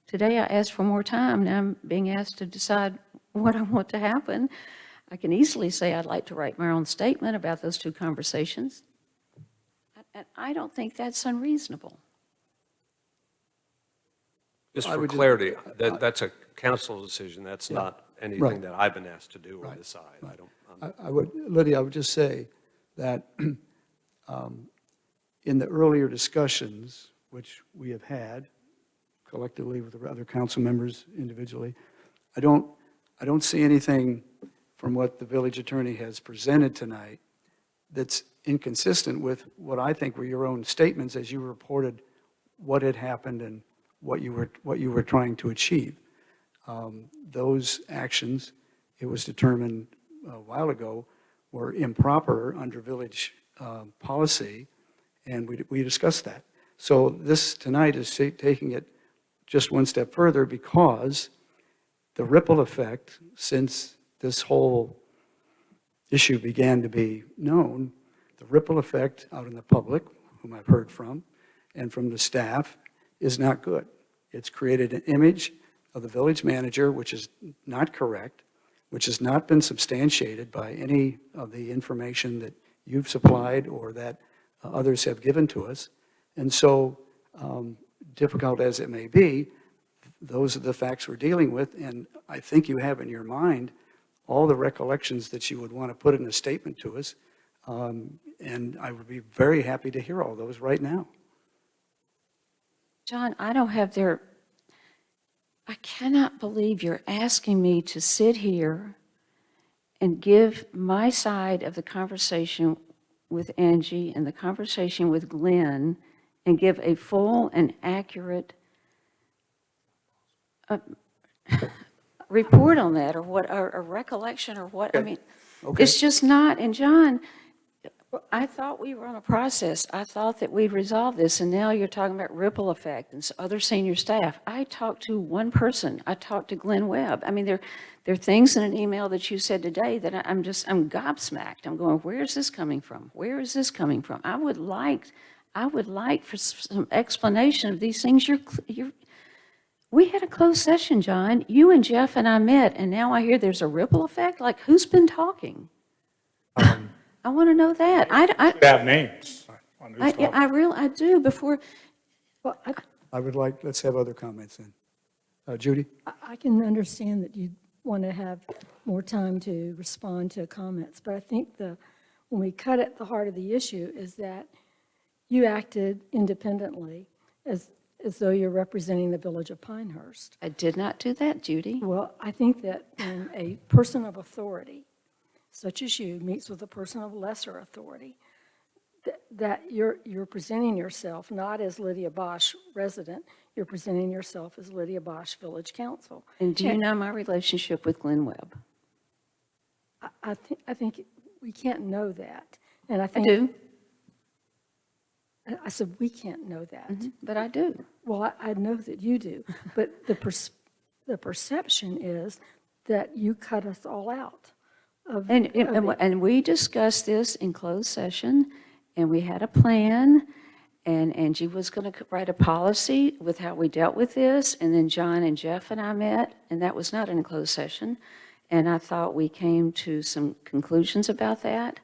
today I asked for more time. Now I'm being asked to decide what I want to happen. I can easily say I'd like to write my own statement about those two conversations. And I don't think that's unreasonable. Just for clarity, that's a council decision. That's not anything that I've been asked to do or decide. Lydia, I would just say that in the earlier discussions, which we have had collectively with the other council members individually, I don't see anything from what the village attorney has presented tonight that's inconsistent with what I think were your own statements as you reported what had happened and what you were trying to achieve. Those actions, it was determined a while ago, were improper under village policy, and we discussed that. So this tonight is taking it just one step further, because the ripple effect since this whole issue began to be known, the ripple effect out in the public, whom I've heard from, and from the staff, is not good. It's created an image of the village manager which is not correct, which has not been substantiated by any of the information that you've supplied or that others have given to us. And so, difficult as it may be, those are the facts we're dealing with, and I think you have in your mind all the recollections that you would want to put in a statement to us, and I would be very happy to hear all those right now. John, I don't have their, I cannot believe you're asking me to sit here and give my side of the conversation with Angie and the conversation with Glenn and give a full and accurate report on that, or what, or a recollection, or what, I mean, Okay. it's just not. And John, I thought we were on a process. I thought that we'd resolve this, and now you're talking about ripple effect and other senior staff. I talked to one person. I talked to Glenn Webb. I mean, there are things in an email that you said today that I'm gobsmacked. I'm going, where is this coming from? Where is this coming from? I would like for some explanation of these things. We had a closed session, John. You and Jeff and I met, and now I hear there's a ripple effect. Like, who's been talking? I want to know that. Should have names on who's talking. I do before. Well, I would like, let's have other comments then. Judy? I can understand that you want to have more time to respond to comments, but I think when we cut at the heart of the issue is that you acted independently as though you're representing the village of Pinehurst. I did not do that, Judy. Well, I think that when a person of authority, such as you, meets with a person of lesser authority, that you're presenting yourself not as Lydia Bosch resident, you're presenting yourself as Lydia Bosch Village Council. And do you know my relationship with Glenn Webb? I think we can't know that. And I I think. do, I said, we can't know that. but I do. Well, I know that you do, but the perception is that you cut us all out. And we discussed this in closed session, and we had a plan, and Angie was going to write a policy with how we dealt with this, and then John and Jeff and I met, and that was not in a closed session, and I thought we came to some conclusions about that.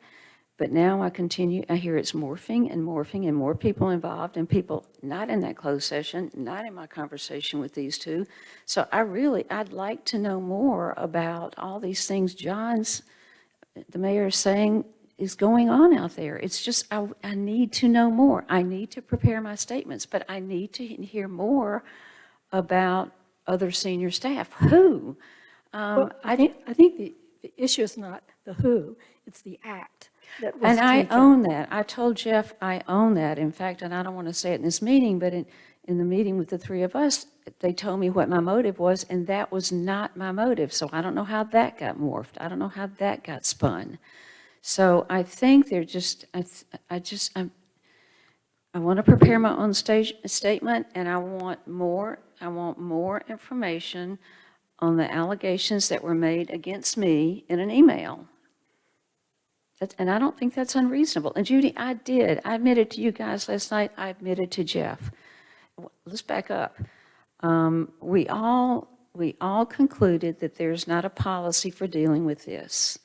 But now I hear it's morphing and morphing and more people involved and people not in that closed session, not in my conversation with these two. So I'd like to know more about all these things the mayor is saying is going on out there. It's just, I need to know more. I need to prepare my statements, but I need to hear more about other senior staff. Who? Well, I think the issue is not the who, it's the act that was And I taken. own that. I told Jeff I own that. In fact, and I don't want to say it in this meeting, but in the meeting with the three of us, they told me what my motive was, and that was not my motive. So I don't know how that got morphed. I don't know how that got spun. So I think they're just, I want to prepare my own statement, and I want more information on the allegations that were made against me in an email. And I don't think that's unreasonable. And Judy, I admitted to you guys last night, I admitted to Jeff. Let's back up. We all concluded that there's not a policy for dealing with this.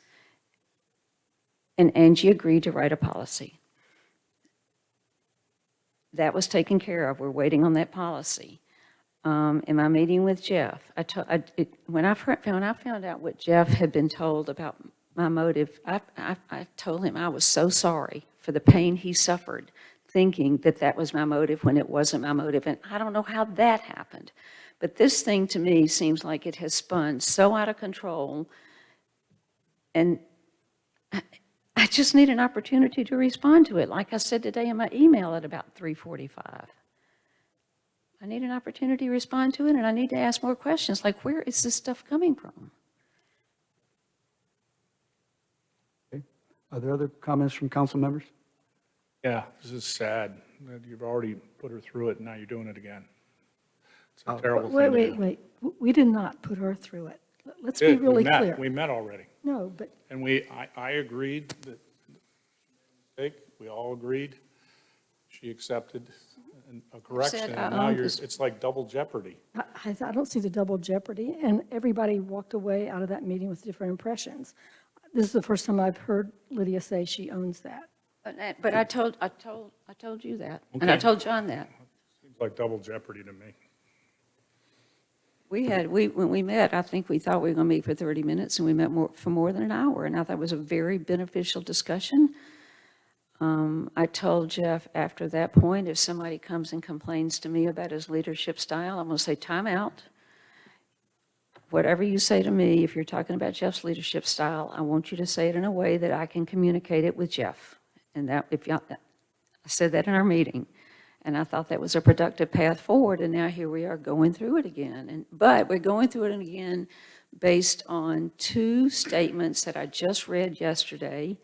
And Angie agreed to write a policy. That was taken care of. We're waiting on that policy. In my meeting with Jeff, when I found out what Jeff had been told about my motive, I told him I was so sorry for the pain he suffered, thinking that that was my motive when it wasn't my motive. And I don't know how that happened. But this thing to me seems like it has spun so out of control. And I just need an opportunity to respond to it. Like I said today in my email at about 3:45. I need an opportunity to respond to it, and I need to ask more questions, like where is this stuff coming from? Okay. Are there other comments from council members? Yeah, this is sad that you've already put her through it and now you're doing it again. It's a terrible thing to do. Wait. We did not put her through it. Let's be Did, really we met. clear. We met already. No, but And I agreed that, we all agreed. She accepted a correction, I and now own this. it's like double jeopardy. I don't see the double jeopardy, and everybody walked away out of that meeting with different impressions. This is the first time I've heard Lydia say she owns that. But I told you that, and I Okay. told John that. Seems like double jeopardy to me. When we met, I think we thought we were going to meet for 30 minutes, and we met for more than an hour, and I thought it was a very beneficial discussion. I told Jeff after that point, if somebody comes and complains to me about his leadership style, I'm going to say, time out. Whatever you say to me, if you're talking about Jeff's leadership style, I want you to say it in a way that I can communicate it with Jeff. And that, I said that in our meeting, and I thought that was a productive path forward, and now here we are going through it again. But we're going through it again based on two statements that I just read yesterday,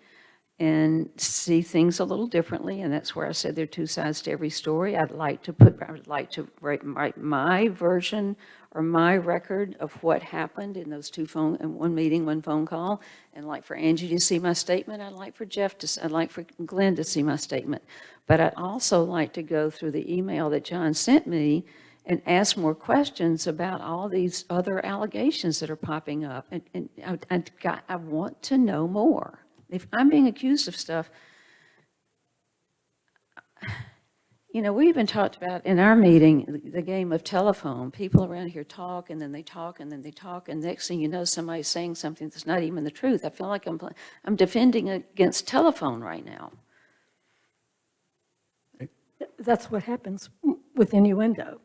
and see things a little differently, and that's where I said there are two sides to every story. I would like to write my version or my record of what happened in those in one meeting, one phone call, and like for Angie to see my statement. I'd like for Glenn to see my statement. But I'd also like to go through the email that John sent me and ask more questions about all these other allegations that are popping up. And I want to know more. If I'm being accused of stuff, you know, we even talked about in our meeting, the game of telephone. People around here talk, and then they talk, and then they talk, and next thing you know, somebody's saying something that's not even the truth. I feel like I'm defending against telephone right now. That's what happens with innuendo,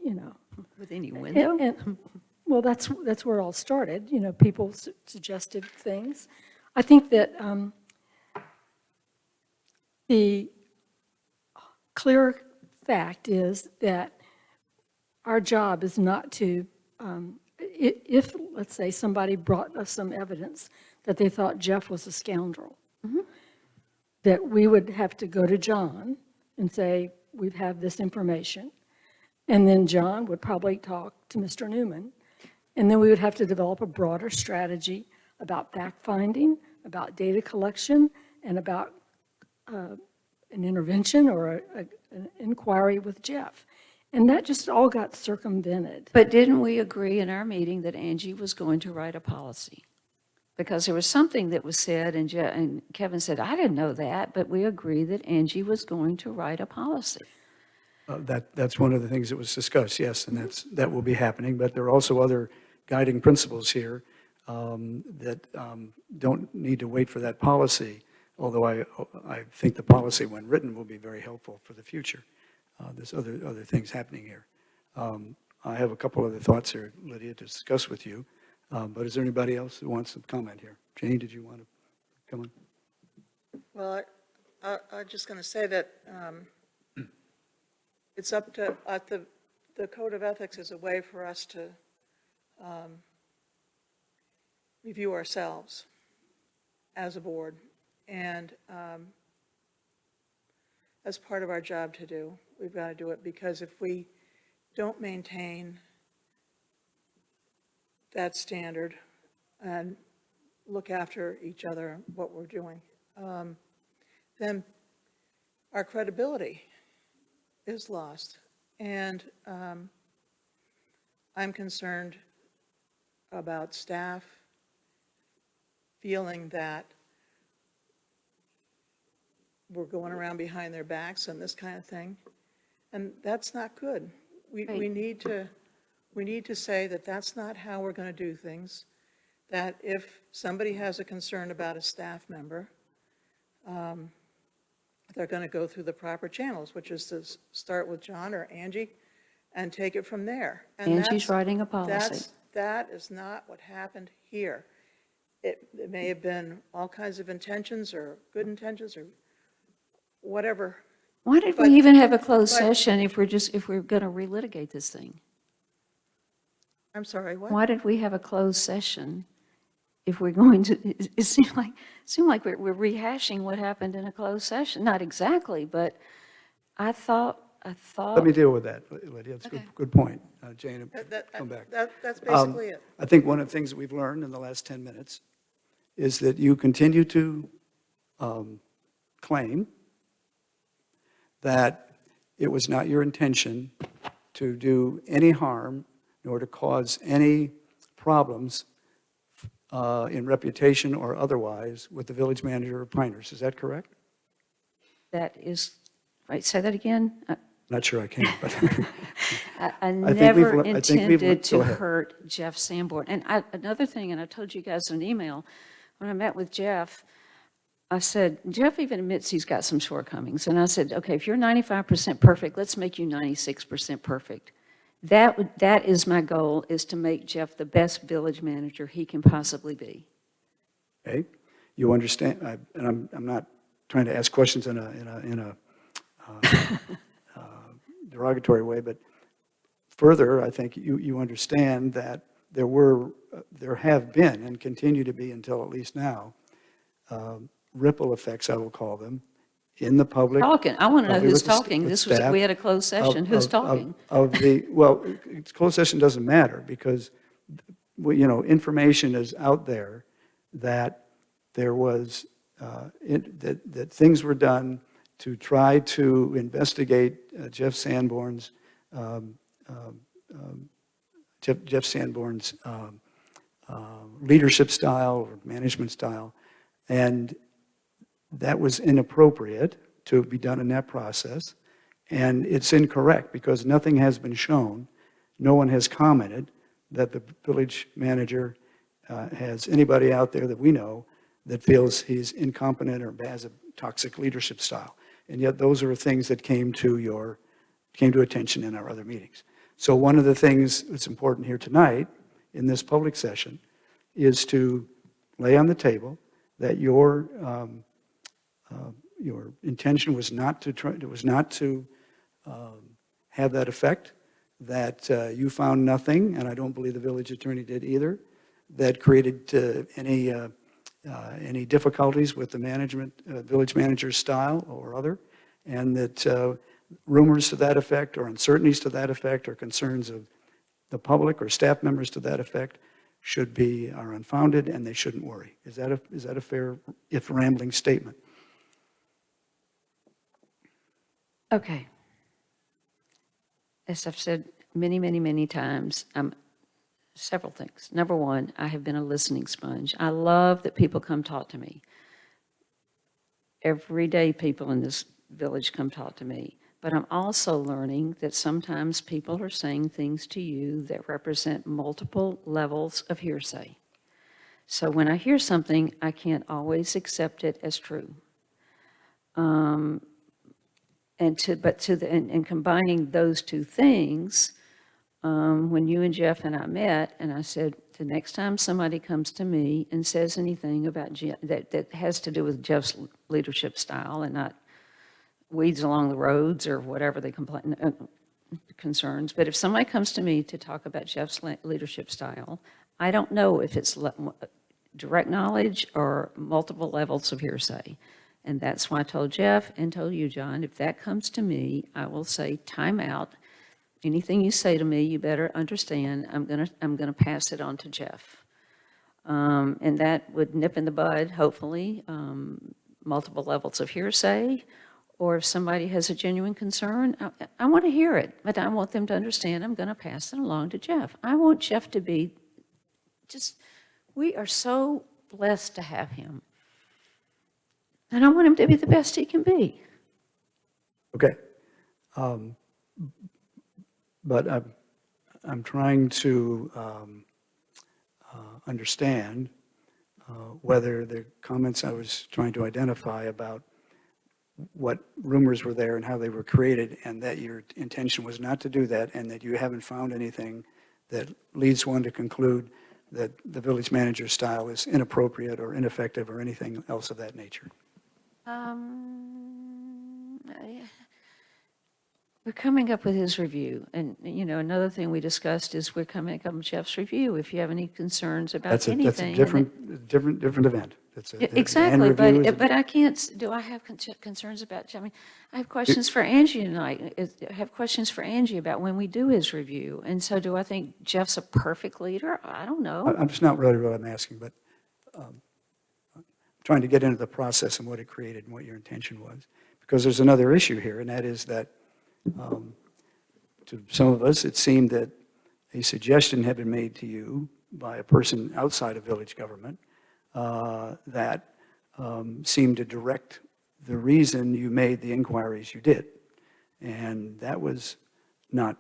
you know. With innuendo? Well, that's where it all started, you know, people suggested things. I think that the clear fact is that our job is not to, if, let's say, somebody brought us some evidence that they thought Jeff was a scoundrel, that we would have to go to John and say, we have this information. And then John would probably talk to Mr. Newman. And then we would have to develop a broader strategy about fact-finding, about data collection, and about an intervention or an inquiry with Jeff. And that just all got circumvented. But didn't we agree in our meeting that Angie was going to write a policy? Because there was something that was said, and Kevin said, I didn't know that, but we agreed that Angie was going to write a policy. That's one of the things that was discussed, yes, and that will be happening. But there are also other guiding principles here that don't need to wait for that policy, although I think the policy, when written, will be very helpful for the future. There's other things happening here. I have a couple other thoughts here, Lydia, to discuss with you. But is there anybody else who wants to comment here? Jane, did you want to come on? Well, I'm just going to say that it's up to, the Code of Ethics is a way for us to review ourselves as a board. And as part of our job to do, we've got to do it, because if we don't maintain that standard and look after each other, what we're doing, then our credibility is lost. And I'm concerned about staff feeling that we're going around behind their backs and this kind of thing. And that's not good. We need to say that that's not how we're going to do things, that if somebody has a concern about a staff member, they're going to go through the proper channels, which is to start with John or Angie and take it from there. And Angie's writing a policy. That is not what happened here. It may have been all kinds of intentions or good intentions or whatever. Why did we even have a closed session if we're going to relitigate this thing? I'm sorry, what? Why did we have a closed session if we're going to, it seemed like we're rehashing what happened in a closed session. Not exactly, but I thought. Let me deal with that, Lydia. That's a good point. Jane, come back. That's basically it. I think one of the things that we've learned in the last 10 minutes is that you continue to claim that it was not your intention to do any harm nor to cause any problems in reputation or otherwise with the village manager of Pinehurst. Is that correct? That is, right, say that again? not sure I can, but I we've never le- I think we've le- intended go to ahead. hurt Jeff Sanborn. And another thing, and I told you guys in an email, when I met with Jeff, I said, Jeff even admits he's got some shortcomings. And I said, okay, if you're 95% perfect, let's make you 96% perfect. That is my goal, is to make Jeff the best village manager he can possibly be. Okay, you understand, and I'm not trying to ask questions in a derogatory way, but further, I think you understand that there have been and continue to be until at least now, ripple effects, I will call them, in the public. Talking, I want to know probably who's with the talking. with This was, staff, we had a closed session. Who's talking? Well, closed session doesn't matter because, information is out there that there was, that things were done to try to investigate Jeff Sanborn's leadership style or management style, and that was inappropriate to be done in that process, and it's incorrect because nothing has been shown, no one has commented that the village manager has anybody out there that we know that feels he's incompetent or has a toxic leadership style. And yet those are things that came to attention in our other meetings. So one of the things that's important here tonight in this public session is to lay on the table that your intention was not to have that effect, that you found nothing, and I don't believe the village attorney did either, that created any difficulties with the village manager's style or other, and that rumors to that effect or uncertainties to that effect or concerns of the public or staff members to that effect are unfounded and they shouldn't worry. Is that a fair, if rambling, statement? Okay. As I've said many, many, many times, several things. Number one, I have been a listening sponge. I love that people come talk to me. Every day people in this village come talk to me. But I'm also learning that sometimes people are saying things to you that represent multiple levels of hearsay. So when I hear something, I can't always accept it as true. And combining those two things, when you and Jeff and I met, and I said, the next time somebody comes to me and says anything about that has to do with Jeff's leadership style and not weeds along the roads or whatever they complain concerns, but if somebody comes to me to talk about Jeff's leadership style, I don't know if it's direct knowledge or multiple levels of hearsay. And that's why I told Jeff and told you, John, if that comes to me, I will say, time out. Anything you say to me, you better understand, I'm gonna pass it on to Jeff. And that would nip in the bud, hopefully, multiple levels of hearsay, or if somebody has a genuine concern, I want to hear it, but I want them to understand I'm gonna pass it along to Jeff. I want Jeff to be we are so blessed to have him. And I want him to be the best he can be. Okay. But I'm trying to understand whether the comments I was trying to identify about what rumors were there and how they were created, and that your intention was not to do that, and that you haven't found anything that leads one to conclude that the village manager's style is inappropriate or ineffective or anything else of that nature. We're coming up with his review, and another thing we discussed is we're coming up with Jeff's review. If you have any concerns about anything, That's a different event. Exactly, but I can't. Do I have concerns about? I mean, I have questions for Angie tonight. I have questions for Angie about when we do his review, and so do I think Jeff's a perfect leader? I don't know. I'm just not really what I'm asking, but trying to get into the process and what it created and what your intention was, because there's another issue here, and that is that to some of us, it seemed that a suggestion had been made to you by a person outside of village government that seemed to direct the reason you made the inquiries you did. And that was not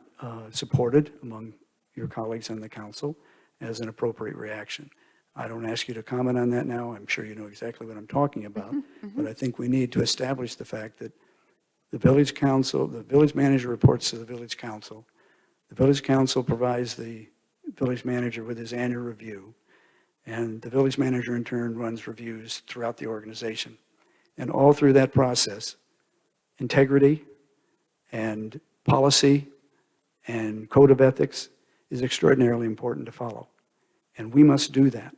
supported among your colleagues on the council as an appropriate reaction. I don't ask you to comment on that now. I'm sure you know exactly what I'm talking about. But I think we need to establish the fact that the village council, the village manager reports to the village council. The village council provides the village manager with his annual review. And the village manager in turn runs reviews throughout the organization. And all through that process, integrity and policy and code of ethics is extraordinarily important to follow. And we must do that.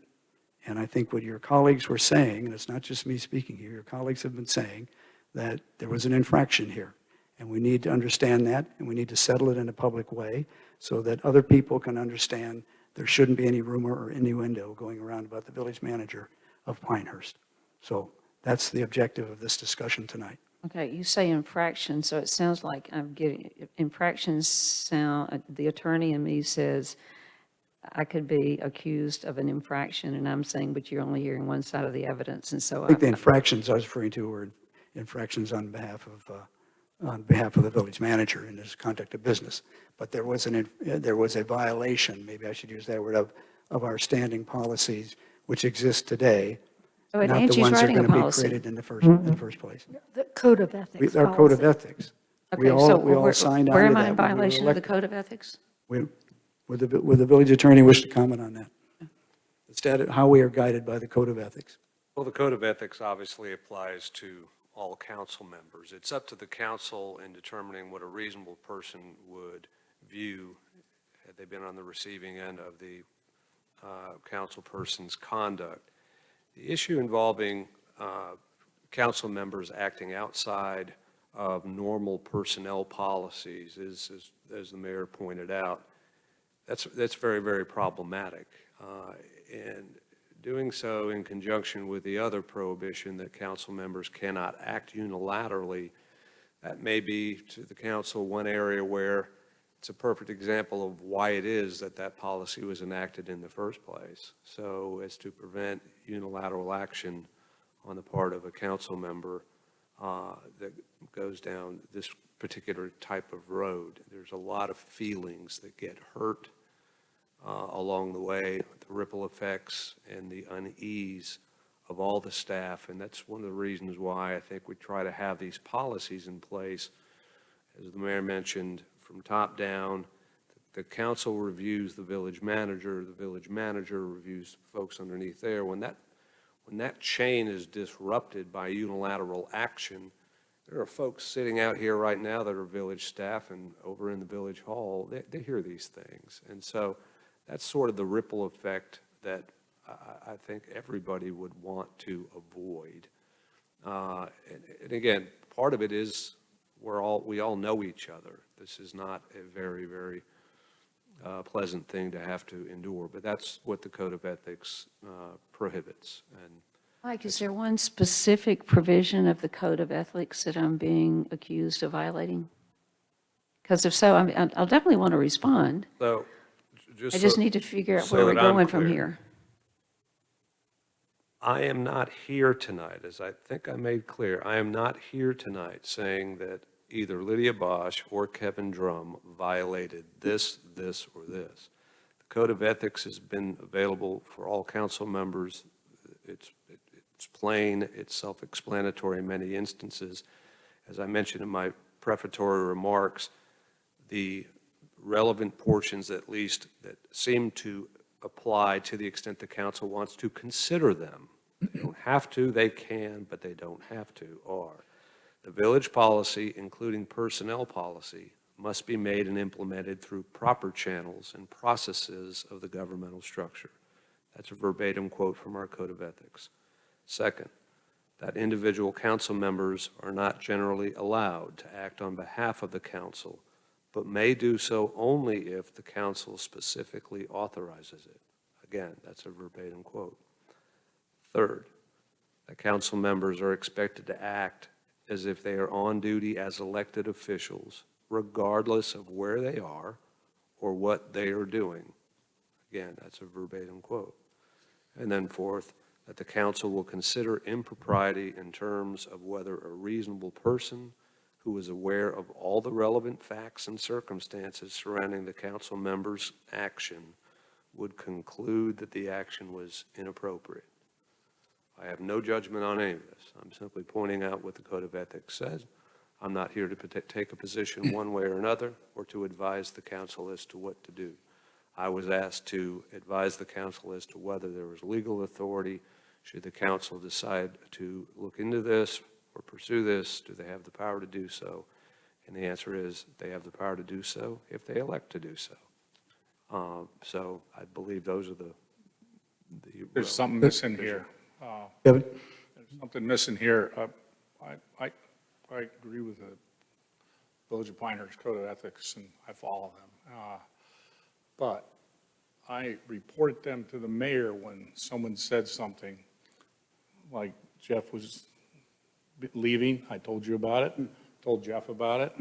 And I think what your colleagues were saying, and it's not just me speaking here, your colleagues have been saying that there was an infraction here. And we need to understand that, and we need to settle it in a public way so that other people can understand there shouldn't be any rumor or innuendo going around about the village manager of Pinehurst. So that's the objective of this discussion tonight. Okay, you say infraction, so it sounds like I'm getting, infractions sound, the attorney in me says I could be accused of an infraction, and I'm saying, but you're only hearing one side of the evidence, and so I think the infractions I was referring to were infractions on behalf of the village manager in his conduct of business. But there was a violation, maybe I should use that word, of our standing policies, which exist today, Oh, and not the Angie's ones that are writing a going to be policy. created in the first place. The code of ethics Our code of policy. ethics. We Okay, so all signed on where to am that I in when we were violation of the elected. code of ethics? Would the village attorney wish to comment on that? The status, how we are guided by the code of ethics. Well, the code of ethics obviously applies to all council members. It's up to the council in determining what a reasonable person would view had they been on the receiving end of the council person's conduct. The issue involving council members acting outside of normal personnel policies is, as the mayor pointed out, that's very, very problematic. And doing so in conjunction with the other prohibition that council members cannot act unilaterally, that may be to the council one area where it's a perfect example of why it is that that policy was enacted in the first place. So as to prevent unilateral action on the part of a council member that goes down this particular type of road. There's a lot of feelings that get hurt along the way, the ripple effects and the unease of all the staff. And that's one of the reasons why I think we try to have these policies in place. As the mayor mentioned, from top down, the council reviews the village manager reviews folks underneath there. When that chain is disrupted by unilateral action, there are folks sitting out here right now that are village staff and over in the village hall, they hear these things. And so that's sort of the ripple effect that I think everybody would want to avoid. And again, part of it is we all know each other. This is not a very, very pleasant thing to have to endure, but that's what the Code of Ethics prohibits. And Mike, is there one specific provision of the Code of Ethics that I'm being accused of violating? Because if so, I'll definitely want to respond. so, I just need to figure out so where we're that I'm going from clear. here. I am not here tonight, as I think I made clear, I am not here tonight saying that either Lydia Bosch or Kevin Drum violated this, or this. The Code of Ethics has been available for all council members. It's plain, it's self-explanatory in many instances. As I mentioned in my prefatory remarks, the relevant portions, at least, that seem to apply to the extent the council wants to consider them. They don't have to, they can, but they don't have to, are the village policy, including personnel policy, must be made and implemented through proper channels and processes of the governmental structure. That's a verbatim quote from our Code of Ethics. Second, that individual council members are not generally allowed to act on behalf of the council, but may do so only if the council specifically authorizes it. Again, that's a verbatim quote. Third, that council members are expected to act as if they are on duty as elected officials, regardless of where they are or what they are doing. Again, that's a verbatim quote. And then fourth, that the council will consider impropriety in terms of whether a reasonable person who is aware of all the relevant facts and circumstances surrounding the council member's action, would conclude that the action was inappropriate. I have no judgment on any of this. I'm simply pointing out what the Code of Ethics says. I'm not here to take a position one way or another, or to advise the council as to what to do. I was asked to advise the council as to whether there was legal authority. Should the council decide to look into this or pursue this, do they have the power to do so? And the answer is they have the power to do so if they elect to do so. So I believe those are the There's something missing here. Kevin? There's something missing here. I agree with the Village of Pinehurst Code of Ethics, and I follow them. But I reported them to the mayor when someone said something, like Jeff was leaving. I told you about it, told Jeff about it.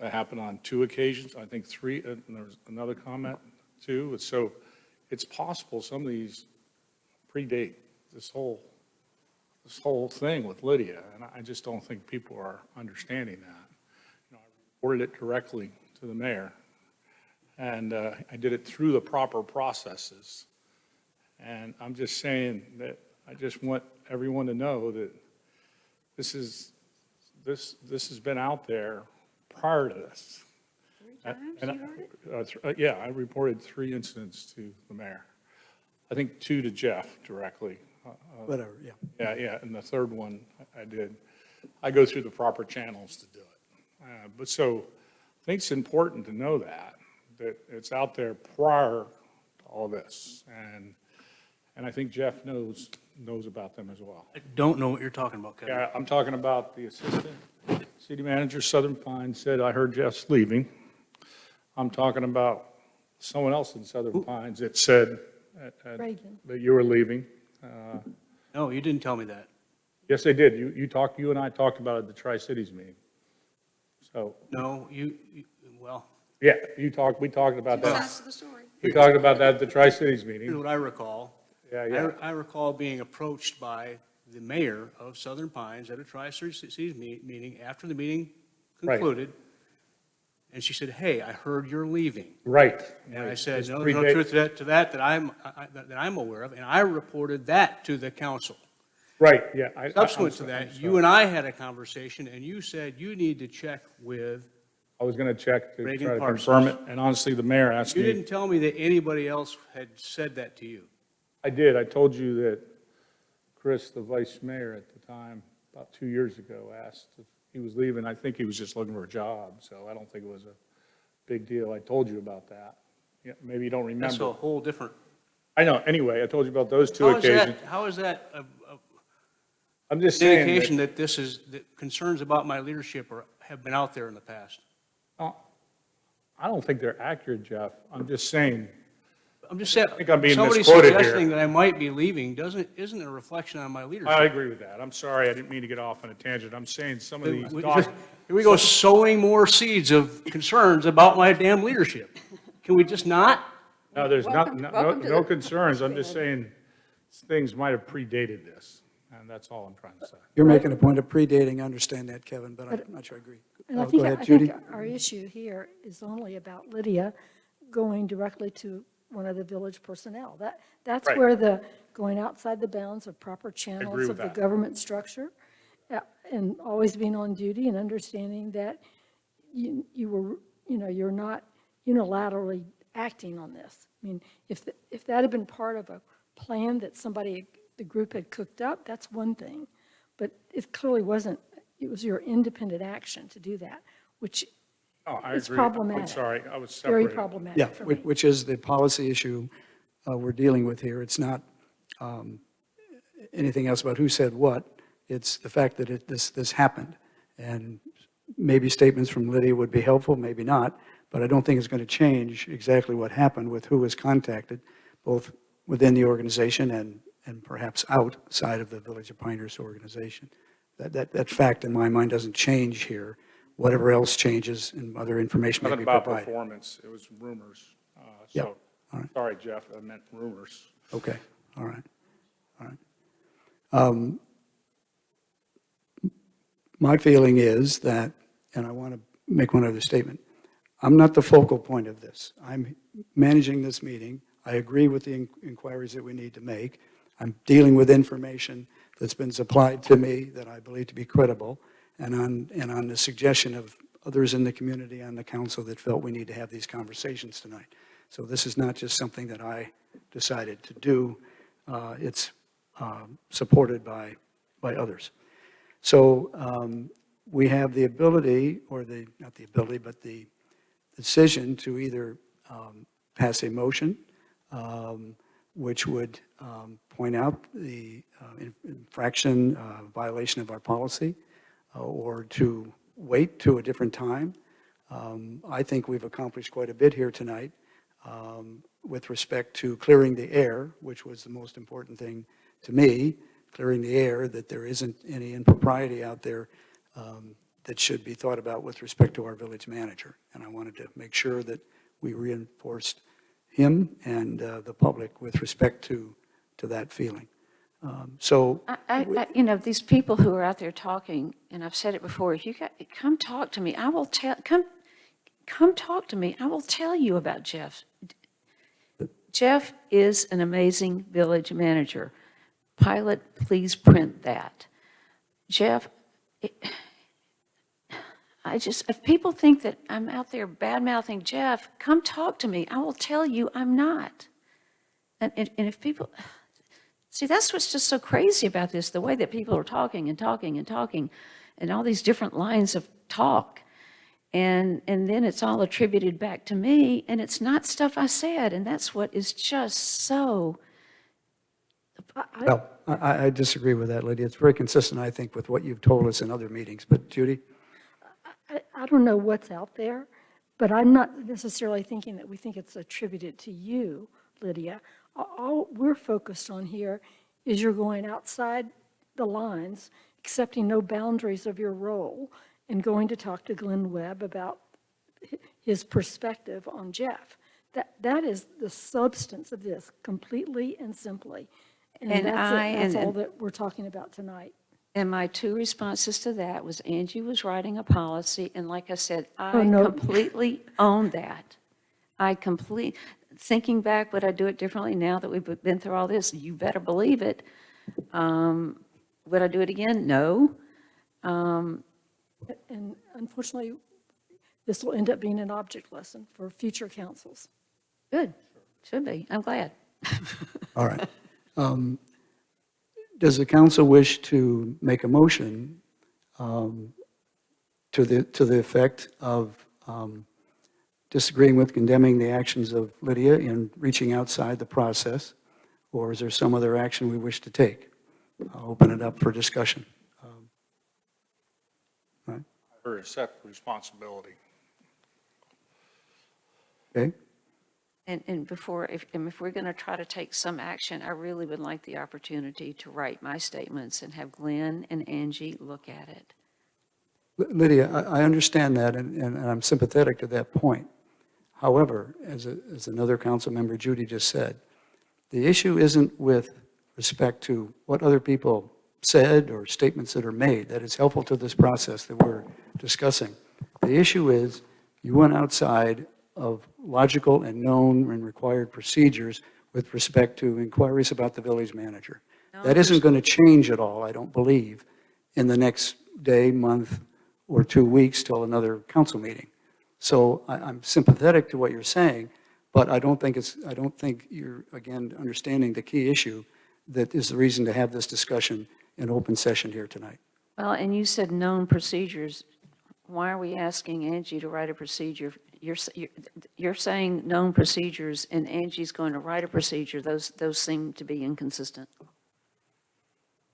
It happened on 2 occasions, I think 3, and there was another comment too. So it's possible some of these predate this whole thing with Lydia, and I just don't think people are understanding that. You know, I reported it directly to the mayor, and I did it through the proper processes. And I'm just saying that I just want everyone to know that this has been out there prior to this. 3 times you heard it? Yeah, I reported 3 incidents to the mayor. I think 2 to Jeff directly. Whatever, yeah. Yeah, and the third one I did. I go through the proper channels to do it. But so I think it's important to know that it's out there prior to all this. And I think Jeff knows about them as well. I don't know what you're talking about, Kevin. Yeah, I'm talking about the assistant city manager, Southern Pines, said, I heard Jeff's leaving. I'm talking about someone else in Southern Pines that said Reagan. that you were leaving. No, you didn't tell me that. Yes, they did. You and I talked about it at the Tri-Cities meeting. So, No, well, yeah, we talked about that. That's the story. We talked about that at the Tri-Cities here's meeting. what I recall. Yeah. I recall being approached by the mayor of Southern Pines at a Tri-Cities meeting after the meeting Right. concluded. And she said, hey, I heard you're leaving. Right. And I right. said, This no, there's no predate- truth to that that I'm aware of. And I reported that to the council. Right, yeah. Subsequent to that, you and I had a conversation, and you said you need to check with, I was going to check to Reagan try to Parsons. confirm it, and honestly, the mayor asked you me. didn't tell me that anybody else had said that to you. I did. I told you that Chris, the vice mayor at the time, about 2 years ago, asked if he was leaving. I think he was just looking for a job, so I don't think it was a big deal. I told you about that. Yeah, maybe you don't That's a remember. whole different. I know. Anyway, I told you about those 2 occasions. How is that a I'm just saying indication that, that concerns about my leadership have been out there in the past? I don't think they're accurate, Jeff. I'm just saying, I'm just saying, think I'm being somebody misquoted here. suggesting that I might be leaving isn't a reflection on my leadership. I agree with that. I'm sorry. I didn't mean to get off on a tangent. I'm saying some of these Here we go sowing more seeds of concerns about my damn leadership. Can we just not? No, there's Welcome- welcome to no the- concerns. I'm just saying things might have predated this, and that's all I'm trying to say. You're making a point of predating, I understand that, Kevin, but I'm not sure I agree. And I Go think, ahead, I Judy. think our issue here is only about Lydia going directly to one of the village personnel. That's Right. where the, going outside the bounds of proper channels with of the that. government structure, and always being on duty and understanding that you were, you're not unilaterally acting on this. I mean, if that had been part of a plan that the group had cooked up, that's one thing. But it clearly wasn't. It was your independent action to do that, which Oh, I It's agree. I'm problematic. sorry. I was very separated. problematic Yeah, for me. which is the policy issue we're dealing with here. It's not anything else about who said what. It's the fact that this happened. And maybe statements from Lydia would be helpful, maybe not, but I don't think it's going to change exactly what happened with who was contacted, both within the organization and perhaps outside of the Village of Pinehurst organization. That fact, in my mind, doesn't change here. Whatever else changes and other information may Nothing be about provided. performance. It was rumors. Yeah, So, all right. sorry, Jeff. I meant rumors. Okay, all right, all right. my feeling is that, and I want to make one other statement, I'm not the focal point of this. I'm managing this meeting. I agree with the inquiries that we need to make. I'm dealing with information that's been supplied to me that I believe to be credible, and on the suggestion of others in the community, on the council, that felt we need to have these conversations tonight. So this is not just something that I decided to do. It's supported by others. So we have the ability, or not the ability, but the decision to either pass a motion which would point out the infraction, violation of our policy, or to wait to a different time. I think we've accomplished quite a bit here tonight with respect to clearing the air, which was the most important thing to me, clearing the air, that there isn't any impropriety out there that should be thought about with respect to our village manager. And I wanted to make sure that we reinforced him and the public with respect to that feeling. These people who are out there talking, and I've said it before, if you come talk to me, I will come talk to me. I will tell you about Jeff. Jeff is an amazing village manager. Pilot, please print that. Jeff, if people think that I'm out there bad-mouthing Jeff, come talk to me. I will tell you I'm not. And if people, see, that's what's just so crazy about this, the way that people are talking and talking and talking, and all these different lines of talk. And then it's all attributed back to me, and it's not stuff I said, and that's what is just so... Well, I disagree with that, Lydia. It's very consistent, I think, with what you've told us in other meetings. But Judy? I don't know what's out there, but I'm not necessarily thinking that we think it's attributed to you, Lydia. All we're focused on here is you're going outside the lines, accepting no boundaries of your role, and going to talk to Glenn Webb about his perspective on Jeff. That is the substance of this, completely and simply. And that's all that we're talking about tonight. And my two responses to that was Angie was writing a policy, and like I said, I no. completely own that. Thinking back, would I do it differently now that we've been through all this? You better believe it. Would I do it again? No. And unfortunately, this will end up being an object lesson for future councils. Good, should be, I'm glad. All right. Does the council wish to make a motion to the effect of disagreeing with, condemning the actions of Lydia in reaching outside the process, or is there some other action we wish to take? I'll open it up for discussion. Right. Or a separate responsibility. Okay. And if we're going to try to take some action, I really would like the opportunity to write my statements and have Glenn and Angie look at it. Lydia, I understand that, and I'm sympathetic to that point. However, as another council member, Judy, just said, the issue isn't with respect to what other people said or statements that are made that is helpful to this process that we're discussing. The issue is you went outside of logical and known and required procedures with respect to inquiries about the village manager. That isn't going to change at all, I don't believe, in the next day, month, or 2 weeks till another council meeting. So I'm sympathetic to what you're saying, but I don't think you're, again, understanding the key issue that is the reason to have this discussion in open session here tonight. Well, and you said known procedures. Why are we asking Angie to write a procedure? You're saying known procedures, and Angie's going to write a procedure. Those seem to be inconsistent.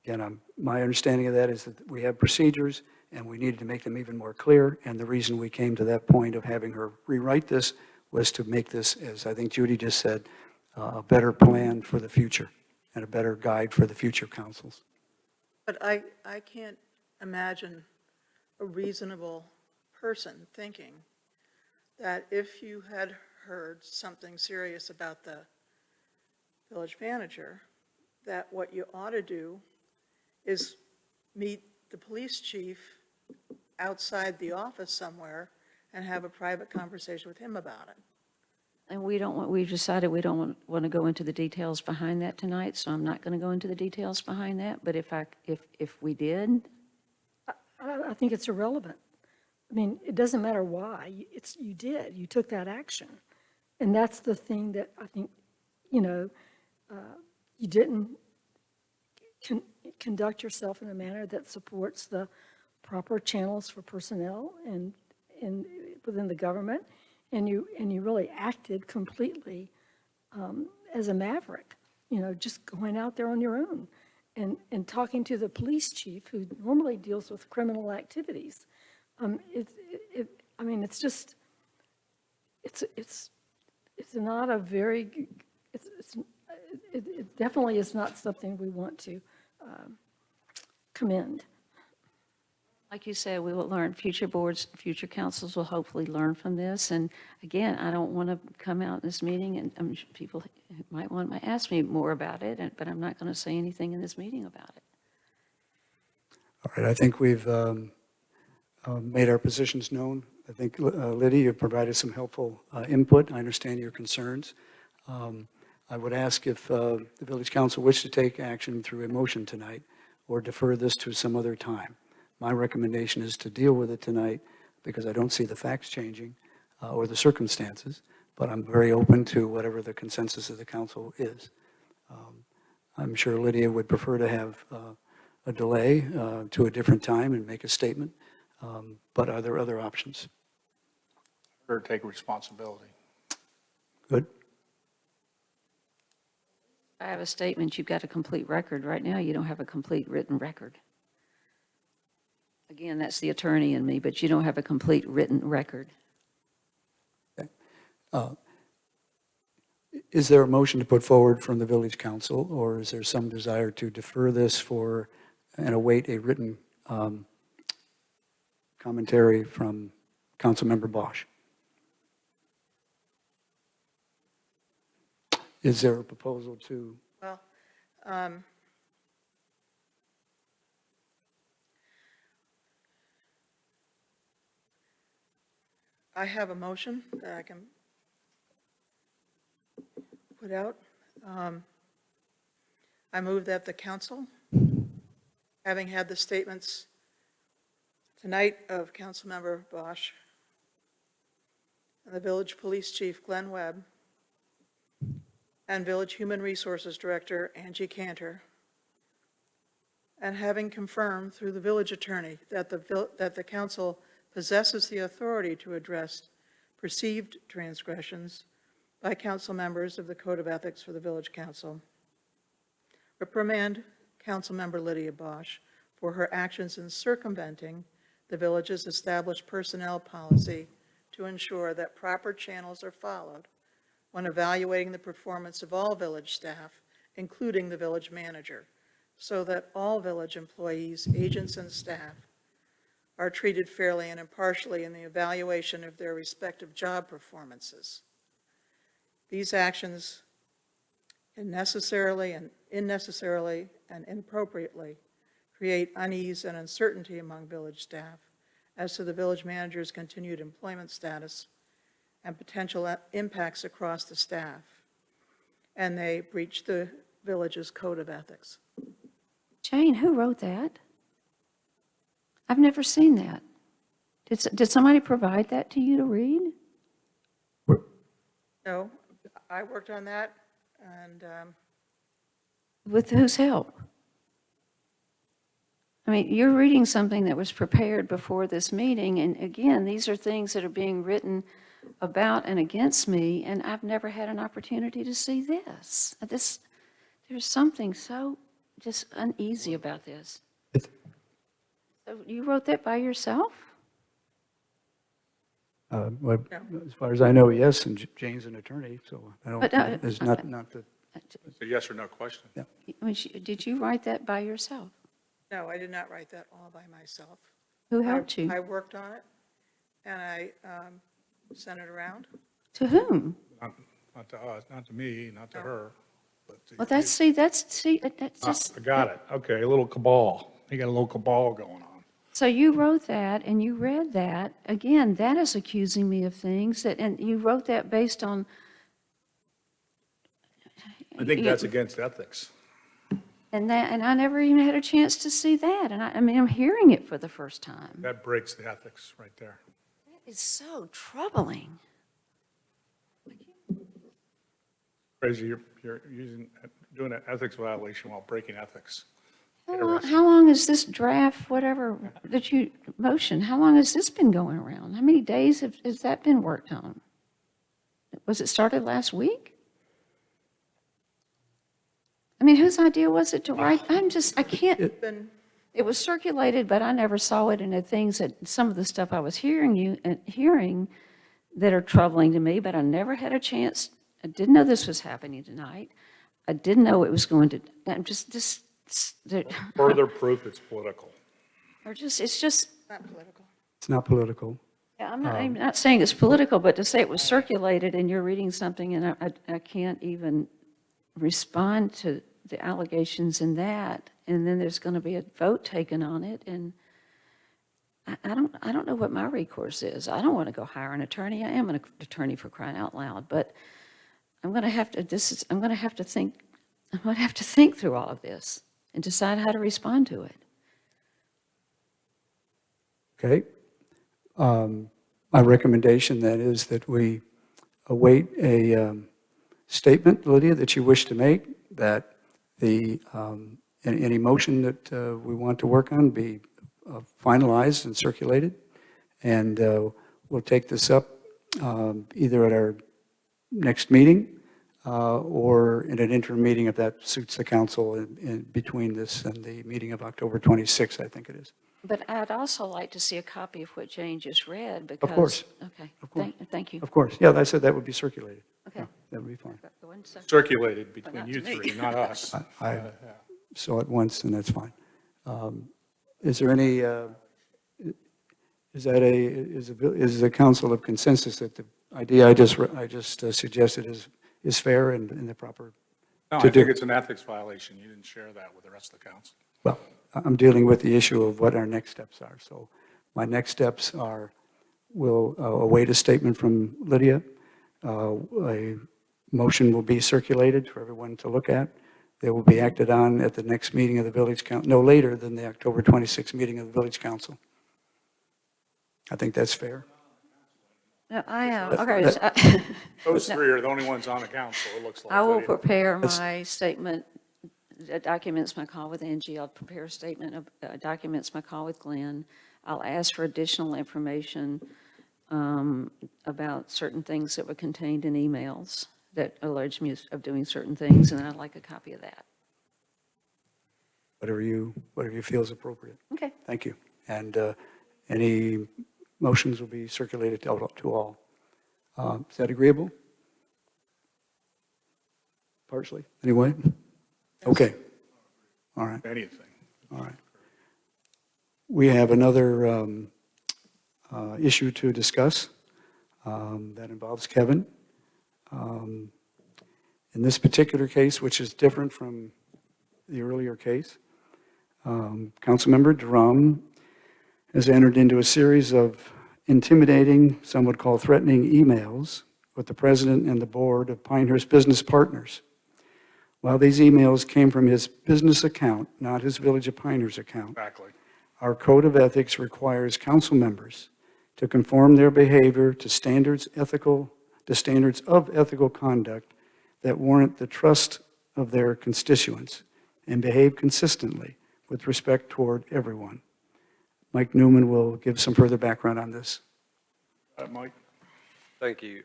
Again, my understanding of that is that we have procedures, and we needed to make them even more clear, and the reason we came to that point of having her rewrite this was to make this, as I think Judy just said, a better plan for the future and a better guide for the future councils. But I can't imagine a reasonable person thinking that if you had heard something serious about the village manager, that what you ought to do is meet the police chief outside the office somewhere and have a private conversation with him about it. And we've decided we don't want to go into the details behind that tonight, so I'm not going to go into the details behind that. But if we did, I think it's irrelevant. I mean, it doesn't matter why, you took that action. And that's the thing that I think, you didn't conduct yourself in a manner that supports the proper channels for personnel and within the government, and you really acted completely as a maverick, just going out there on your own and talking to the police chief who normally deals with criminal activities. It's not a very, it definitely is not something we want to commend. like you said, we will learn. Future boards, future councils will hopefully learn from this. And again, I don't want to come out in this meeting, and people might want to ask me more about it, but I'm not going to say anything in this meeting about it. All right, I think we've made our positions known. I think, Lydia, you've provided some helpful input. I understand your concerns. I would ask if the village council wished to take action through a motion tonight or defer this to some other time. My recommendation is to deal with it tonight because I don't see the facts changing or the circumstances, but I'm very open to whatever the consensus of the council is. I'm sure Lydia would prefer to have a delay to a different time and make a statement, but are there other options? Or take responsibility. Good. I have a statement, you've got a complete record. Right now, you don't have a complete written record. Again, that's the attorney in me, but you don't have a complete written record. Okay. Is there a motion to put forward from the village council, or is there some desire to defer this for and await a written commentary from Councilmember Bosch? Is there a proposal to? Well, I have a motion that I can put out. I move that the council, having had the statements tonight of Councilmember Bosch and the village police chief, Glenn Webb, and Village Human Resources Director, Angie Cantor, and having confirmed through the village attorney that the council possesses the authority to address perceived transgressions by council members of the Code of Ethics for the Village Council, reprimand Councilmember Lydia Bosch for her actions in circumventing the village's established personnel policy to ensure that proper channels are followed when evaluating the performance of all village staff, including the village manager, so that all village employees, agents, and staff are treated fairly and impartially in the evaluation of their respective job performances. These actions unnecessarily and inappropriately create unease and uncertainty among village staff as to the village manager's continued employment status and potential impacts across the staff, and they breach the village's Code of Ethics. Jane, who wrote that? I've never seen that. Did somebody provide that to you to read? No, I worked on that, and With whose help? I mean, you're reading something that was prepared before this meeting, and again, these are things that are being written about and against me, and I've never had an opportunity to see this. There's something so just uneasy about this. So you wrote that by yourself? Well, as far as I know, yes, and Jane's an attorney, so I don't, But, it's not the, It's a yes or no question. yeah. I mean, did you write that by yourself? no, I did not write that all by myself. Who helped you? I worked on it, and I sent it around. To whom? Not to us, not to me, not to her. But to Well, you. that's just, I got it. Okay, a little cabal. You got a little cabal going on. So you wrote that and you read that. Again, that is accusing me of things that, and you wrote that based on. I think that's against ethics. And I never even had a chance to see that. And I mean, I'm hearing it for the first time. That breaks the ethics right there. It's so troubling. Crazy, you're doing an ethics violation while breaking ethics. How long is this draft, whatever, that you motion, how long has this been going around? How many days has that been worked on? Was it started last week? I mean, whose idea was it to write? I can't. Been It was circulated, but I never saw it, and the things that, some of the stuff I was hearing that are troubling to me, but I never had a chance. I didn't know this was happening tonight. I didn't know it was going to, I'm just, Further proof it's political. it's just, not political. It's not political. yeah, I'm not saying it's political, but to say it was circulated and you're reading something and I can't even respond to the allegations in that, and then there's going to be a vote taken on it, and I don't know what my recourse is. I don't want to go hire an attorney. I am an attorney, for crying out loud, but I'm going to have to think through all of this and decide how to respond to it. Okay? My recommendation then is that we await a statement, Lydia, that you wish to make, that any motion that we want to work on be finalized and circulated, and we'll take this up either at our next meeting or in an interim meeting if that suits the council in between this and the meeting of October 26th, I think it is. But I'd also like to see a copy of what Jane just read, because. Of course. Okay, Of course. thank you. Of course. Yeah, I said that would be circulated. Okay. Yeah, that would be fine. One second. Circulated between not you to me. three, not us. I saw it once, and that's fine. Is there any, is the council of consensus that the idea I just suggested is fair and the proper? No, I to do? think it's an ethics violation. You didn't share that with the rest of the council. Well, I'm dealing with the issue of what our next steps are. So my next steps are, we'll await a statement from Lydia. A motion will be circulated for everyone to look at. They will be acted on at the next meeting of the Village Council, no later than the October 26th meeting of the Village Council. I think that's fair. No, okay. Those three are the only ones on the council, it looks like. I will Lydia. prepare my statement that documents my call with Angie. I'll prepare a statement that documents my call with Glenn. I'll ask for additional information about certain things that were contained in emails that allege me of doing certain things, and I'd like a copy of that. Whatever you feel is appropriate. Okay. Thank you. And any motions will be circulated to all. Is that agreeable? Partially, anyway? Okay. All right, Anything. all right. We have another issue to discuss that involves Kevin. In this particular case, which is different from the earlier case, Councilmember Drum has entered into a series of intimidating, some would call threatening emails with the president and the board of Pinehurst Business Partners. While these emails came from his business account, not his Village of Pinehurst account, Exactly. our code of ethics requires council members to conform their behavior to standards of ethical conduct that warrant the trust of their constituents and behave consistently with respect toward everyone. Mike Newman will give some further background on this. Mike? Thank you.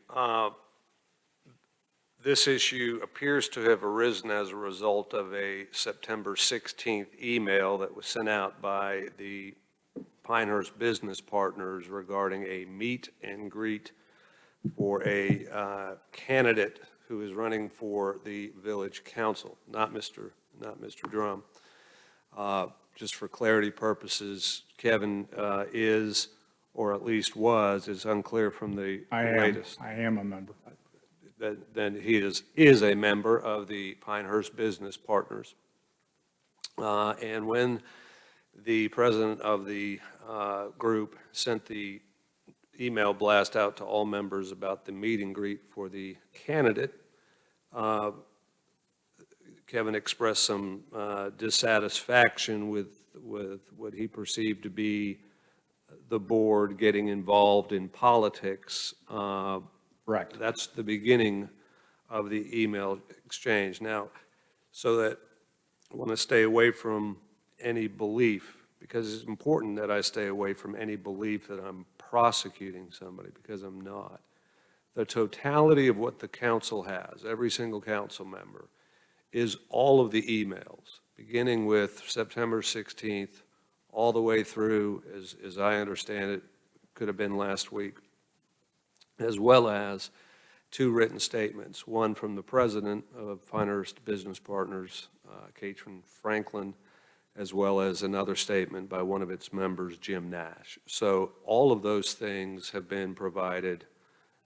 This issue appears to have arisen as a result of a September 16th email that was sent out by the Pinehurst Business Partners regarding a meet and greet for a candidate who is running for the village council, not Mr. Drum. Just for clarity purposes, Kevin is, or at least was, is unclear from the latest. I am a member. Then he is a member of the Pinehurst Business Partners. And when the president of the group sent the email blast out to all members about the meet and greet for the candidate. Kevin expressed some dissatisfaction with what he perceived to be the board getting involved in politics. Correct. That's the beginning of the email exchange. Now, so that I want to stay away from any belief, because it's important that I stay away from any belief that I'm prosecuting somebody, because I'm not. The totality of what the council has, every single council member, is all of the emails, beginning with September 16th, all the way through, as I understand it, could have been last week, as well as 2 written statements, one from the president of Pinehurst Business Partners, Katrin Franklin, as well as another statement by one of its members, Jim Nash. So all of those things have been provided,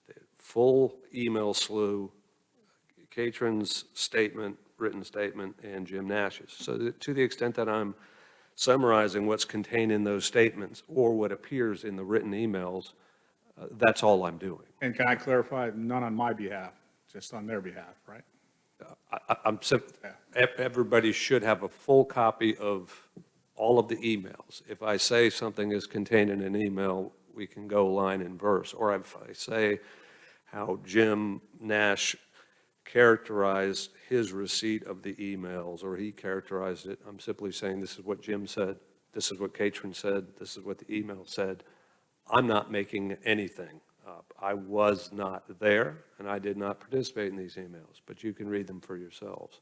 the full email slew, Katrin's statement, written statement, and Jim Nash's. So to the extent that I'm summarizing what's contained in those statements or what appears in the written emails, that's all I'm doing. And can I clarify, none on my behalf, just on their behalf, right? Everybody should have a full copy of all of the emails. If I say something is contained in an email, we can go line and verse. Or if I say how Jim Nash characterized his receipt of the emails, or he characterized it, I'm simply saying this is what Jim said, this is what Katrin said, this is what the email said. I'm not making anything up. I was not there, and I did not participate in these emails, but you can read them for yourselves.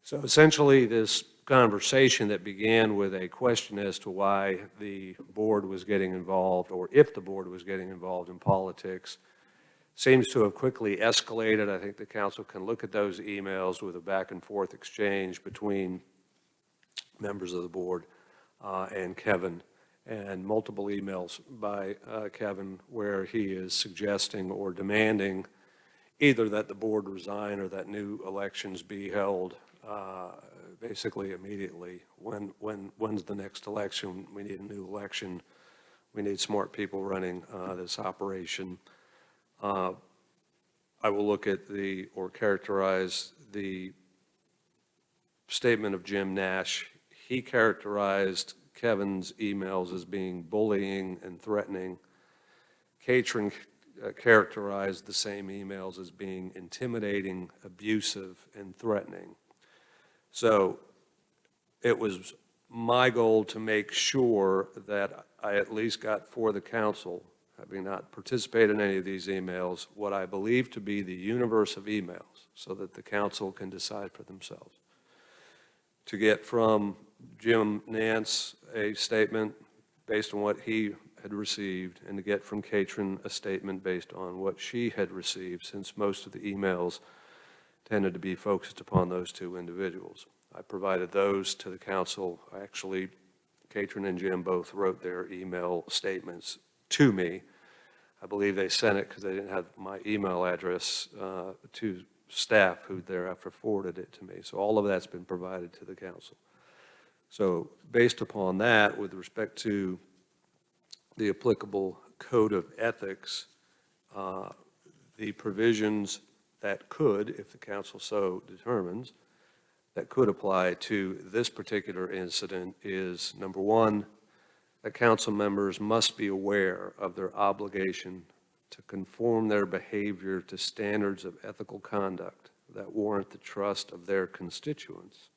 So essentially, this conversation that began with a question as to why the board was getting involved, or if the board was getting involved in politics, seems to have quickly escalated. I think the council can look at those emails with a back and forth exchange between members of the board and Kevin, and multiple emails by Kevin where he is suggesting or demanding either that the board resign or that new elections be held basically immediately. When's the next election? We need a new election. We need smart people running this operation. I will look at or characterize the statement of Jim Nash. He characterized Kevin's emails as being bullying and threatening. Katrin characterized the same emails as being intimidating, abusive, and threatening. So it was my goal to make sure that I at least got for the council, having not participated in any of these emails, what I believe to be the universe of emails so that the council can decide for themselves. To get from Jim Nance a statement based on what he had received, and to get from Katrin a statement based on what she had received, since most of the emails tended to be focused upon those 2 individuals. I provided those to the council. Actually, Katrin and Jim both wrote their email statements to me. I believe they sent it because they didn't have my email address to staff, who thereafter forwarded it to me. So all of that's been provided to the council. So based upon that, with respect to the applicable code of ethics, the provisions that could, if the council so determines, that could apply to this particular incident is, number 1, that council members must be aware of their obligation to conform their behavior to standards of ethical conduct that warrant the trust of their constituents.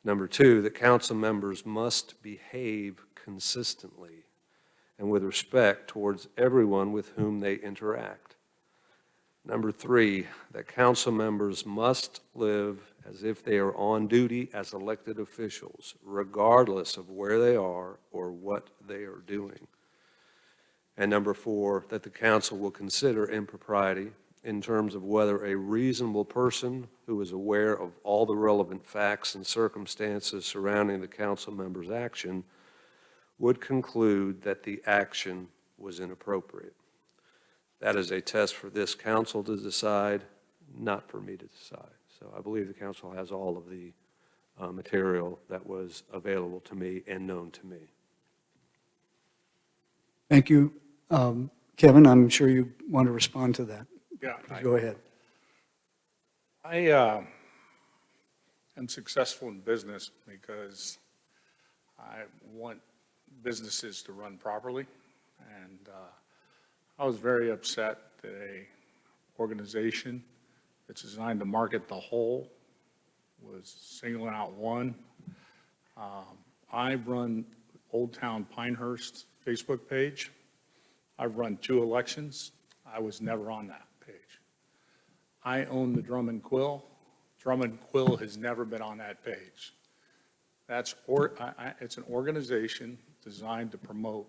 Number 2, that council members must behave consistently and with respect towards everyone with whom they interact. Number 3, that council members must live as if they are on duty as elected officials, regardless of where they are or what they are doing. And number 4, that the council will consider impropriety in terms of whether a reasonable person who is aware of all the relevant facts and circumstances surrounding the council member's action would conclude that the action was inappropriate. That is a test for this council to decide, not for me to decide. So I believe the council has all of the material that was available to me and known to me. Thank you. Kevin, I'm sure you want to respond to that. Yeah. Go ahead. I am successful in business because I want businesses to run properly. And I was very upset that a organization that's designed to market the whole was singling out one. I run Old Town Pinehurst Facebook page. I've run 2 elections. I was never on that page. I own the Drum and Quill. Drum and Quill has never been on that page. It's an organization designed to promote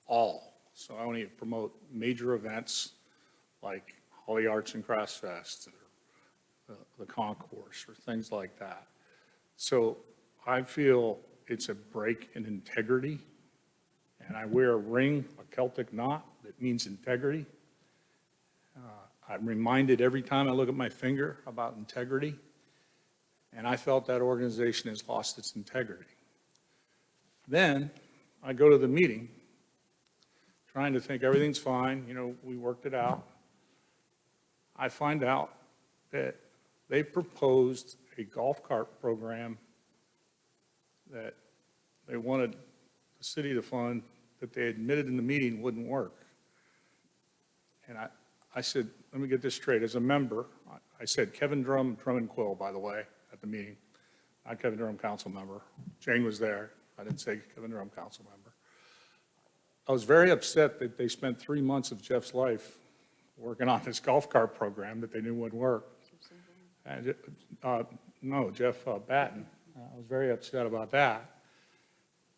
all. So I only promote major events like Holly Arts and Crafts Fest, or the concourse, or things like that. So I feel it's a break in integrity, and I wear a ring, a Celtic knot, that means integrity. I'm reminded every time I look at my finger about integrity, and I felt that organization has lost its integrity. Then I go to the meeting, trying to think everything's fine, we worked it out. I find out that they proposed a golf cart program that they wanted the city to fund, that they admitted in the meeting wouldn't work. And I said, let me get this straight. As a member, I said Kevin Drum and Quill, by the way, at the meeting, not Kevin Drum, council member. Jane was there. I didn't say Kevin Drum, council member. I was very upset that they spent 3 months of Jeff's life working on this golf cart program that they knew wouldn't work. And, no, Jeff Batten. I was very upset about that.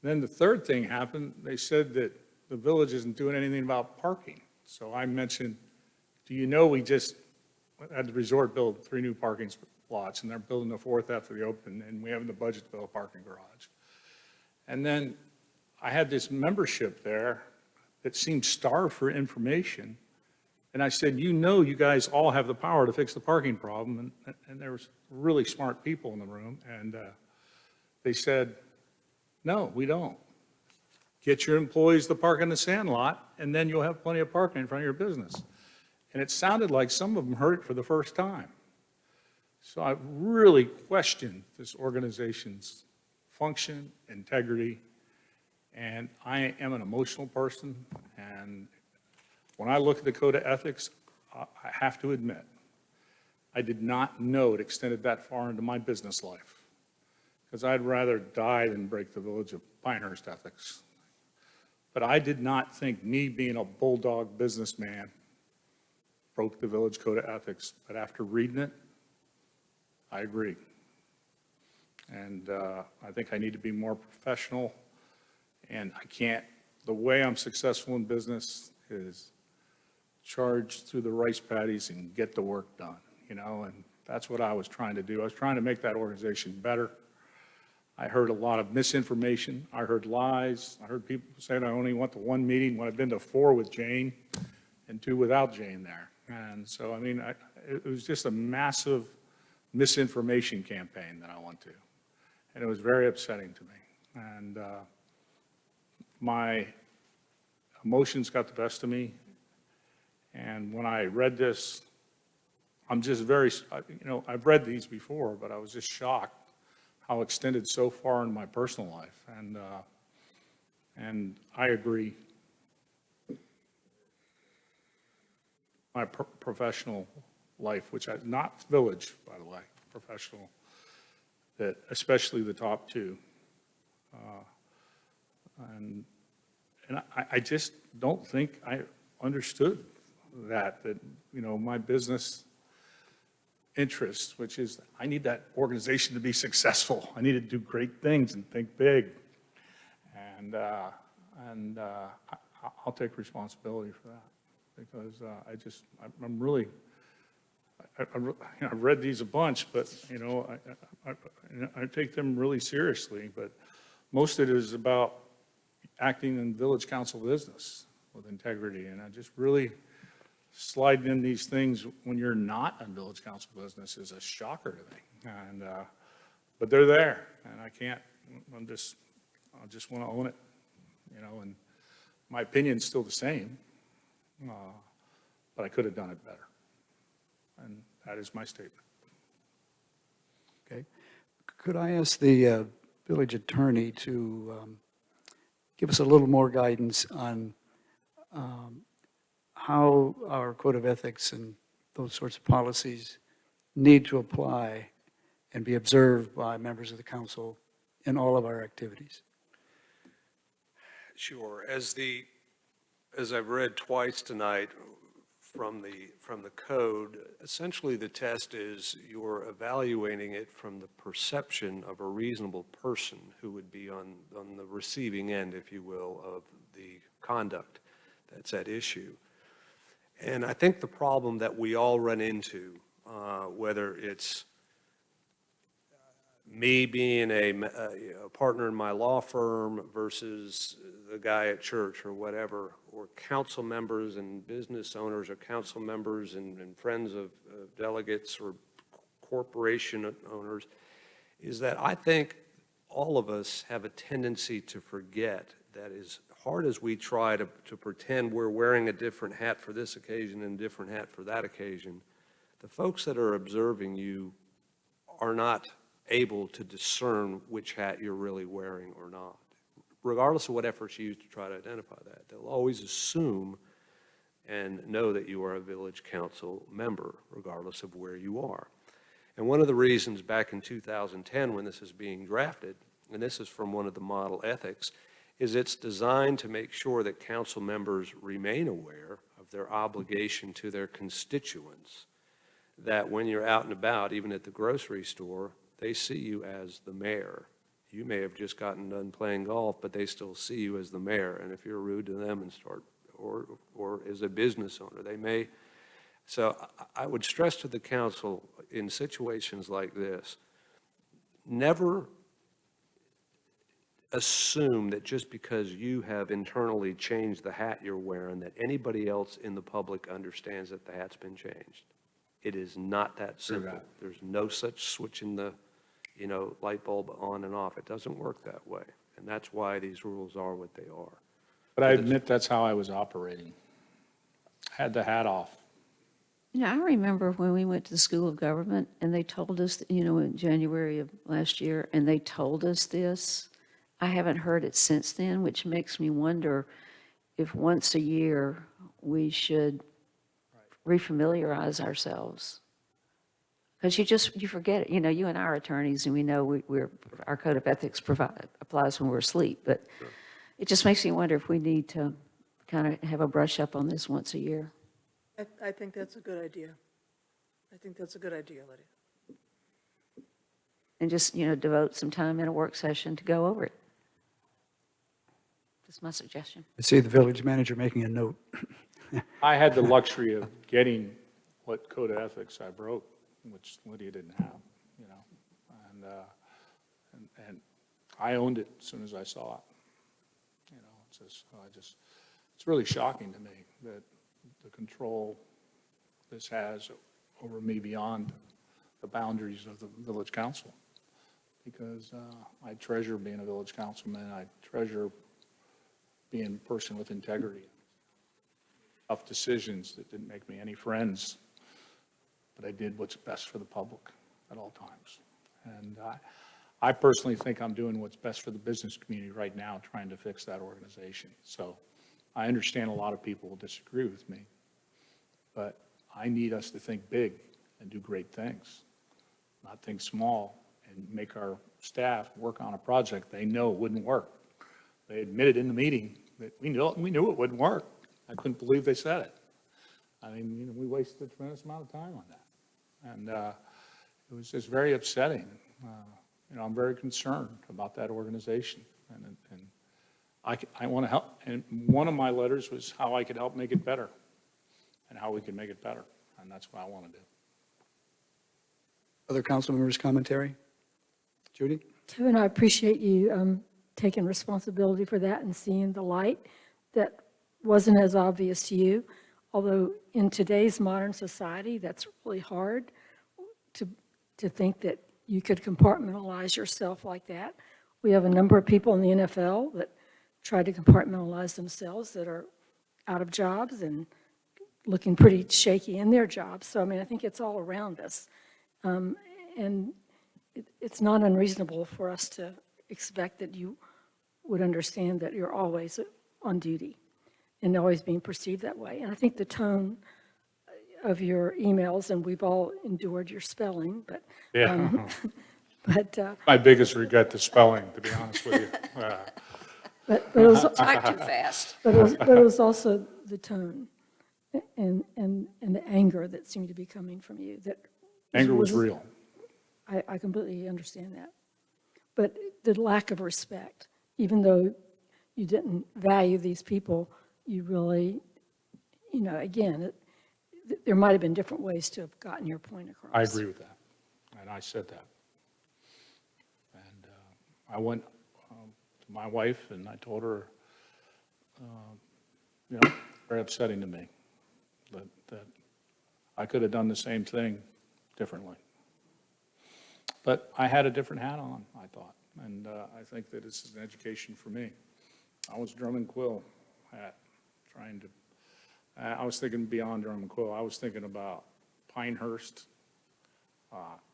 Then the third thing happened. They said that the village isn't doing anything about parking. So I mentioned, do you know we just had the resort build 3 new parking lots, and they're building the 4th after the open, and we have in the budget to build a parking garage. And then I had this membership there that seemed starved for information. And I said, you guys all have the power to fix the parking problem. And there was really smart people in the room. And they said, no, we don't. Get your employees to park in the sand lot, and then you'll have plenty of parking in front of your business. And it sounded like some of them heard it for the first time. So I really questioned this organization's function, integrity, and I am an emotional person. And when I look at the code of ethics, I have to admit, I did not know it extended that far into my business life, because I'd rather die than break the Village of Pinehurst ethics. But I did not think me being a bulldog businessman broke the village code of ethics. But after reading it, I agree. And I think I need to be more professional. And I can't, the way I'm successful in business is charge through the rice paddies and get the work done, and that's what I was trying to do. I was trying to make that organization better. I heard a lot of misinformation. I heard lies. I heard people saying I only went to 1 meeting when I've been to 4 with Jane and 2 without Jane there. And so, it was just a massive misinformation campaign that I went to. And it was very upsetting to me. And my emotions got the best of me. And when I read this, I'm just very, I've read these before, but I was just shocked how extended so far in my personal life. And I agree. My professional life, which I, not village, by the way, professional, that especially the top 2. And I just don't think I understood that my business interests, which is I need that organization to be successful. I need to do great things and think big. And I'll take responsibility for that, because I'm really, I've read these a bunch, but, I take them really seriously. But most of it is about acting in village council business with integrity. And I just really sliding in these things when you're not in village council business is a shocker to me. And but they're there, and I can't, I just want to own it, and my opinion's still the same, but I could have done it better. And that is my statement. Okay. Could I ask the village attorney to give us a little more guidance on how our code of ethics and those sorts of policies need to apply and be observed by members of the council in all of our activities? Sure. As I've read twice tonight from the code, essentially the test is you're evaluating it from the perception of a reasonable person who would be on the receiving end, if you will, of the conduct that's at issue. And I think the problem that we all run into, whether it's me being a partner in my law firm versus the guy at church or whatever, or council members and business owners or council members and friends of delegates or corporation owners, is that I think all of us have a tendency to forget that as hard as we try to pretend we're wearing a different hat for this occasion and a different hat for that occasion, the folks that are observing you are not able to discern which hat you're really wearing or not. Regardless of what efforts you use to try to identify that, they'll always assume and know that you are a village council member, regardless of where you are. And one of the reasons back in 2010 when this is being drafted, and this is from one of the model ethics, is it's designed to make sure that council members remain aware of their obligation to their constituents, that when you're out and about, even at the grocery store, they see you as the mayor. You may have just gotten done playing golf, but they still see you as the mayor. And if you're rude to them and or as a business owner, they may. So I would stress to the council in situations like this, never assume that just because you have internally changed the hat you're wearing, that anybody else in the public understands that the hat's been changed. It is not that simple. There's no such switching the light bulb on and off. It doesn't work that way. And that's why these rules are what they are. But I admit that's how I was operating. Had the hat off. I remember when we went to the School of Government and they told us, in January of last year, and they told us this. I haven't heard it since then, which makes me wonder if once a year we should refamiliarize ourselves. Because you forget it. You and I are attorneys, and we know our code of ethics applies when we're asleep. But it just makes me wonder if we need to kind of have a brush up on this once a year. I think that's a good idea. I think that's a good idea, Lydia. And just, devote some time in a work session to go over it. Just my suggestion. I see the village manager making a note. I had the luxury of getting what code of ethics I broke, which Lydia didn't have, and I owned it as soon as I saw it. It's really shocking to me that the control this has over me beyond the boundaries of the village council, because I treasure being a village councilman. I treasure being a person with integrity. Tough decisions that didn't make me any friends, but I did what's best for the public at all times. And I personally think I'm doing what's best for the business community right now, trying to fix that organization. So I understand a lot of people will disagree with me, but I need us to think big and do great things, not think small and make our staff work on a project they know wouldn't work. They admitted in the meeting that we knew it wouldn't work. I couldn't believe they said it. I mean, we wasted a tremendous amount of time on that. And it was just very upsetting. I'm very concerned about that organization. And I want to help. And one of my letters was how I could help make it better and how we could make it better. And that's what I want to do. Other council members' commentary? Judy? Kevin, I appreciate you taking responsibility for that and seeing the light that wasn't as obvious to you. Although in today's modern society, that's really hard to think that you could compartmentalize yourself like that. We have a number of people in the NFL that try to compartmentalize themselves that are out of jobs and looking pretty shaky in their jobs. So, I mean, I think it's all around us. And it's not unreasonable for us to expect that you would understand that you're always on duty and always being perceived that way. And I think the tone of your emails, and we've all endured your spelling, but Yeah. but My biggest regret, the spelling, to be honest with you. but it was Type too fast. but it was also the tone and the anger that seemed to be coming from you. That Anger was real. I completely understand that. But the lack of respect, even though you didn't value these people, you really, again, there might have been different ways to have gotten your point across. I agree with that, and I said that. And I went to my wife, and I told her, very upsetting to me that I could have done the same thing differently. But I had a different hat on, I thought, and I think that this is an education for me. I was drum and quill hat, I was thinking beyond drum and quill. I was thinking about Pinehurst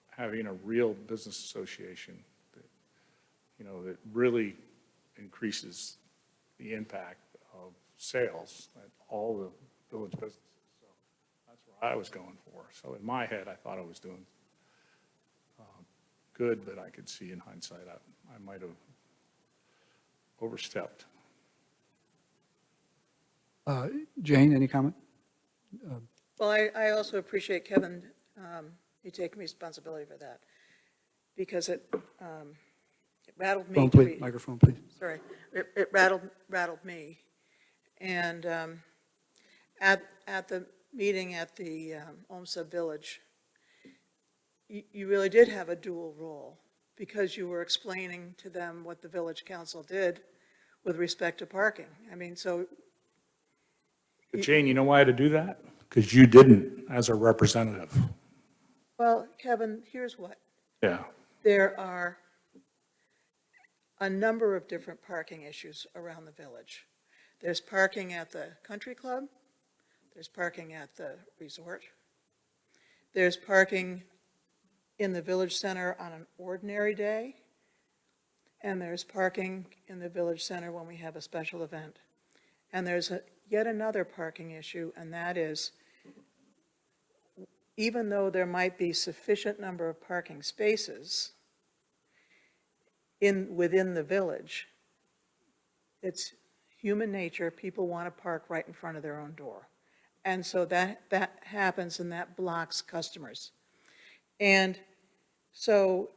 having a real business association that really increases the impact of sales at all the village businesses. So that's what I was going for. So in my head, I thought I was doing good, but I could see in hindsight I might have overstepped. Jane, any comment? Well, I also appreciate, Kevin, you taking responsibility for that, because it rattled me. Phone, please. Microphone, please. Sorry, it rattled me. And at the meeting at the Olmsted Village, you really did have a dual role, because you were explaining to them what the village council did with respect to parking. I mean, so. But Jane, you know why I had to do that? Because you didn't as a representative. Well, Kevin, here's what. Yeah. There are a number of different parking issues around the village. There's parking at the country club. There's parking at the resort. There's parking in the village center on an ordinary day. And there's parking in the village center when we have a special event. And there's yet another parking issue, and that is, even though there might be sufficient number of parking spaces within the village, it's human nature, people want to park right in front of their own door. And so that happens, and that blocks customers. And so,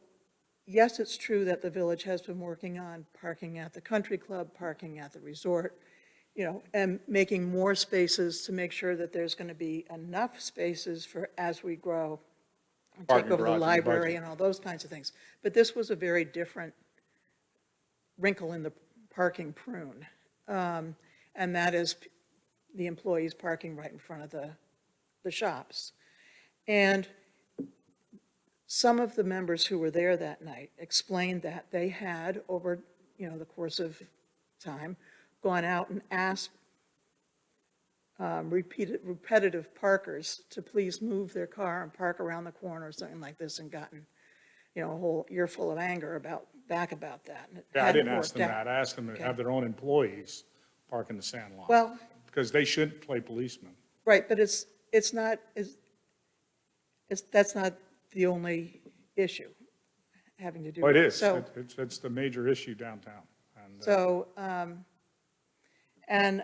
yes, it's true that the village has been working on parking at the country club, parking at the resort, and making more spaces to make sure that there's going to be enough spaces for as we grow and take over the library and all those kinds of things. But this was a very different wrinkle in the parking prune. And that is the employees parking right in front of the shops. And some of the members who were there that night explained that they had, over the course of time, gone out and asked repetitive parkers to please move their car and park around the corner or something like this, and gotten a whole earful of anger about that. And it Yeah, I hadn't didn't ask them worked out. that. I asked them to Okay. have their own employees park in the sand lot. Well, Because they shouldn't play policemen. right, but that's not the only issue having to do Well, with it it. is. So, It's the major issue downtown. And and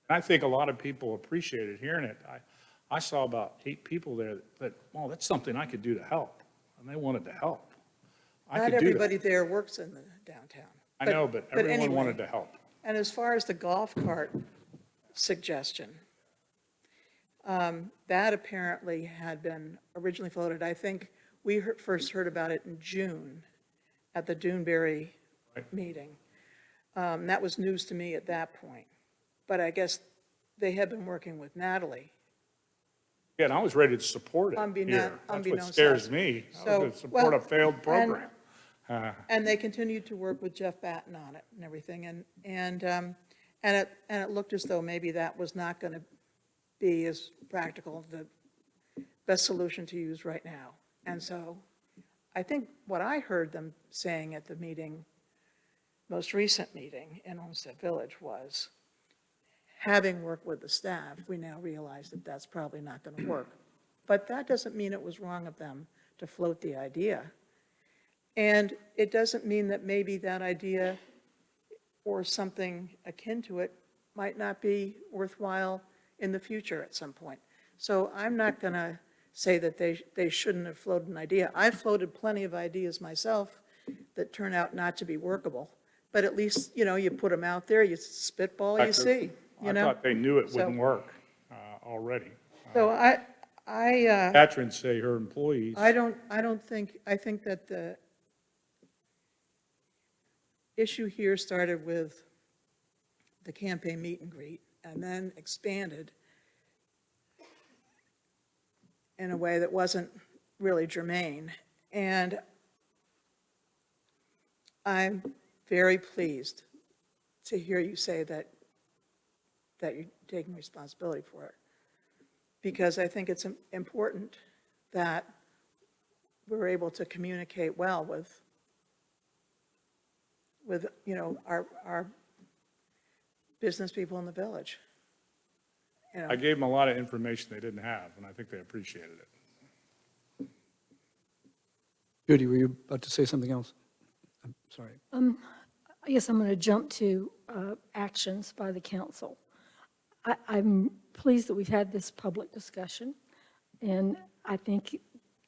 I think a lot of people appreciated hearing it. I saw about 8 people there that, well, that's something I could do to help. And they wanted to help. I not could do everybody that. there works in the downtown. I know, but everyone anyway. wanted to help. And as far as the golf cart suggestion, that apparently had been originally floated. I think we first heard about it in June at the Duneberry meeting. That was news to me at that point. But I guess they had been working with Natalie Yeah, and I was ready to support it Unbeknown- here. That's what unbeknownst scares us. me. I So, was going to support a well, failed program. And they continued to work with Jeff Batten on it and everything, and it looked as though maybe that was not going to be as practical, the best solution to use right now. And so I think what I heard them saying at the meeting, most recent meeting in Olmsted Village, was, having worked with the staff, we now realize that that's probably not going to work. But that doesn't mean it was wrong of them to float the idea. And it doesn't mean that maybe that idea or something akin to it might not be worthwhile in the future at some point. So I'm not going to say that they shouldn't have floated an idea. I've floated plenty of ideas myself that turn out not to be workable. But at least, you put them out there, you spitball, you see, I thought they knew it So- wouldn't work already. So Patrons say her employees. I think that the issue here started with the campaign meet and greet and then expanded in a way that wasn't really germane. And I'm very pleased to hear you say that you're taking responsibility for it. Because I think it's important that we're able to communicate well with our business people in the village. I gave them a lot of information they didn't have, and I think they appreciated it. Judy, were you about to say something else? I'm sorry. I guess I'm going to jump to actions by the council. I'm pleased that we've had this public discussion, and I think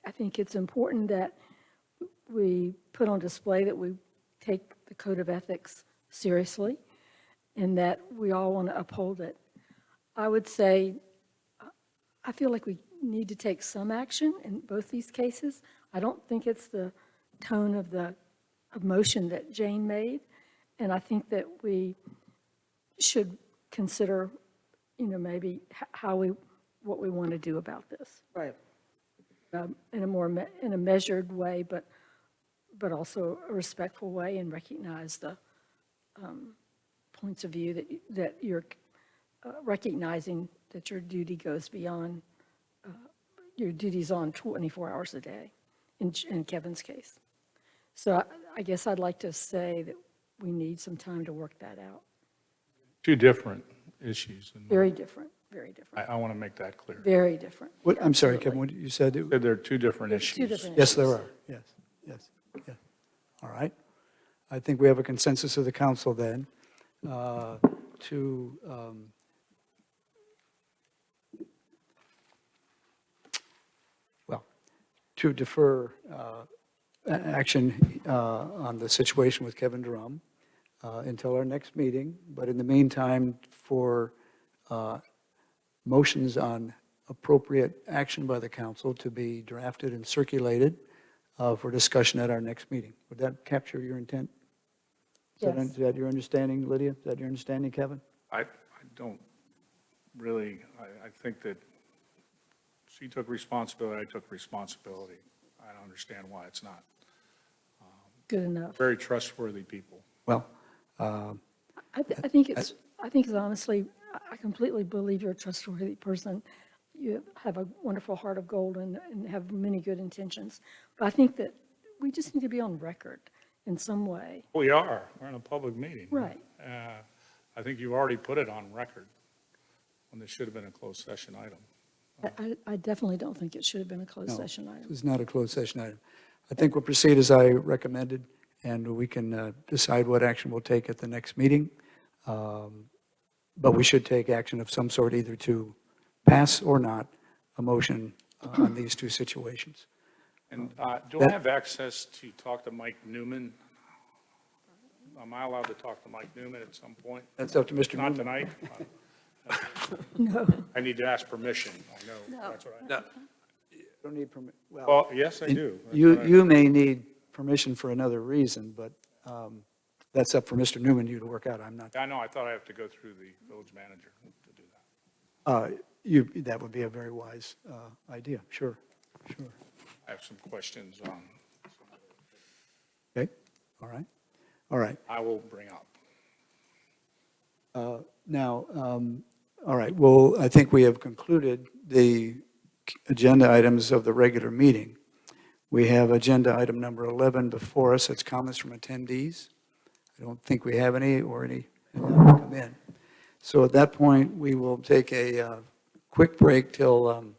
it's important that we put on display that we take the code of ethics seriously and that we all want to uphold it. I would say, I feel like we need to take some action in both these cases. I don't think it's the tone of the motion that Jane made, and I think that we should consider, maybe what we want to do about this. Right. In a measured way, but also a respectful way, and recognize the points of view that you're recognizing that your duty goes beyond, your duty's on 24 hours a day, in Kevin's case. So I guess I'd like to say that we need some time to work that out. Two different issues. Very different, very different, I want to make that clear. very different. I'm sorry, Absolutely. Kevin, what you said? Said there are two different There's issues. two different Yes, there issues. are. Yes. All right. I think we have a consensus of the council then to to defer action on the situation with Kevin Drum until our next meeting, but in the meantime, for motions on appropriate action by the council to be drafted and circulated for discussion at our next meeting. Would that capture your intent? Yes. Is that your understanding, Lydia? Is that your understanding, Kevin? I don't really, I think that she took responsibility, I took responsibility. I don't understand why it's not. Good enough. Very trustworthy people. Well, I think it's honestly, I completely believe you're a trustworthy person. You have a wonderful heart of gold and have many good intentions. But I think that we just need to be on record in some way. We are, we're in a public meeting. Right. I think you already put it on record when this should have been a closed session item. I definitely don't think it should have been a closed no, session item. this is not a closed session item. I think we'll proceed as I recommended, and we can decide what action we'll take at the next meeting. But we should take action of some sort, either to pass or not a motion on these two situations. And do I have access to talk to Mike Newman? Am I allowed to talk to Mike Newman at some point? That's up to Mr. Not Newman. tonight? No. I need to ask permission, I know, that's what I. Don't need permit. Well, yes, I do. That's You, what I- you may need permission for another reason, but that's up for Mr. Newman, you to work out. I'm not. I know, I thought I have to go through the village manager to do that. that would be a very wise idea, sure, sure. I have some questions on, Okay, all right, all right. I will bring up. Now, all right, well, I think we have concluded the agenda items of the regular meeting. We have agenda item number 11 before us, it's comments from attendees. I don't think we have any or any come in. So at that point, we will take a quick break till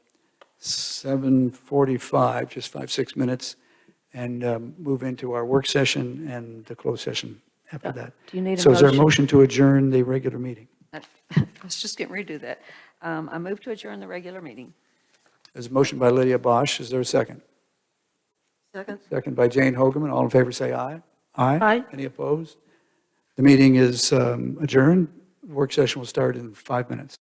7:45, just 5-6 minutes, and move into our work session and the closed session after that. Do you need a So is there a motion? motion to adjourn the regular meeting? I was just getting ready to do that. I move to adjourn the regular meeting. There's a motion by Lydia Bosch, is there a second? Second? Second by Jane Hogaman, all in favor say aye. Aye. Any opposed? The meeting is adjourned, work session will start in 5 minutes.